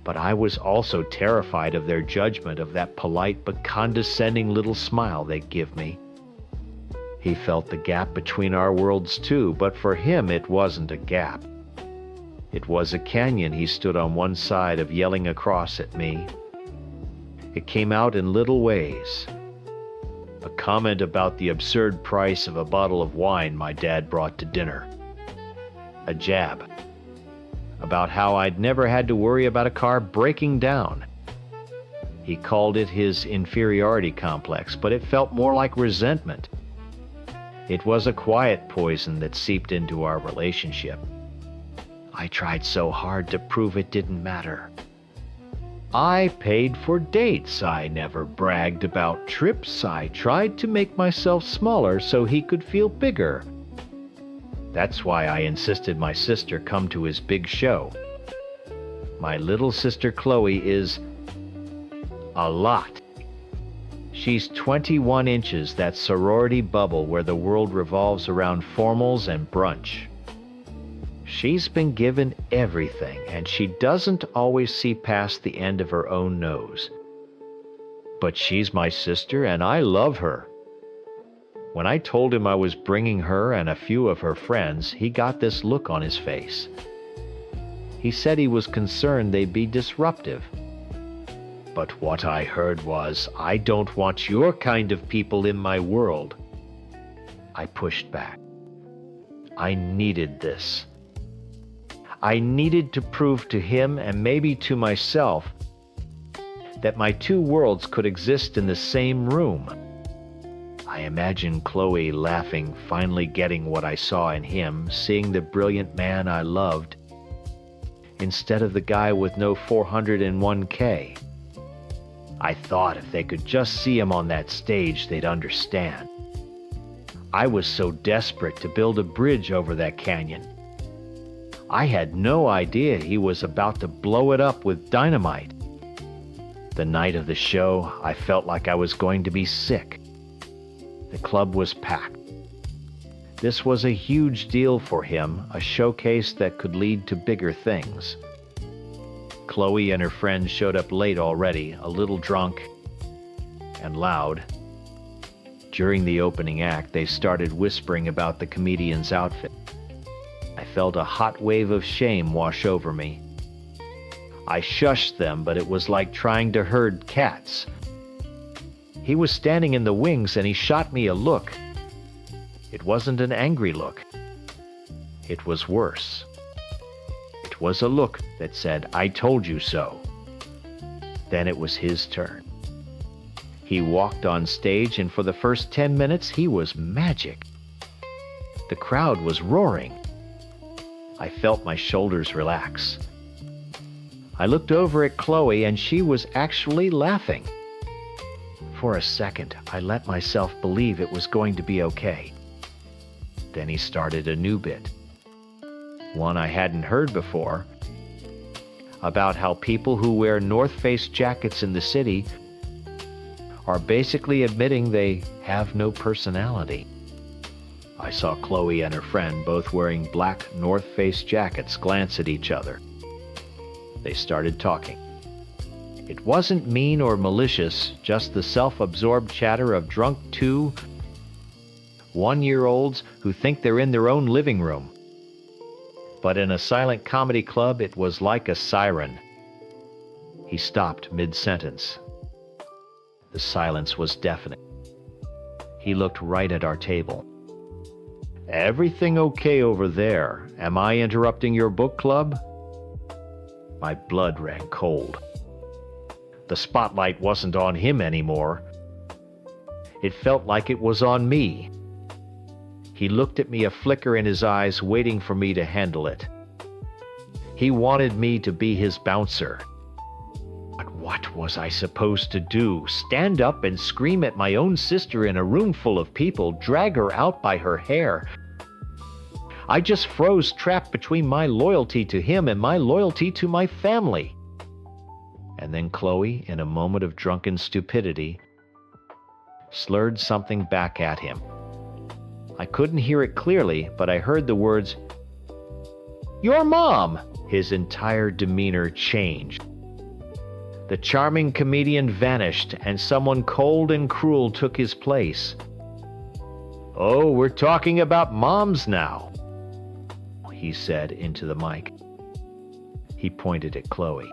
But I was also terrified of their judgment of that polite but condescending little smile they'd give me. He felt the gap between our worlds too, but for him it wasn't a gap. It was a canyon he stood on one side of, yelling across at me. It came out in little ways. A comment about the absurd price of a bottle of wine my dad brought to dinner. A jab about how I'd never had to worry about a car breaking down. He called it his inferiority complex, but it felt more like resentment. It was a quiet poison that seeped into our relationship. I tried so hard to prove it didn't matter. I paid for dates. I never bragged about trips. I tried to make myself smaller so he could feel bigger. That's why I insisted my sister come to his big show. My little sister Chloe is a lot. She's 21 inches, that sorority bubble where the world revolves around formals and brunch. She's been given everything, and she doesn't always see past the end of her own nose. But she's my sister, and I love her. When I told him I was bringing her and a few of her friends, he got this look on his face. He said he was concerned they'd be disruptive. But what I heard was, "I don't want your kind of people in my world." I pushed back. I needed this. I needed to prove to him, and maybe to myself, that my two worlds could exist in the same room. I imagined Chloe laughing, finally getting what I saw in him, seeing the brilliant man I loved, instead of the guy with no 401k. I thought if they could just see him on that stage, they'd understand. I was so desperate to build a bridge over that canyon. I had no idea he was about to blow it up with dynamite. The night of the show, I felt like I was going to be sick. The club was packed. This was a huge deal for him, a showcase that could lead to bigger things. Chloe and her friends showed up late already, a little drunk and loud. During the opening act, they started whispering about the comedian's outfit. I felt a hot wave of shame wash over me. I shushed them, but it was like trying to herd cats. He was standing in the wings and he shot me a look. It wasn't an angry look. It was worse. It was a look that said, "I told you so." Then it was his turn. He walked on stage, and for the first 10 minutes, he was magic. The crowd was roaring. I felt my shoulders relax. I looked over at Chloe, and she was actually laughing. For a second, I let myself believe it was going to be okay. Then he started a new bit, one I hadn't heard before, about how people who wear North Face jackets in the city are basically admitting they have no personality. I saw Chloe and her friend, both wearing black North Face jackets, glance at each other. They started talking. It wasn't mean or malicious, just the self-absorbed chatter of drunk two 1-year-olds who think they're in their own living room. But in a silent comedy club, it was like a siren. He stopped mid-sentence. The silence was deafening. He looked right at our table. "Everything okay over there? Am I interrupting your book club?" My blood ran cold. The spotlight wasn't on him anymore. It felt like it was on me. He looked at me, a flicker in his eyes, waiting for me to handle it. He wanted me to be his bouncer. But what was I supposed to do? Stand up and scream at my own sister in a room full of people, drag her out by her hair? I just froze, trapped between my loyalty to him and my loyalty to my family. And then Chloe, in a moment of drunken stupidity, slurred something back at him. I couldn't hear it clearly, but I heard the words, "Your mom!" His entire demeanor changed. The charming comedian vanished, and someone cold and cruel took his place. "Oh, we're talking about moms now," he said into the mic. He pointed at Chloe.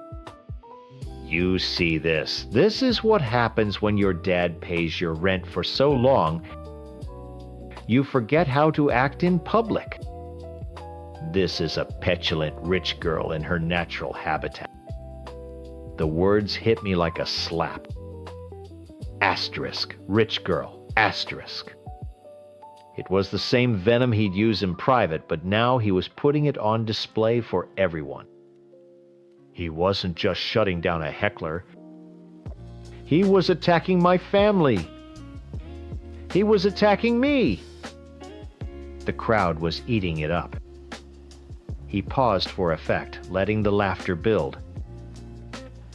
"You see this. This is what happens when your dad pays your rent for so long, you forget how to act in public. This is a petulant rich girl in her natural habitat." The words hit me like a slap. Asterisk, rich girl, asterisk. It was the same venom he'd use in private, but now he was putting it on display for everyone. He wasn't just shutting down a heckler. He was attacking my family. He was attacking me. The crowd was eating it up. He paused for effect, letting the laughter build.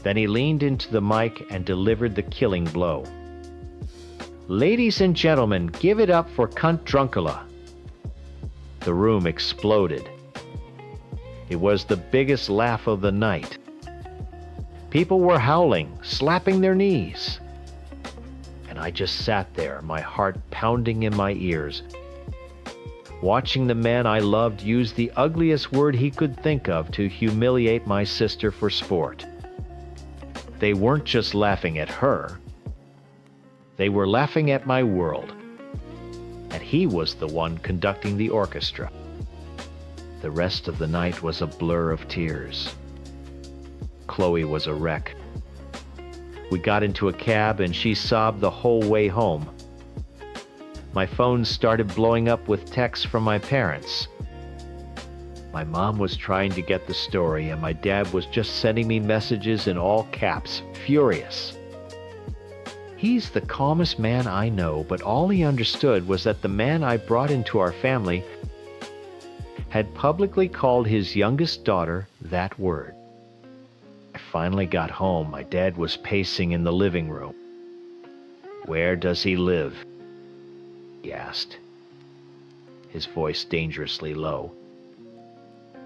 Then he leaned into the mic and delivered the killing blow. "Ladies and gentlemen, give it up for Cunt Drunkula." The room exploded. It was the biggest laugh of the night. People were howling, slapping their knees. And I just sat there, my heart pounding in my ears, watching the man I loved use the ugliest word he could think of to humiliate my sister for sport. They weren't just laughing at her. They were laughing at my world. And he was the one conducting the orchestra. The rest of the night was a blur of tears. Chloe was a wreck. We got into a cab and she sobbed the whole way home. My phone started blowing up with texts from my parents. My mom was trying to get the story, and my dad was just sending me messages in all caps, furious. He's the calmest man I know, but all he understood was that the man I brought into our family had publicly called his youngest daughter that word. I finally got home. My dad was pacing in the living room. "Where does he live?" he asked, his voice dangerously low.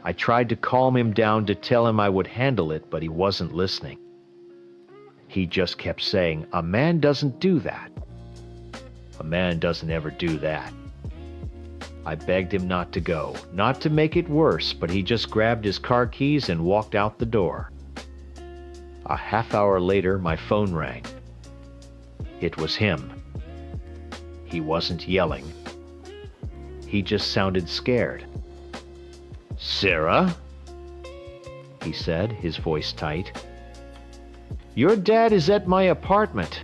I tried to calm him down, to tell him I would handle it, but he wasn't listening. He just kept saying, "A man doesn't do that. A man doesn't ever do that." I begged him not to go, not to make it worse, but he just grabbed his car keys and walked out the door. A half hour later, my phone rang. It was him. He wasn't yelling. He just sounded scared. "Sarah?" he said, his voice tight. "Your dad is at my apartment."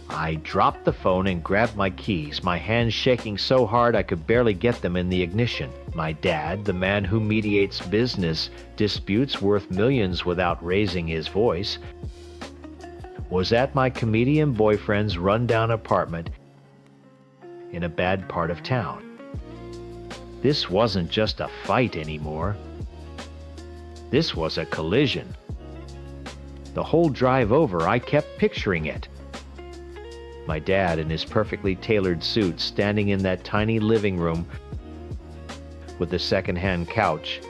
I dropped the phone and grabbed my keys, my hands shaking so hard I could barely get them in the ignition. My dad, the man who mediates business disputes worth millions without raising his voice, was at my comedian boyfriend's rundown apartment in a bad part of town. This wasn't just a fight anymore. This was a collision. The whole drive over, I kept picturing it. My dad in his perfectly tailored suit, standing in that tiny living room with the second-hand couch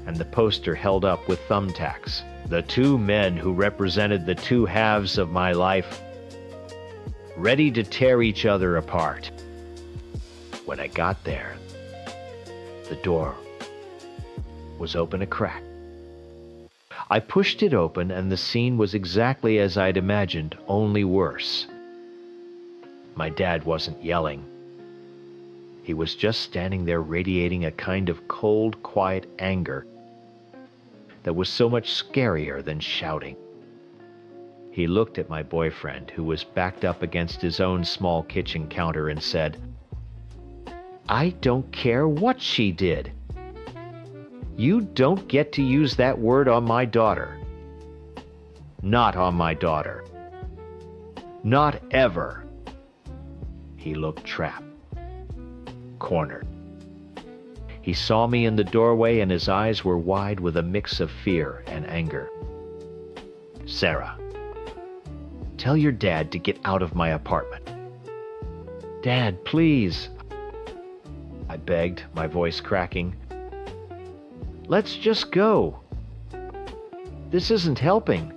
and the poster held up with thumbtacks. The two men who represented the two halves of my life ready to tear each other apart. When I got there, the door was open a crack. I pushed it open, and the scene was exactly as I'd imagined, only worse. My dad wasn't yelling. He was just standing there radiating a kind of cold, quiet anger that was so much scarier than shouting. He looked at my boyfriend, who was backed up against his own small kitchen counter, and said, "I don't care what she did. You don't get to use that word on my daughter. Not on my daughter. Not ever." He looked trapped, cornered. He saw me in the doorway, and his eyes were wide with a mix of fear and anger. "Sarah, tell your dad to get out of my apartment." "Dad, please," I begged, my voice cracking. "Let's just go. This isn't helping."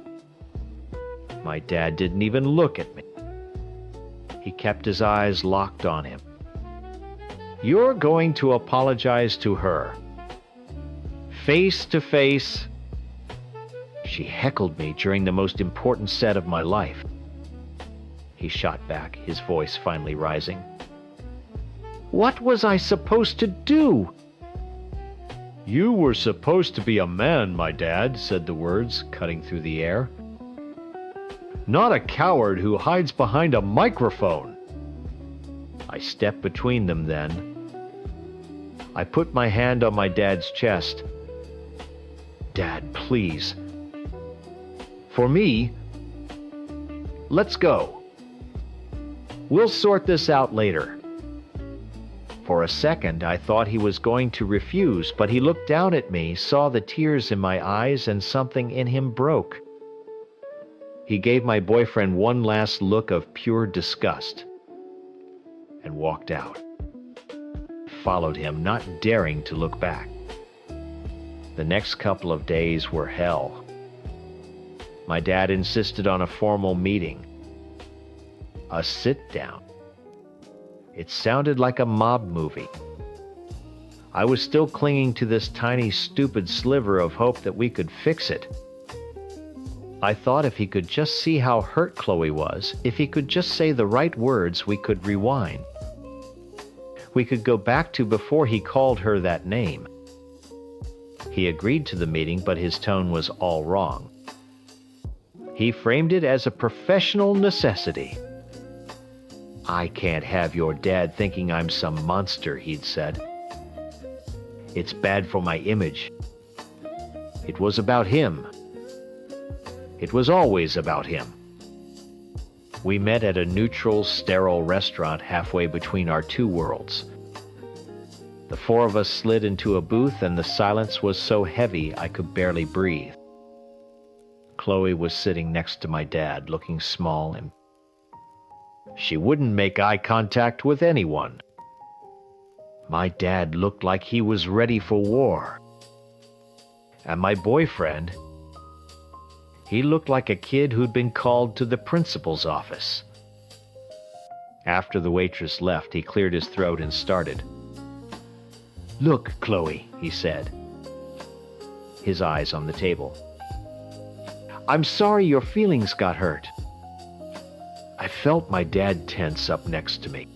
My dad didn't even look at me. He kept his eyes locked on him. "You're going to apologize to her. Face to face." She heckled me during the most important set of my life. He shot back, his voice finally rising. "What was I supposed to do?" "You were supposed to be a man, my dad," said the words, cutting through the air. "Not a coward who hides behind a microphone." I stepped between them then. I put my hand on my dad's chest. "Dad, please. For me, let's go. We'll sort this out later." For a second, I thought he was going to refuse, but he looked down at me, saw the tears in my eyes, and something in him broke. He gave my boyfriend one last look of pure disgust and walked out. I followed him, not daring to look back. The next couple of days were hell. My dad insisted on a formal meeting, a sit-down. It sounded like a mob movie. I was still clinging to this tiny, stupid sliver of hope that we could fix it. I thought if he could just see how hurt Chloe was, if he could just say the right words, we could rewind. We could go back to before he called her that name. He agreed to the meeting, but his tone was all wrong. He framed it as a professional necessity. "I can't have your dad thinking I'm some monster," he'd said. "It's bad for my image." It was about him. It was always about him. We met at a neutral, sterile restaurant halfway between our two worlds. The four of us slid into a booth, and the silence was so heavy I could barely breathe. Chloe was sitting next to my dad, looking small, and she wouldn't make eye contact with anyone. My dad looked like he was ready for war. And my boyfriend, he looked like a kid who'd been called to the principal's office. After the waitress left, he cleared his throat and started. "Look, Chloe," he said, his eyes on the table. "I'm sorry your feelings got hurt." I felt my dad tense up next to me.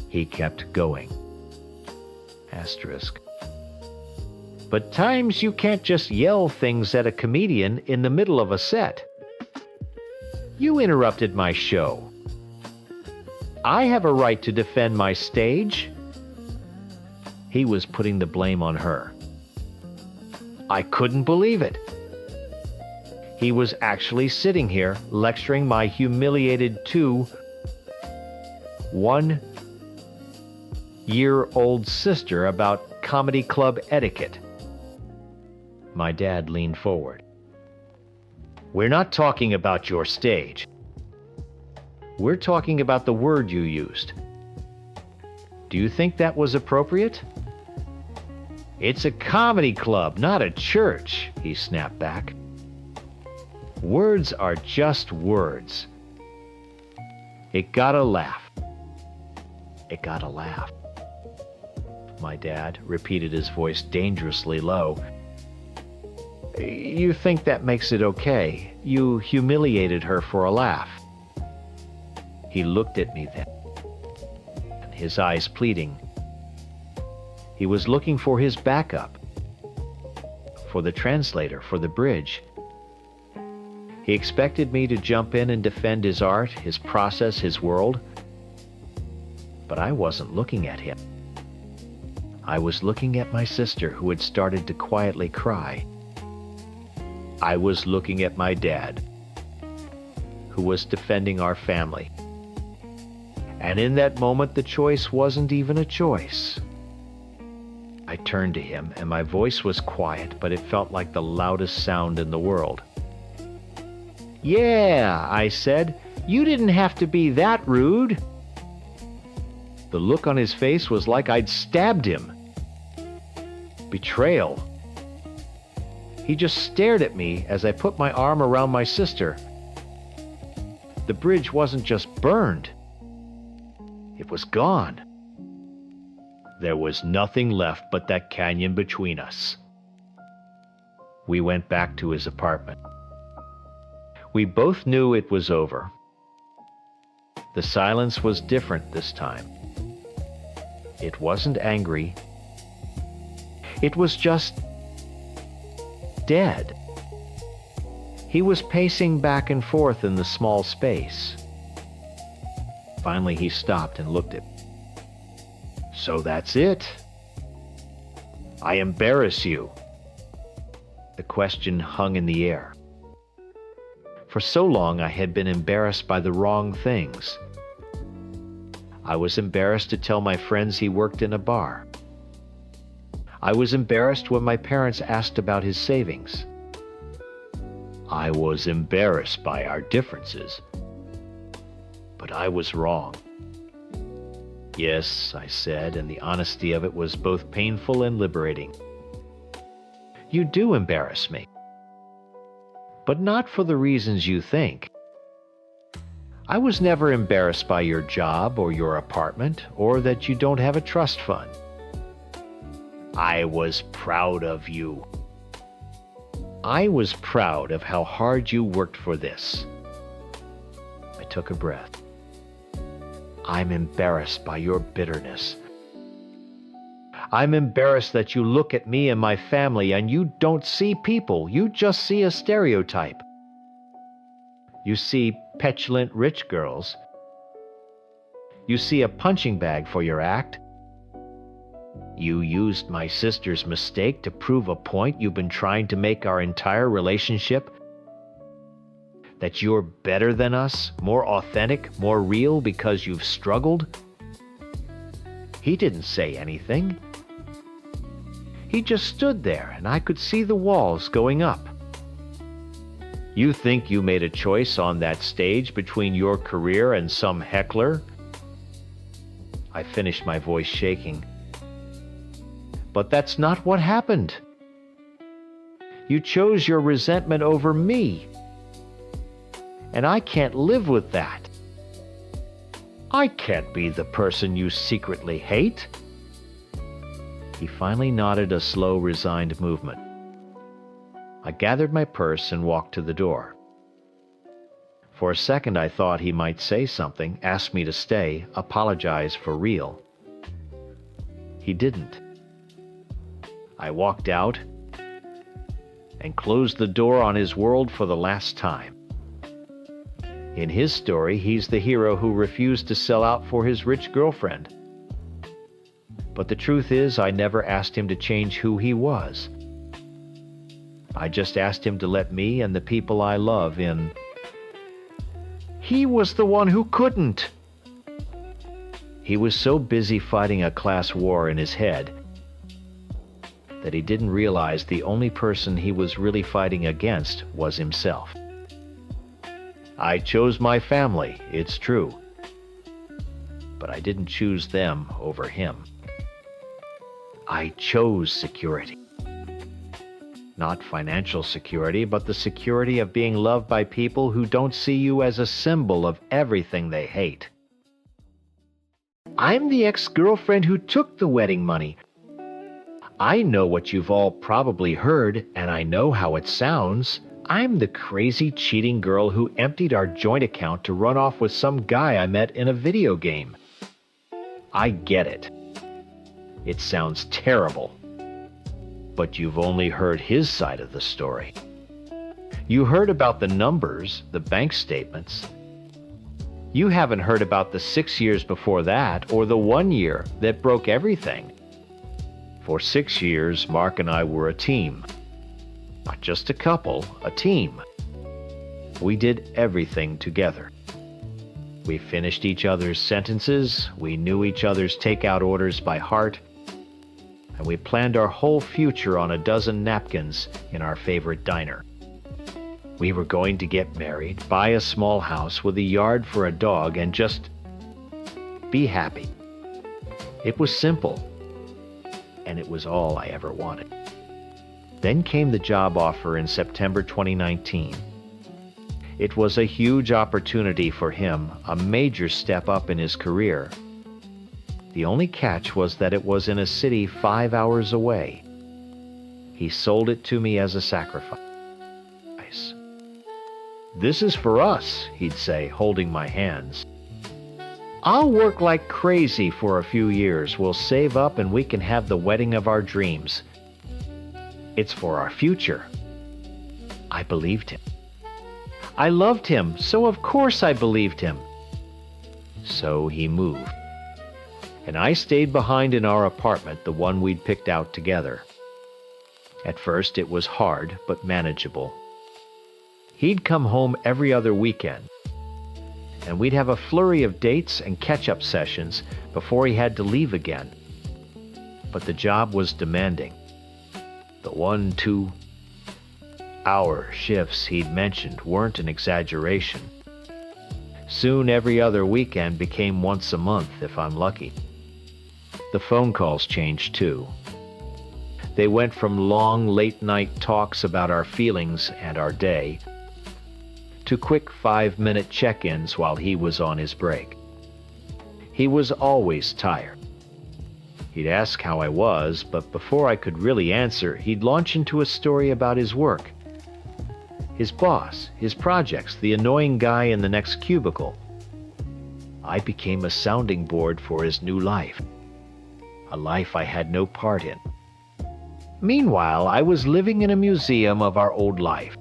He kept going. Asterisk. "But times you can't just yell things at a comedian in the middle of a set. You interrupted my show. I have a right to defend my stage." He was putting the blame on her. I couldn't believe it. He was actually sitting here lecturing my humiliated 1-year-old sister about comedy club etiquette. My dad leaned forward. "We're not talking about your stage. We're talking about the word you used. Do you think that was appropriate?" "It's a comedy club, not a church," he snapped back. "Words are just words. It got a laugh. It got a laugh. My dad repeated, his voice dangerously low. You think that makes it okay? You humiliated her for a laugh. He looked at me then, his eyes pleading. He was looking for his backup, for the translator, for the bridge. He expected me to jump in and defend his art, his process, his world. But I wasn't looking at him. I was looking at my sister, who had started to quietly cry. I was looking at my dad, who was defending our family. And in that moment, the choice wasn't even a choice. I turned to him, and my voice was quiet, but it felt like the loudest sound in the world. Yeah, I said, you didn't have to be that rude. The look on his face was like I'd stabbed him. Betrayal. He just stared at me as I put my arm around my sister. The bridge wasn't just burned. It was gone. There was nothing left but that canyon between us. We went back to his apartment. We both knew it was over. The silence was different this time. It wasn't angry. It was just dead. He was pacing back and forth in the small space. Finally, he stopped and looked at me. So that's it. I embarrass you. The question hung in the air. For so long, I had been embarrassed by the wrong things. I was embarrassed to tell my friends he worked in a bar. I was embarrassed when my parents asked about his savings. I was embarrassed by our differences. But I was wrong. Yes, I said, and the honesty of it was both painful and liberating. You do embarrass me. But not for the reasons you think. I was never embarrassed by your job or your apartment, or that you don't have a trust fund. I was proud of you. I was proud of how hard you worked for this. I took a breath. I'm embarrassed by your bitterness. I'm embarrassed that you look at me and my family and you don't see people. You just see a stereotype. You see petulant rich girls. You see a punching bag for your act. You used my sister's mistake to prove a point you've been trying to make our entire relationship. That you're better than us, more authentic, more real because you've struggled. He didn't say anything. He just stood there and I could see the walls going up. You think you made a choice on that stage between your career and some heckler? I finished, my voice shaking. But that's not what happened. You chose your resentment over me. And I can't live with that. I can't be the person you secretly hate. He finally nodded a slow, resigned movement. I gathered my purse and walked to the door. For a second I thought he might say something, ask me to stay, apologize for real. He didn't. I walked out and closed the door on his world for the last time. In his story, he's the hero who refused to sell out for his rich girlfriend. But the truth is, I never asked him to change who he was. I just asked him to let me and the people I love in. He was the one who couldn't. He was so busy fighting a class war in his head that he didn't realize the only person he was really fighting against was himself. I chose my family, it's true, but I didn't choose them over him. I chose security. Not financial security, but the security of being loved by people who don't see you as a symbol of everything they hate. I'm the ex-girlfriend who took the wedding money. I know what you've all probably heard, and I know how it sounds. I'm the crazy cheating girl who emptied our joint account to run off with some guy I met in a video game. I get it. It sounds terrible. But you've only heard his side of the story. You heard about the numbers, the bank statements. You haven't heard about the 6 years before that, or the 1 year that broke everything. For 6 years, Mark and I were a team. Not just a couple, a team. We did everything together. We finished each other's sentences, we knew each other's takeout orders by heart, and we planned our whole future on a dozen napkins in our favorite diner. We were going to get married, buy a small house with a yard for a dog, and just be happy. It was simple, and it was all I ever wanted. Then came the job offer in September 2019. It was a huge opportunity for him, a major step up in his career. The only catch was that it was in a city 5 hours away. He sold it to me as a sacrifice. This is for us, he'd say, holding my hands. I'll work like crazy for a few years. We'll save up and we can have the wedding of our dreams. It's for our future. I believed him. I loved him, so of course I believed him. So he moved. And I stayed behind in our apartment, the one we'd picked out together. At first it was hard, but manageable. He'd come home every other weekend, and we'd have a flurry of dates and catch-up sessions before he had to leave again. But the job was demanding. The 1-2 hour shifts he'd mentioned weren't an exaggeration. Soon every other weekend became once a month if I'm lucky. The phone calls changed too. They went from long late-night talks about our feelings and our day to quick 5-minute check-ins while he was on his break. He was always tired. He'd ask how I was, but before I could really answer, he'd launch into a story about his work, his boss, his projects, the annoying guy in the next cubicle. I became a sounding board for his new life, a life I had no part in. Meanwhile, I was living in a museum of our old life.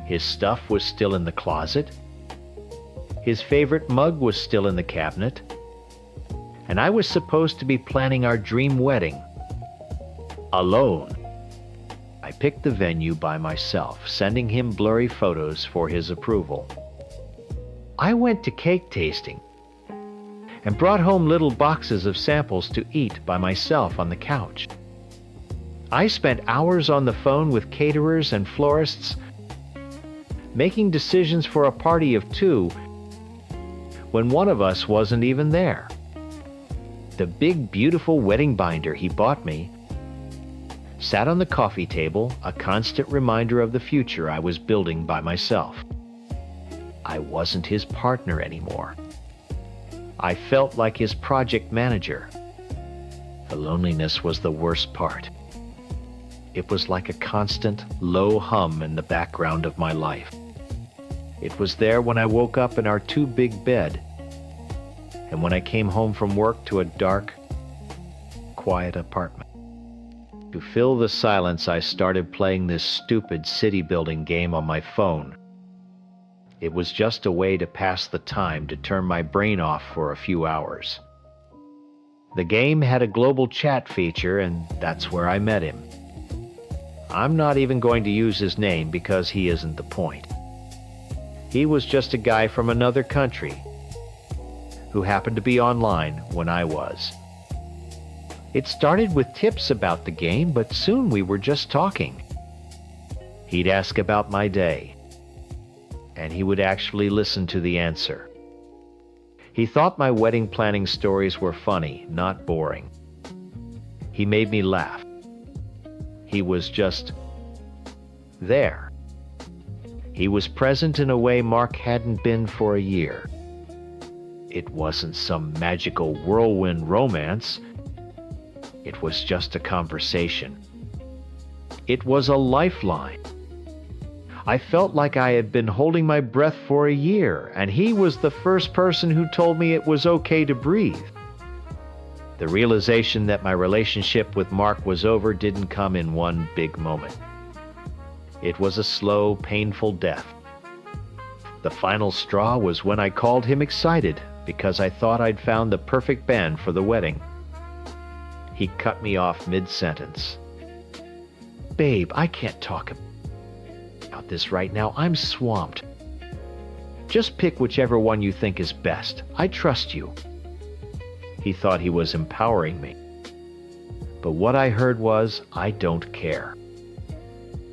His stuff was still in the closet. His favorite mug was still in the cabinet. And I was supposed to be planning our dream wedding. Alone. I picked the venue by myself, sending him blurry photos for his approval. I went to cake tasting and brought home little boxes of samples to eat by myself on the couch. I spent hours on the phone with caterers and florists, making decisions for a party of 2 when one of us wasn't even there. The big, beautiful wedding binder he bought me sat on the coffee table, a constant reminder of the future I was building by myself. I wasn't his partner anymore. I felt like his project manager. The loneliness was the worst part. It was like a constant, low hum in the background of my life. It was there when I woke up in our too-big bed, and when I came home from work to a dark, quiet apartment. To fill the silence, I started playing this stupid city-building game on my phone. It was just a way to pass the time, to turn my brain off for a few hours. The game had a global chat feature, and that's where I met him. I'm not even going to use his name because he isn't the point. He was just a guy from another country who happened to be online when I was. It started with tips about the game, but soon we were just talking. He'd ask about my day, and he would actually listen to the answer. He thought my wedding planning stories were funny, not boring. He made me laugh. He was just there. He was present in a way Mark hadn't been for a year. It wasn't some magical whirlwind romance. It was just a conversation. It was a lifeline. I felt like I had been holding my breath for a year, and he was the first person who told me it was okay to breathe. The realization that my relationship with Mark was over didn't come in one big moment. It was a slow, painful death. The final straw was when I called him excited because I thought I'd found the perfect band for the wedding. He cut me off mid-sentence. "Babe, I can't talk about this right now. I'm swamped. Just pick whichever one you think is best. I trust you." He thought he was empowering me. But what I heard was, "I don't care."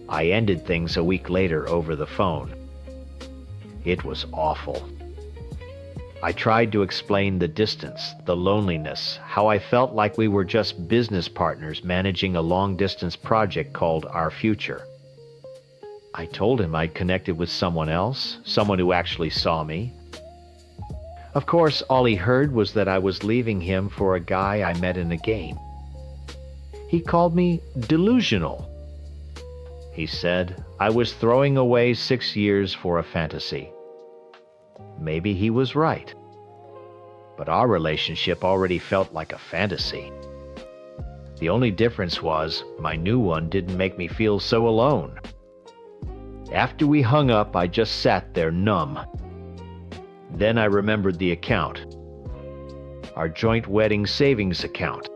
I ended things a week later over the phone. It was awful. I tried to explain the distance, the loneliness, how I felt like we were just business partners managing a long-distance project called Our Future. I told him I'd connected with someone else, someone who actually saw me. Of course, all he heard was that I was leaving him for a guy I met in a game. He called me delusional. He said I was throwing away 6 years for a fantasy. Maybe he was right. But our relationship already felt like a fantasy. The only difference was my new one didn't make me feel so alone. After we hung up, I just sat there numb. Then I remembered the account. Our joint wedding savings account.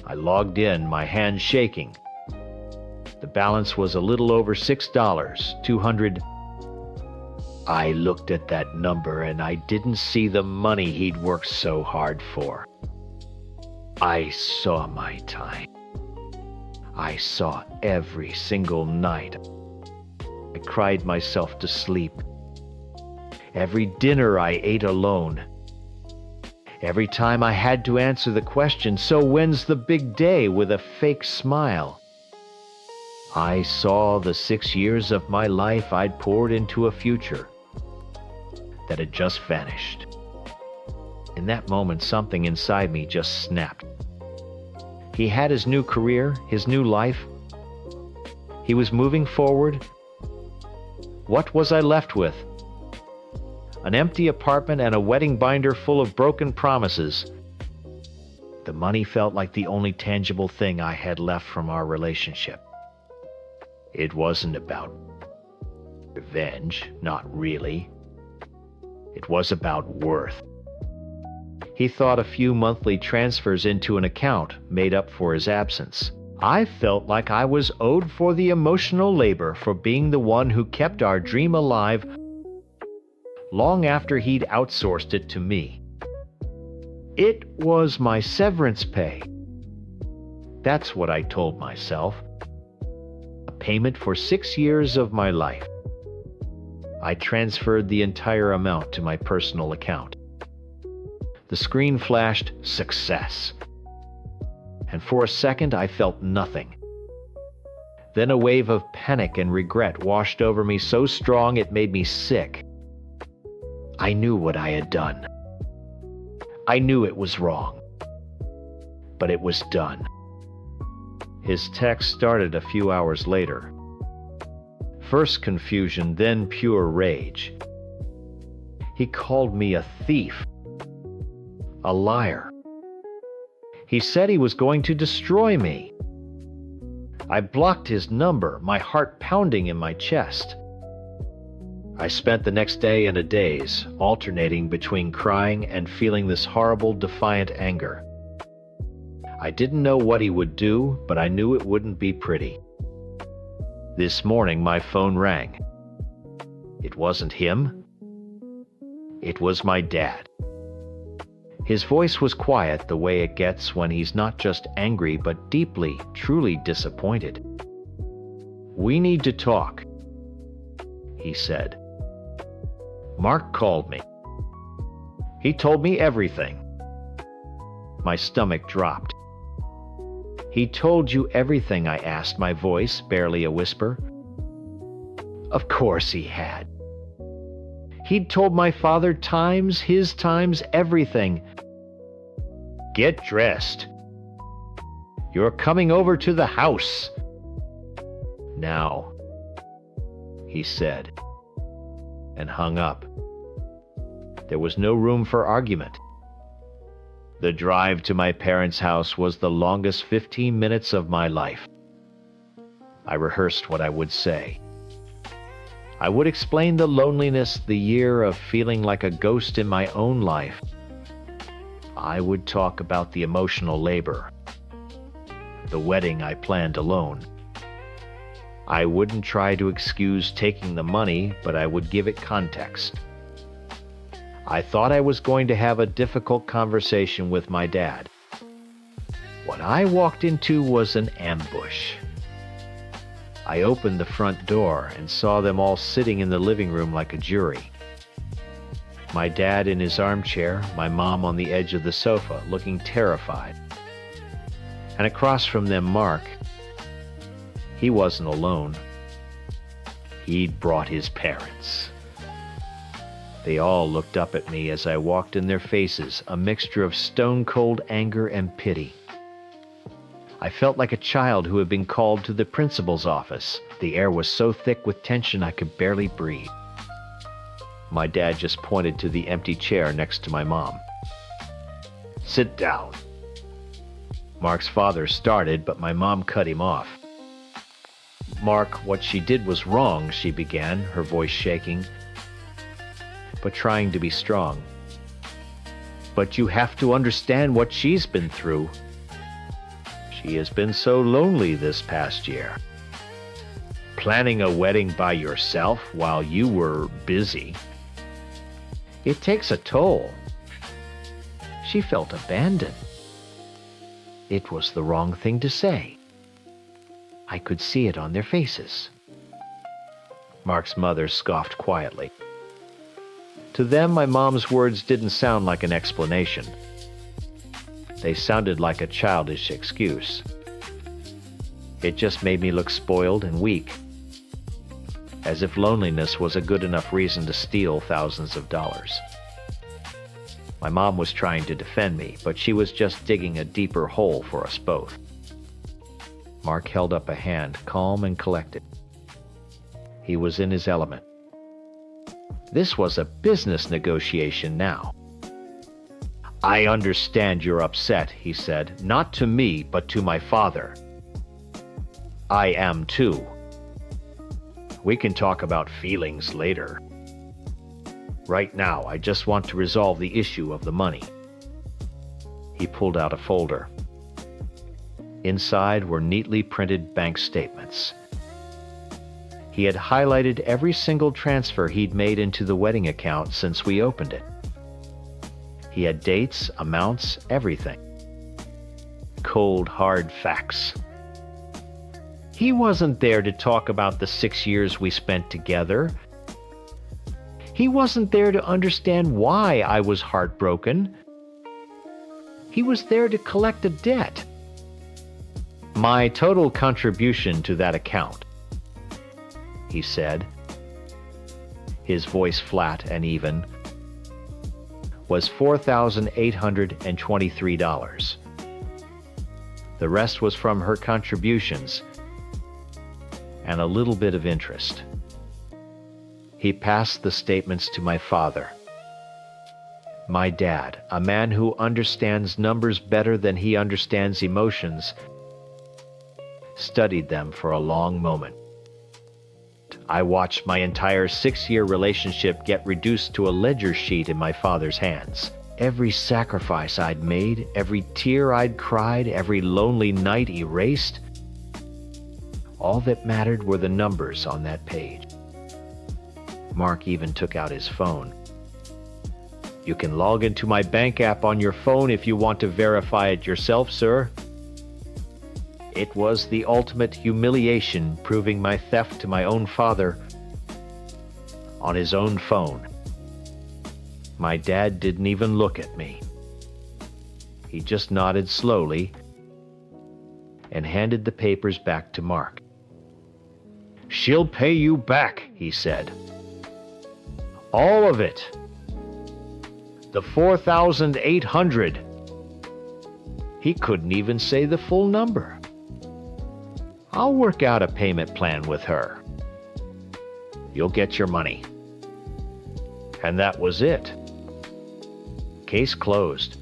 I logged in, my hands shaking. The balance was a little over $6, $200. I looked at that number and I didn't see the money he'd worked so hard for. I saw my time. I saw every single night. I cried myself to sleep. Every dinner I ate alone. Every time I had to answer the question, "So when's the big day?" with a fake smile. I saw the 6 years of my life I'd poured into a future that had just vanished. In that moment, something inside me just snapped. He had his new career, his new life. He was moving forward. What was I left with? An empty apartment and a wedding binder full of broken promises. The money felt like the only tangible thing I had left from our relationship. It wasn't about revenge, not really. It was about worth. He thought a few monthly transfers into an account made up for his absence. I felt like I was owed for the emotional labor for being the one who kept our dream alive long after he'd outsourced it to me. It was my severance pay. That's what I told myself. A payment for 6 years of my life. I transferred the entire amount to my personal account. The screen flashed success. And for a second I felt nothing. Then a wave of panic and regret washed over me so strong it made me sick. I knew what I had done. I knew it was wrong. But it was done. His text started a few hours later. First confusion, then pure rage. He called me a thief. A liar. He said he was going to destroy me. I blocked his number, my heart pounding in my chest. I spent the next day in a daze, alternating between crying and feeling this horrible, defiant anger. I didn't know what he would do, but I knew it wouldn't be pretty. This morning, my phone rang. It wasn't him. It was my dad. His voice was quiet the way it gets when he's not just angry, but deeply, truly disappointed. "We need to talk," he said. "Mark called me. He told me everything." My stomach dropped. "He told you everything?" I asked, my voice barely a whisper. Of course he had. He'd told my father times, his times, everything. Get dressed. You're coming over to the house. Now, he said, and hung up. There was no room for argument. The drive to my parents' house was the longest 15 minutes of my life. I rehearsed what I would say. I would explain the loneliness, the year of feeling like a ghost in my own life. I would talk about the emotional labor, the wedding I planned alone. I wouldn't try to excuse taking the money, but I would give it context. I thought I was going to have a difficult conversation with my dad. What I walked into was an ambush. I opened the front door and saw them all sitting in the living room like a jury. My dad in his armchair, my mom on the edge of the sofa, looking terrified. And across from them, Mark. He wasn't alone. He'd brought his parents. They all looked up at me as I walked in their faces, a mixture of stone-cold anger and pity. I felt like a child who had been called to the principal's office. The air was so thick with tension I could barely breathe. My dad just pointed to the empty chair next to my mom. "Sit down." Mark's father started, but my mom cut him off. "Mark, what she did was wrong," she began, her voice shaking, but trying to be strong. "But you have to understand what she's been through. She has been so lonely this past year. Planning a wedding by yourself while you were busy. It takes a toll." She felt abandoned. It was the wrong thing to say. I could see it on their faces. Mark's mother scoffed quietly. To them, my mom's words didn't sound like an explanation. They sounded like a childish excuse. It just made me look spoiled and weak, as if loneliness was a good enough reason to steal thousands of dollars. My mom was trying to defend me, but she was just digging a deeper hole for us both. Mark held up a hand, calm and collected. He was in his element. This was a business negotiation now. "I understand you're upset," he said, "not to me, but to my father. I am too. We can talk about feelings later. Right now, I just want to resolve the issue of the money." He pulled out a folder. Inside were neatly printed bank statements. He had highlighted every single transfer he'd made into the wedding account since we opened it. He had dates, amounts, everything. Cold, hard facts. He wasn't there to talk about the 6 years we spent together. He wasn't there to understand why I was heartbroken. He was there to collect a debt. "My total contribution to that account," he said, his voice flat and even, "was $4,823. The rest was from her contributions and a little bit of interest." He passed the statements to my father. My dad, a man who understands numbers better than he understands emotions, studied them for a long moment. I watched my entire 6-year relationship get reduced to a ledger sheet in my father's hands. Every sacrifice I'd made, every tear I'd cried, every lonely night erased. All that mattered were the numbers on that page. Mark even took out his phone. "You can log into my bank app on your phone if you want to verify it yourself, sir." It was the ultimate humiliation, proving my theft to my own father on his own phone. My dad didn't even look at me. He just nodded slowly and handed the papers back to Mark. "She'll pay you back," he said. "All of it. The 4,800. He couldn't even say the full number. "I'll work out a payment plan with her. You'll get your money." And that was it. Case closed.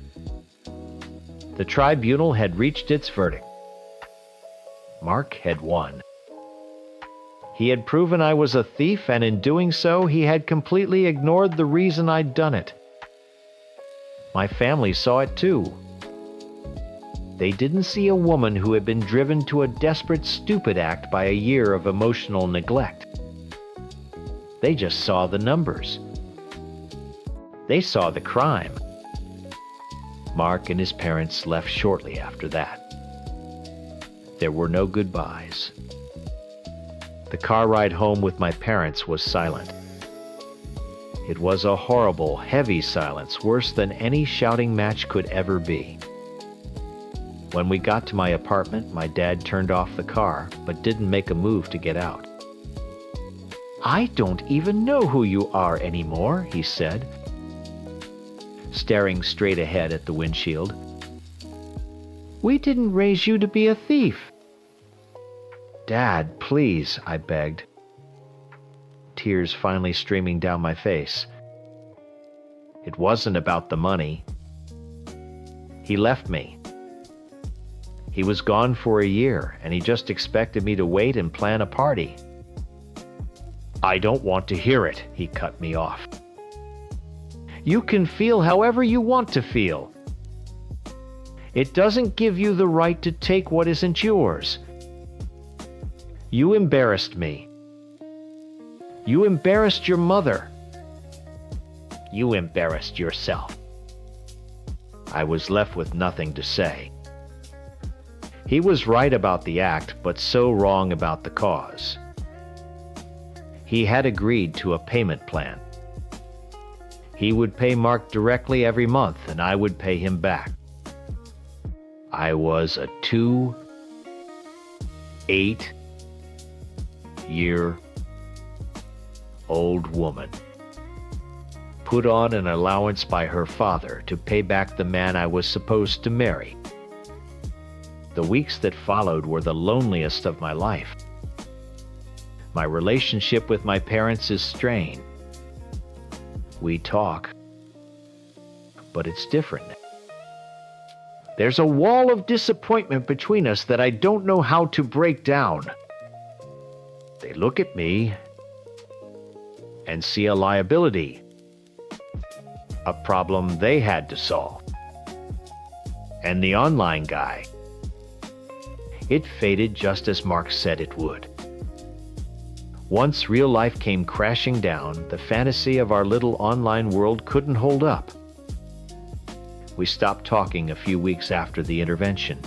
The tribunal had reached its verdict. Mark had won. He had proven I was a thief, and in doing so, he had completely ignored the reason I'd done it. My family saw it too. They didn't see a woman who had been driven to a desperate, stupid act by a year of emotional neglect. They just saw the numbers. They saw the crime. Mark and his parents left shortly after that. There were no goodbyes. The car ride home with my parents was silent. It was a horrible, heavy silence, worse than any shouting match could ever be. When we got to my apartment, my dad turned off the car, but didn't make a move to get out. "I don't even know who you are anymore," he said, staring straight ahead at the windshield. "We didn't raise you to be a thief." "Dad, please," I begged, tears finally streaming down my face. It wasn't about the money. He left me. He was gone for a year, and he just expected me to wait and plan a party. "I don't want to hear it," he cut me off. "You can feel however you want to feel. It doesn't give you the right to take what isn't yours. You embarrassed me. You embarrassed your mother. You embarrassed yourself." I was left with nothing to say. He was right about the act, but so wrong about the cause. He had agreed to a payment plan. He would pay Mark directly every month, and I would pay him back. I was a 8-year-old woman, put on an allowance by her father to pay back the man I was supposed to marry. The weeks that followed were the loneliest of my life. My relationship with my parents is strained. We talk, but it's different. There's a wall of disappointment between us that I don't know how to break down. They look at me and see a liability, a problem they had to solve. And the online guy, it faded just as Mark said it would. Once real life came crashing down, the fantasy of our little online world couldn't hold up. We stopped talking a few weeks after the intervention.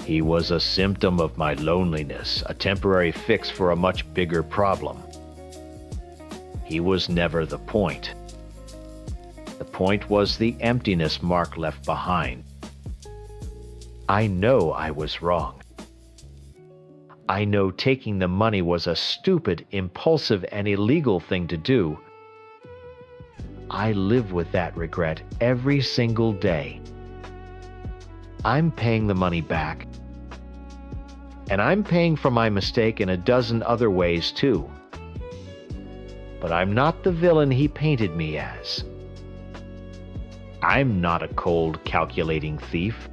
He was a symptom of my loneliness, a temporary fix for a much bigger problem. He was never the point. The point was the emptiness Mark left behind. I know I was wrong. I know taking the money was a stupid, impulsive, and illegal thing to do. I live with that regret every single day. I'm paying the money back. And I'm paying for my mistake in a dozen other ways too. But I'm not the villain he painted me as. I'm not a cold, calculating thief.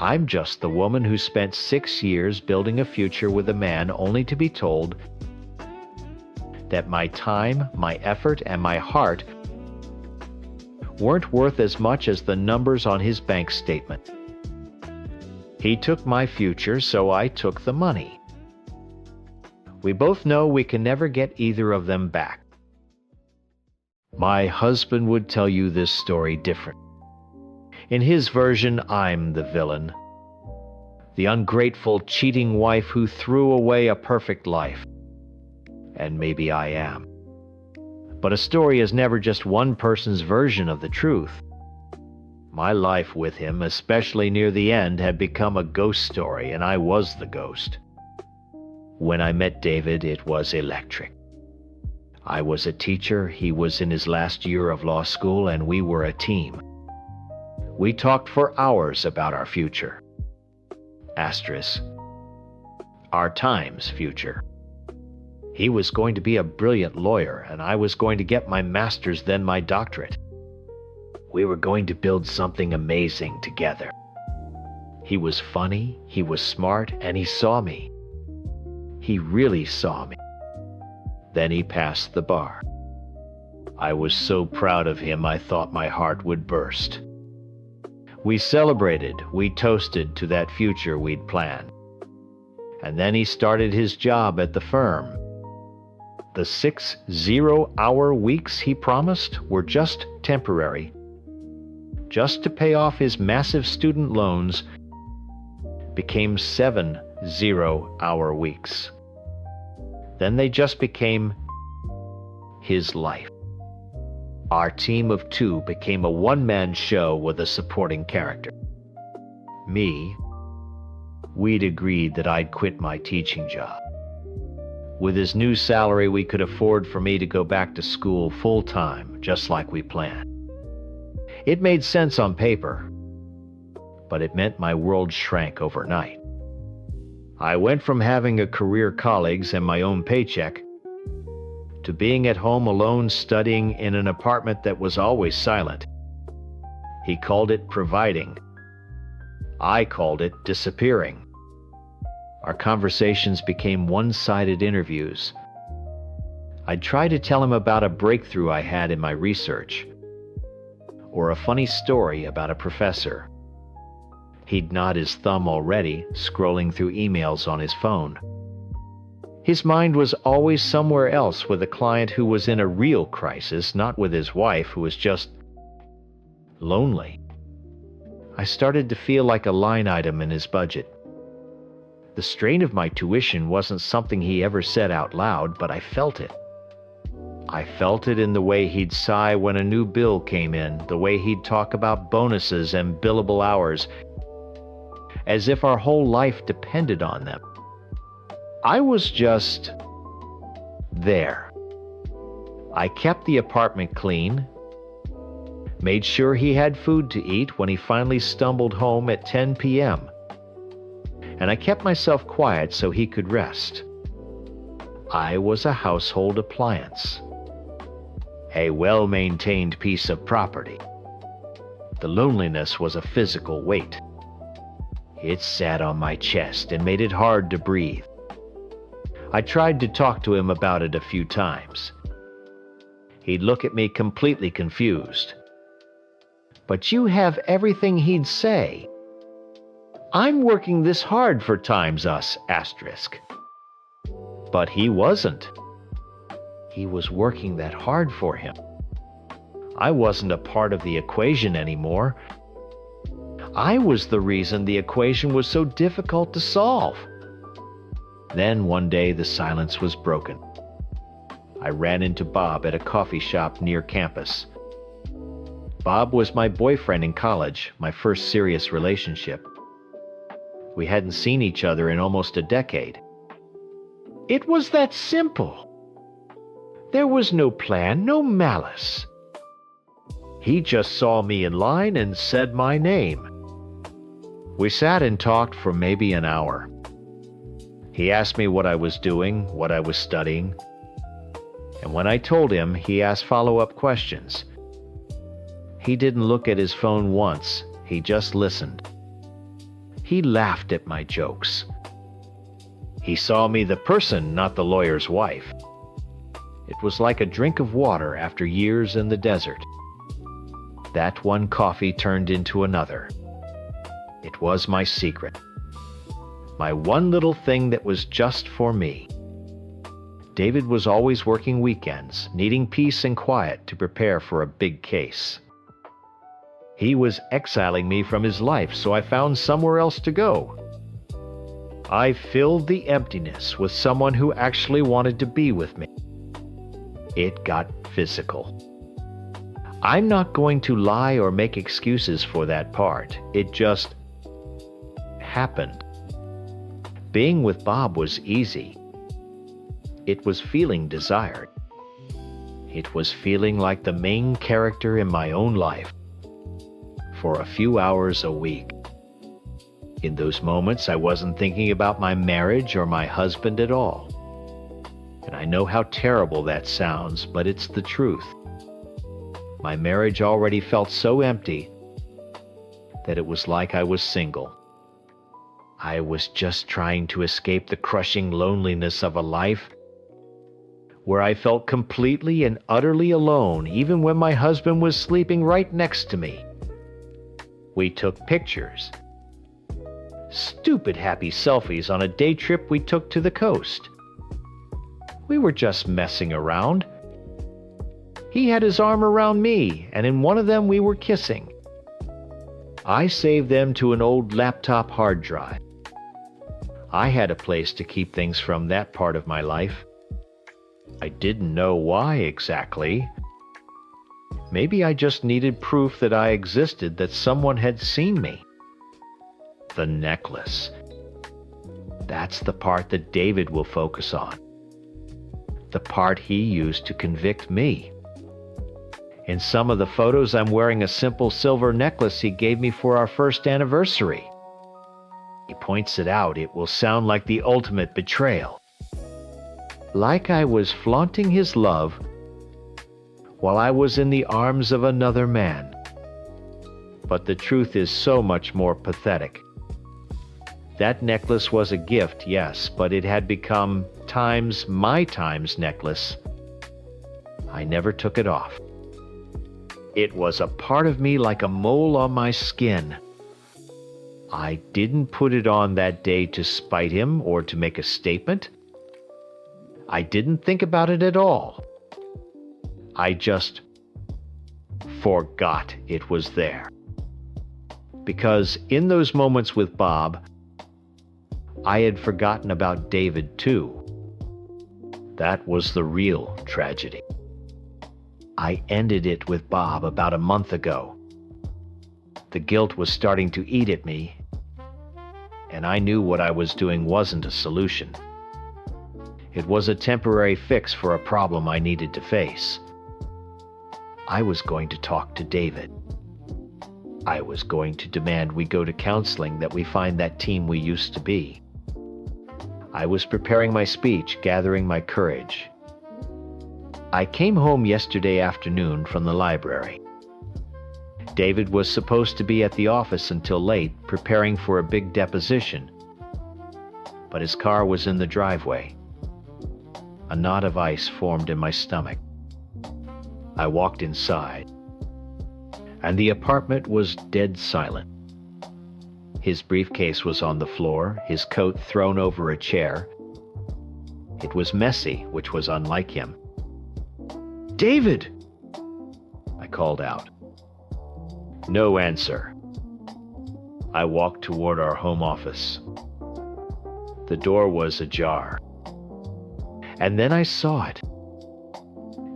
I'm just the woman who spent 6 years building a future with a man only to be told that my time, my effort, and my heart weren't worth as much as the numbers on his bank statement. He took my future, so I took the money. We both know we can never get either of them back. My husband would tell you this story different. In his version, I'm the villain. The ungrateful, cheating wife who threw away a perfect life. And maybe I am. But a story is never just one person's version of the truth. My life with him, especially near the end, had become a ghost story, and I was the ghost. When I met David, it was electric. I was a teacher, he was in his last year of law school, and we were a team. We talked for hours about our future. Asterisk. Our time's future. He was going to be a brilliant lawyer, and I was going to get my master's, then my doctorate. We were going to build something amazing together. He was funny, he was smart, and he saw me. He really saw me. Then he passed the bar. I was so proud of him, I thought my heart would burst. We celebrated, we toasted to that future we'd planned. And then he started his job at the firm. The 6 zero-hour weeks he promised were just temporary. Just to pay off his massive student loans became 7 zero-hour weeks. Then they just became his life. Our team of 2 became a one-man show with a supporting character. Me. We'd agreed that I'd quit my teaching job. With his new salary, we could afford for me to go back to school full-time, just like we planned. It made sense on paper, but it meant my world shrank overnight. I went from having a career, colleagues, and my own paycheck to being at home alone studying in an apartment that was always silent. He called it providing. I called it disappearing. Our conversations became one-sided interviews. I'd try to tell him about a breakthrough I had in my research, or a funny story about a professor. He'd nod his thumb already, scrolling through emails on his phone. His mind was always somewhere else with a client who was in a real crisis, not with his wife who was just lonely. I started to feel like a line item in his budget. The strain of my tuition wasn't something he ever said out loud, but I felt it. I felt it in the way he'd sigh when a new bill came in, the way he'd talk about bonuses and billable hours, as if our whole life depended on them. I was just there. I kept the apartment clean, made sure he had food to eat when he finally stumbled home at 10 p.m., and I kept myself quiet so he could rest. I was a household appliance, a well-maintained piece of property. The loneliness was a physical weight. It sat on my chest and made it hard to breathe. I tried to talk to him about it a few times. He'd look at me completely confused. But you have everything, he'd say. I'm working this hard for Times Us, asterisk. But he wasn't. He was working that hard for him. I wasn't a part of the equation anymore. I was the reason the equation was so difficult to solve. Then one day the silence was broken. I ran into Bob at a coffee shop near campus. Bob was my boyfriend in college, my first serious relationship. We hadn't seen each other in almost a decade. It was that simple. There was no plan, no malice. He just saw me in line and said my name. We sat and talked for maybe an hour. He asked me what I was doing, what I was studying. And when I told him, he asked follow-up questions. He didn't look at his phone once, he just listened. He laughed at my jokes. He saw me the person, not the lawyer's wife. It was like a drink of water after years in the desert. That one coffee turned into another. It was my secret. My one little thing that was just for me. David was always working weekends, needing peace and quiet to prepare for a big case. He was exiling me from his life, so I found somewhere else to go. I filled the emptiness with someone who actually wanted to be with me. It got physical. I'm not going to lie or make excuses for that part. It just happened. Being with Bob was easy. It was feeling desired. It was feeling like the main character in my own life for a few hours a week. In those moments, I wasn't thinking about my marriage or my husband at all. And I know how terrible that sounds, but it's the truth. My marriage already felt so empty that it was like I was single. I was just trying to escape the crushing loneliness of a life where I felt completely and utterly alone, even when my husband was sleeping right next to me. We took pictures. Stupid happy selfies on a day trip we took to the coast. We were just messing around. He had his arm around me, and in one of them we were kissing. I saved them to an old laptop hard drive. I had a place to keep things from that part of my life. I didn't know why exactly. Maybe I just needed proof that I existed, that someone had seen me. The necklace. That's the part that David will focus on. The part he used to convict me. In some of the photos, I'm wearing a simple silver necklace he gave me for our first anniversary. He points it out. It will sound like the ultimate betrayal. Like I was flaunting his love while I was in the arms of another man. But the truth is so much more pathetic. That necklace was a gift, yes, but it had become my times necklace. I never took it off. It was a part of me like a mole on my skin. I didn't put it on that day to spite him or to make a statement. I didn't think about it at all. I just forgot it was there. Because in those moments with Bob, I had forgotten about David too. That was the real tragedy. I ended it with Bob about a month ago. The guilt was starting to eat at me, and I knew what I was doing wasn't a solution. It was a temporary fix for a problem I needed to face. I was going to talk to David. I was going to demand we go to counseling, that we find that team we used to be. I was preparing my speech, gathering my courage. I came home yesterday afternoon from the library. David was supposed to be at the office until late, preparing for a big deposition. But his car was in the driveway. A knot of ice formed in my stomach. I walked inside, and the apartment was dead silent. His briefcase was on the floor, his coat thrown over a chair. It was messy, which was unlike him. "David!" I called out. No answer. I walked toward our home office. The door was ajar. And then I saw it.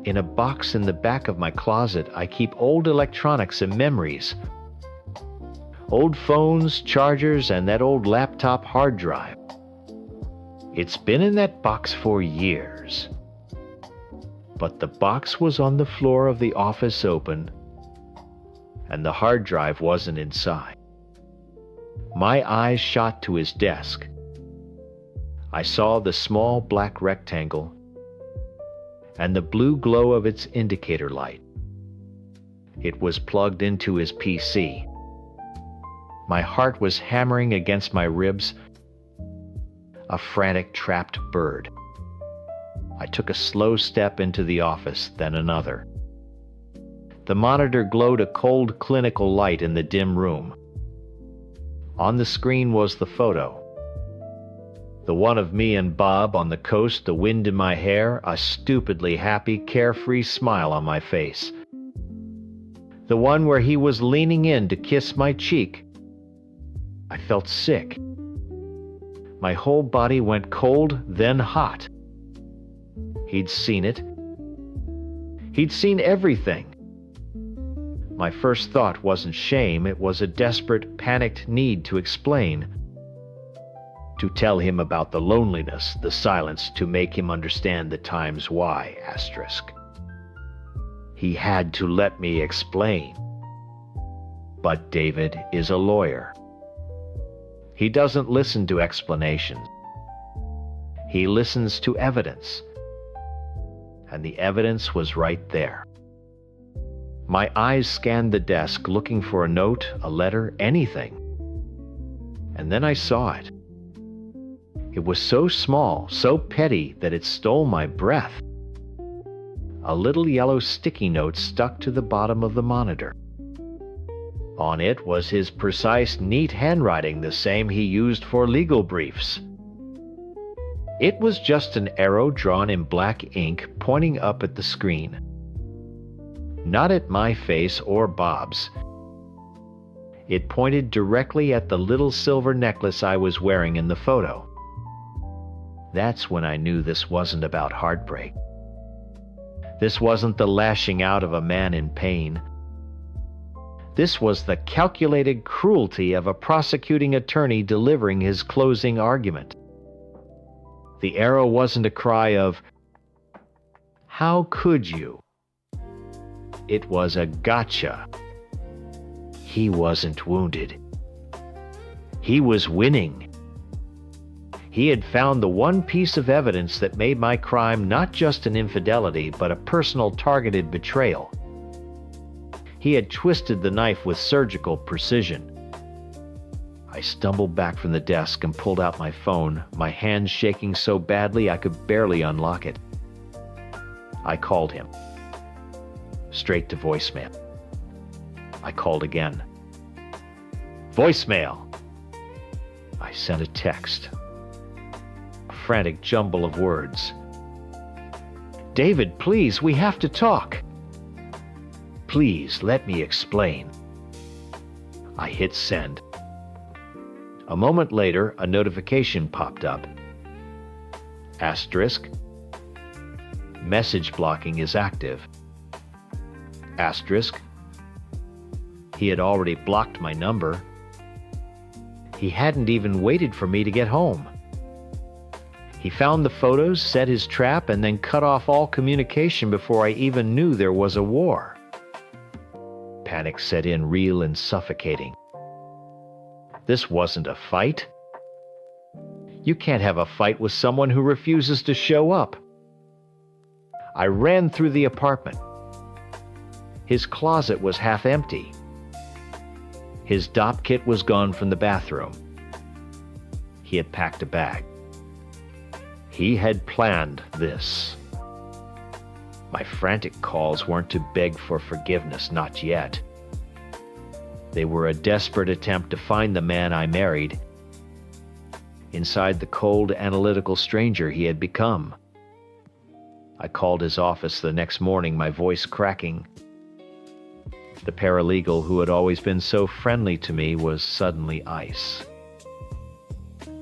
In a box in the back of my closet, I keep old electronics and memories. Old phones, chargers, and that old laptop hard drive. It's been in that box for years. But the box was on the floor of the office open, and the hard drive wasn't inside. My eyes shot to his desk. I saw the small black rectangle and the blue glow of its indicator light. It was plugged into his PC. My heart was hammering against my ribs, a frantic trapped bird. I took a slow step into the office, then another. The monitor glowed a cold clinical light in the dim room. On the screen was the photo. The one of me and Bob on the coast, the wind in my hair, a stupidly happy, carefree smile on my face. The one where he was leaning in to kiss my cheek. I felt sick. My whole body went cold, then hot. He'd seen it. He'd seen everything. My first thought wasn't shame, it was a desperate, panicked need to explain. to tell him about the loneliness, the silence, to make him understand the times why, asterisk. He had to let me explain. But David is a lawyer. He doesn't listen to explanations. He listens to evidence. And the evidence was right there. My eyes scanned the desk looking for a note, a letter, anything. And then I saw it. It was so small, so petty that it stole my breath. A little yellow sticky note stuck to the bottom of the monitor. On it was his precise, neat handwriting, the same he used for legal briefs. It was just an arrow drawn in black ink pointing up at the screen. Not at my face or Bob's. It pointed directly at the little silver necklace I was wearing in the photo. That's when I knew this wasn't about heartbreak. This wasn't the lashing out of a man in pain. This was the calculated cruelty of a prosecuting attorney delivering his closing argument. The arrow wasn't a cry of, "How could you?" It was a gotcha. He wasn't wounded. He was winning. He had found the one piece of evidence that made my crime not just an infidelity, but a personal targeted betrayal. He had twisted the knife with surgical precision. I stumbled back from the desk and pulled out my phone, my hands shaking so badly I could barely unlock it. I called him. Straight to voicemail. I called again. Voicemail. I sent a text. A frantic jumble of words. "David, please, we have to talk. Please, let me explain." I hit send. A moment later, a notification popped up. Asterisk. Message blocking is active. Asterisk. He had already blocked my number. He hadn't even waited for me to get home. He found the photos, set his trap, and then cut off all communication before I even knew there was a war. Panic set in, real and suffocating. This wasn't a fight. You can't have a fight with someone who refuses to show up. I ran through the apartment. His closet was half empty. His DOP kit was gone from the bathroom. He had packed a bag. He had planned this. My frantic calls weren't to beg for forgiveness, not yet. They were a desperate attempt to find the man I married, inside the cold, analytical stranger he had become. I called his office the next morning, my voice cracking. The paralegal who had always been so friendly to me was suddenly ice.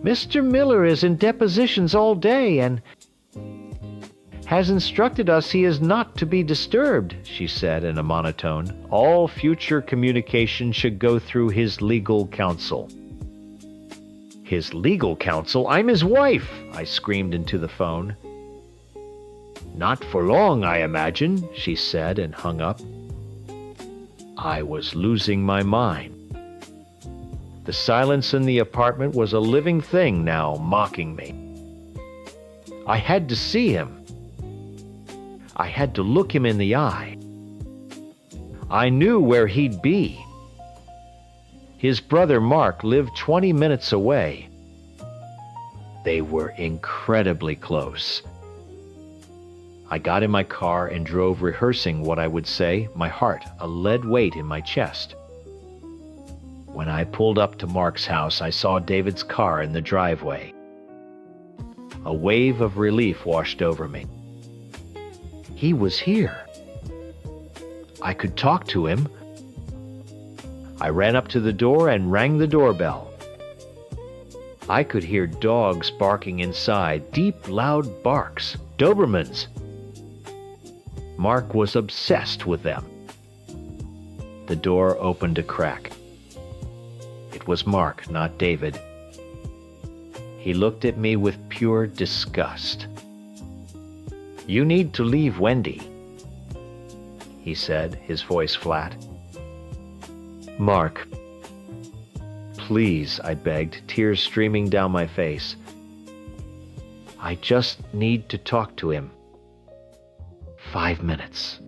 "Mr. Miller is in depositions all day and has instructed us he is not to be disturbed," she said in a monotone. "All future communication should go through his legal counsel." "His legal counsel? I'm his wife!" I screamed into the phone. "Not for long, I imagine," she said and hung up. I was losing my mind. The silence in the apartment was a living thing now, mocking me. I had to see him. I had to look him in the eye. I knew where he'd be. His brother Mark lived 20 minutes away. They were incredibly close. I got in my car and drove, rehearsing what I would say, my heart a lead weight in my chest. When I pulled up to Mark's house, I saw David's car in the driveway. A wave of relief washed over me. He was here. I could talk to him. I ran up to the door and rang the doorbell. I could hear dogs barking inside, deep, loud barks, Dobermans. Mark was obsessed with them. The door opened a crack. It was Mark, not David. He looked at me with pure disgust. "You need to leave Wendy," he said, his voice flat. "Mark, please," I begged, tears streaming down my face. "I just need to talk to him. 5 minutes.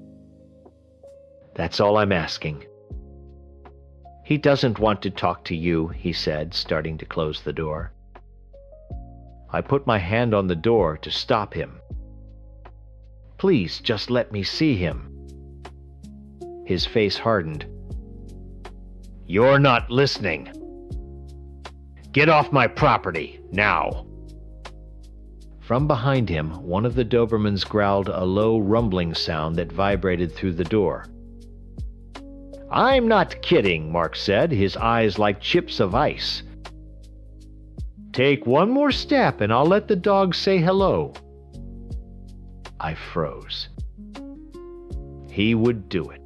That's all I'm asking." "He doesn't want to talk to you," he said, starting to close the door. I put my hand on the door to stop him. "Please, just let me see him." His face hardened. "You're not listening. Get off my property, now." From behind him, one of the Dobermans growled a low rumbling sound that vibrated through the door. "I'm not kidding," Mark said, his eyes like chips of ice. "Take one more step and I'll let the dog say hello." I froze. He would do it.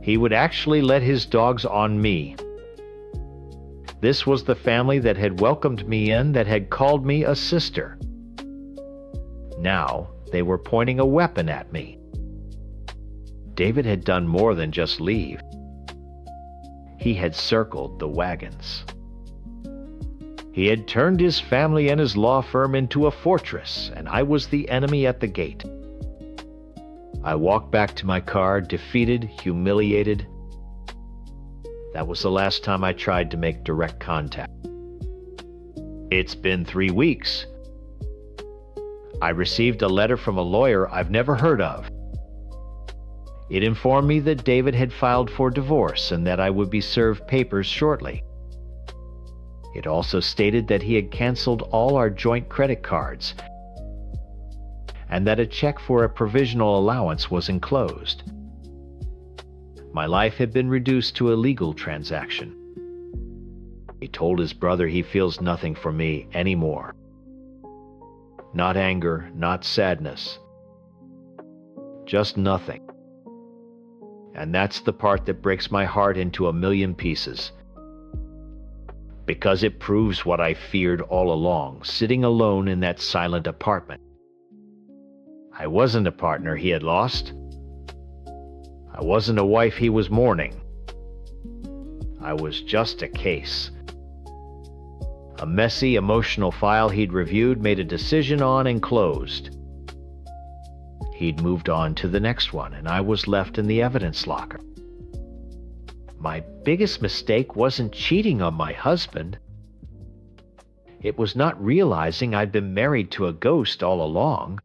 He would actually let his dogs on me. This was the family that had welcomed me in, that had called me a sister. Now they were pointing a weapon at me. David had done more than just leave. He had circled the wagons. He had turned his family and his law firm into a fortress, and I was the enemy at the gate. I walked back to my car, defeated, humiliated. That was the last time I tried to make direct contact. It's been 3 weeks. I received a letter from a lawyer I've never heard of. It informed me that David had filed for divorce and that I would be served papers shortly. It also stated that he had canceled all our joint credit cards and that a check for a provisional allowance was enclosed. My life had been reduced to a legal transaction. He told his brother he feels nothing for me anymore. Not anger, not sadness. Just nothing. And that's the part that breaks my heart into a million pieces. Because it proves what I feared all along, sitting alone in that silent apartment. I wasn't a partner he had lost. I wasn't a wife he was mourning. I was just a case. A messy, emotional file he'd reviewed, made a decision on, and closed. He'd moved on to the next one, and I was left in the evidence locker. My biggest mistake wasn't cheating on my husband. It was not realizing I'd been married to a ghost all along.